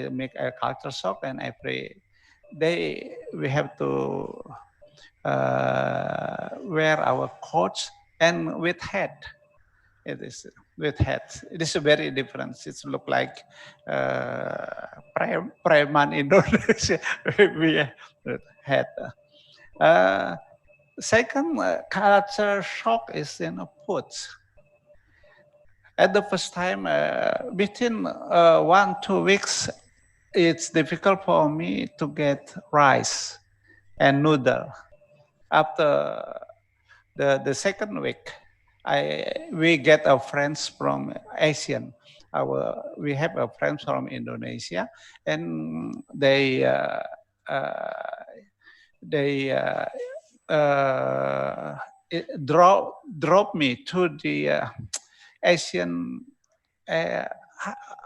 make a culture shock, and every day we have to wear our coats and with hat. It is with hats. It is very different. It look like preman Indonesia with hat. Second culture shock is in food. At the first time, within 1-2 weeks, it's difficult for me to get rice and noodle. After the second week, we get our friends from ASEAN. We have a friends from Indonesia, and they drop me to the Asian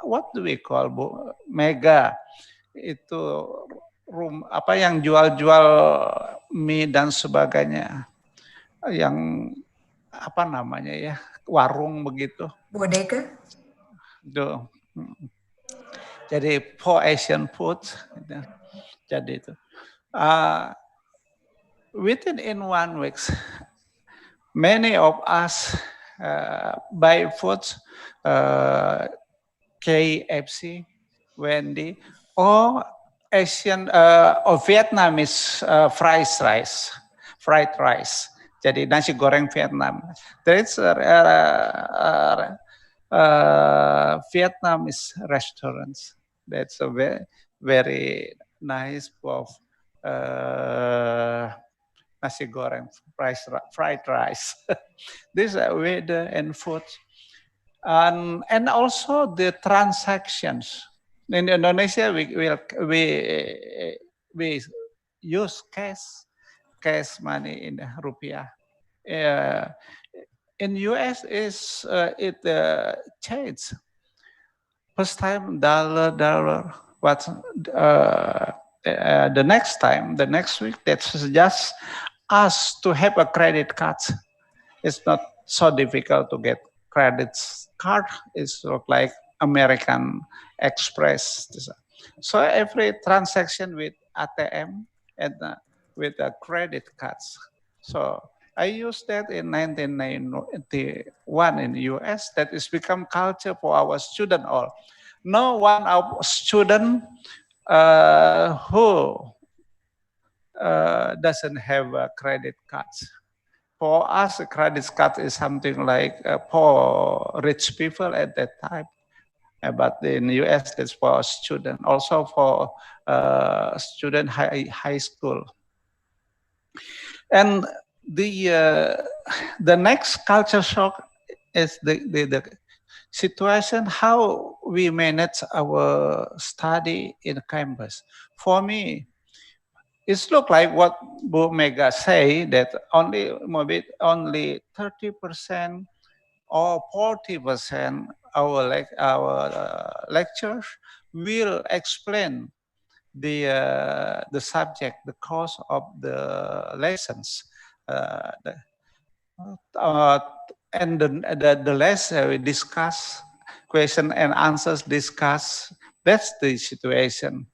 what do we call Bu Mega itu apa yang jual-jual mie dan sebagainya, yang apa namanya ya, warung begitu. Bodega. Tuh. Jadi for Asian food, jadi itu. Within in 1 week, many of us buy food, KFC, Wendy, or Asian or Vietnamese fried rice. Jadi nasi goreng Vietnam. There is Vietnamese restaurants. That's a very, very nice of nasi goreng, fried rice. This weather and food. And also the transactions. In Indonesia, we use cash money in rupiah. In US it changed. First time dollar. What the next week, that's just us to have a credit card. It's not so difficult to get credit card. It's like American Express. So every transaction with ATM and with credit cards. So I used that in 1991 in the US. That is become culture for our student all. No one of student who doesn't have a credit cards. For us, a credit card is something like for rich people at that time. But in the US, that's for student, also for student high school. And the next culture shock is the situation how we manage our study in campus. For me, it's look like what Bu Mega say that maybe only 30% or 40% our lectures will explain the subject, the course of the lessons, and the lesson we discuss, question and answers discuss. That's the situation.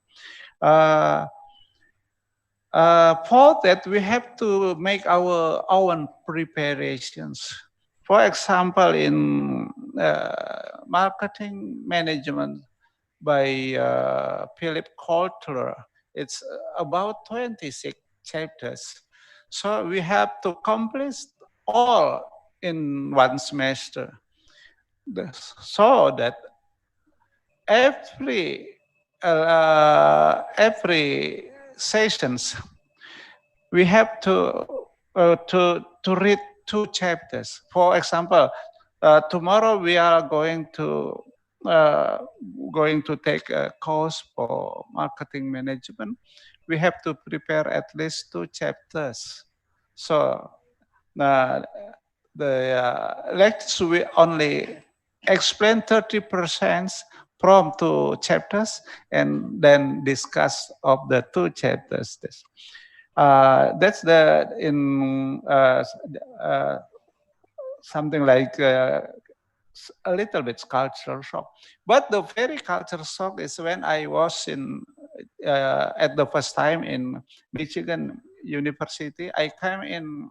For that, we have to make our own preparations. For example, in marketing management by Philip Kotler, it's about 26 chapters. So we have to complete all in one semester. So that every sessions we have to read 2 chapters. For example, tomorrow we are going to take a course for marketing management. We have to prepare at least 2 chapters. So the lectures we only explain 30% from 2 chapters and then discuss of the 2 chapters. That's something like a little bit culture shock. But the very culture shock is when I was at the first time in Michigan University. I came in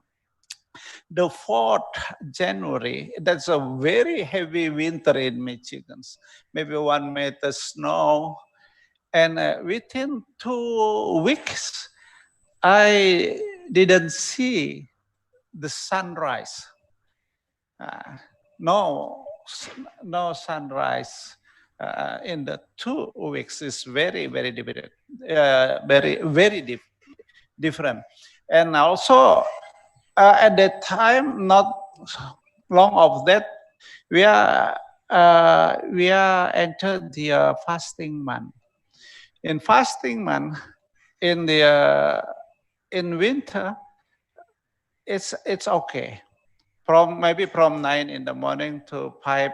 the 4th January. That's a very heavy winter in Michigan. Maybe 1 meter snow. And within 2 weeks, I didn't see the sunrise. No sunrise in the 2 weeks. Is very, very different. Very different. And also at that time, not long of that, we are entered the fasting month. In fasting month, in winter, it's okay. Maybe from 9 in the morning to 5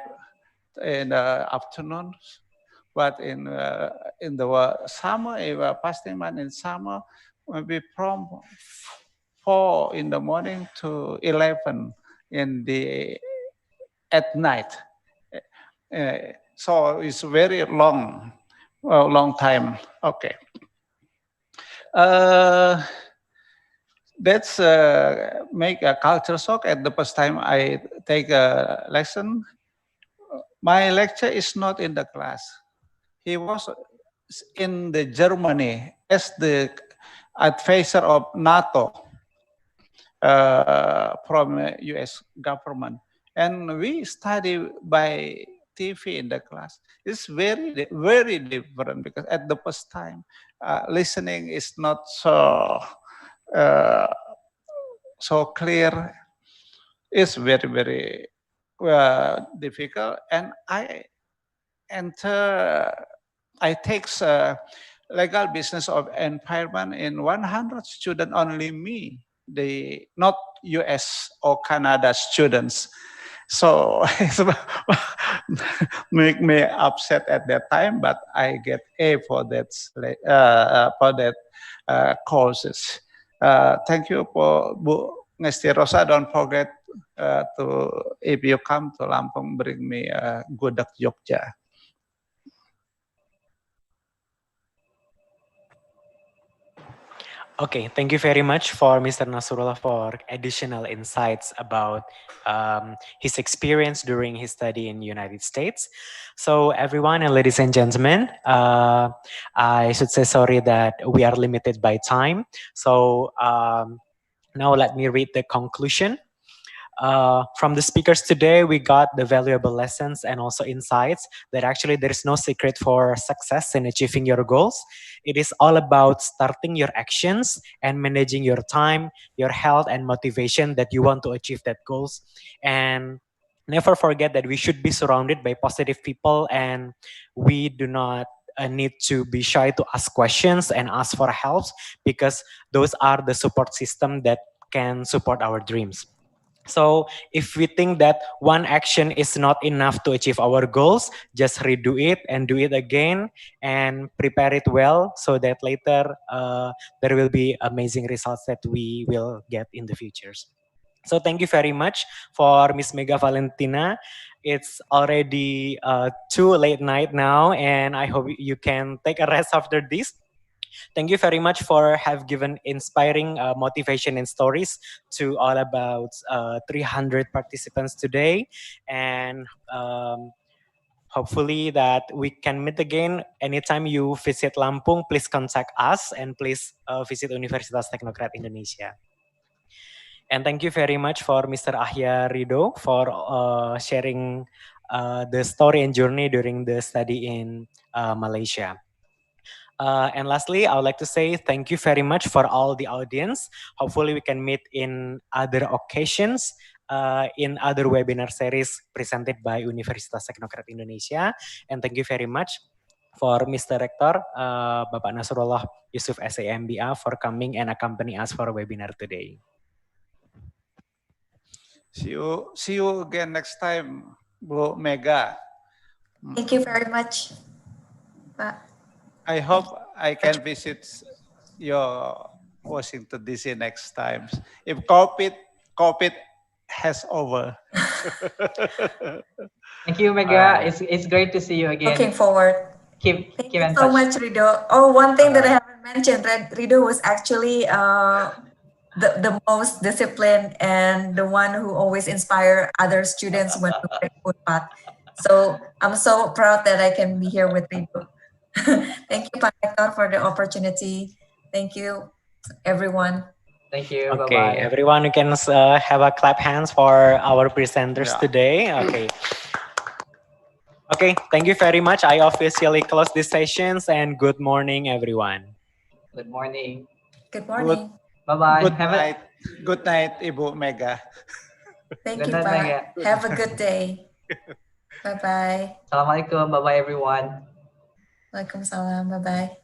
in the afternoon. But in the summer, fasting month in summer, maybe from 4 in the morning to 11 at night. So it's very long time. Okay. That's make a culture shock. At the first time I take a lesson, my lecture is not in the class. He was in the Germany as the advisor of NATO from US government, and we study by TV in the class. It's very different because at the first time listening is not so clear. It's very difficult, and I take legal business of environment in 100 students, only me, not US or Canada students. So make me upset at that time, but I get A for that courses. Thank you for Bu Ngesti Rosa. Don't forget if you come to Lampung, bring me Gudeg Jogja. Okay, thank you very much for Mr. Nasrullah for additional insights about his experience during his study in the United States. So everyone and ladies and gentlemen, I should say sorry that we are limited by time. So now let me read the conclusion. From the speakers today, we got the valuable lessons and also insights that actually there is no secret for success in achieving your goals. It is all about starting your actions and managing your time, your health, and motivation that you want to achieve that goals. And never forget that we should be surrounded by positive people, and we do not need to be shy to ask questions and ask for help, because those are the support system that can support our dreams. So if we think that one action is not enough to achieve our goals, just redo it and do it again and prepare it well so that later there will be amazing results that we will get in the futures. So thank you very much for Miss Mega Valentina. It's already too late night now, and I hope you can take a rest after this. Thank you very much for have given inspiring motivation and stories to all about 300 participants today. And hopefully that we can meet again. Anytime you visit Lampung, please contact us and please visit Universitas Teknokrat Indonesia. And thank you very much for Mr. Akhyar Rido for sharing the story and journey during the study in Malaysia. And lastly, I would like to say thank you very much for all the audience. Hopefully we can meet in other occasions, in other webinar series presented by Universitas Teknokrat Indonesia. And thank you very much for Mr. Rector, Bapak Nasrullah Yusuf SAMBA for coming and accompany us for a webinar today. See you again next time, Bu Mega. Thank you very much, Pak. I hope I can visit your Washington DC next time. If COVID has over. Thank you, Mega. It's great to see you again. Looking forward. Thank you so much, Rido. Oh, one thing that I haven't mentioned, Rido was actually the most disciplined and the one who always inspire other students when we put path. So I'm so proud that I can be here with Rido. Thank you, Pak Rector, for the opportunity. Thank you, everyone. Thank you. Okay, Bye-bye. everyone, you can have a clap hands for our presenters today. Okay. Okay, thank you very much. I officially close these sessions and good morning, everyone. Good morning. Good morning. Bye-bye. Good night, Ibu Mega. Thank you, Pak. Have a good day. Bye-bye. Assalamualaikum. Bye-bye, everyone. Waalaikumsalam. Bye-bye.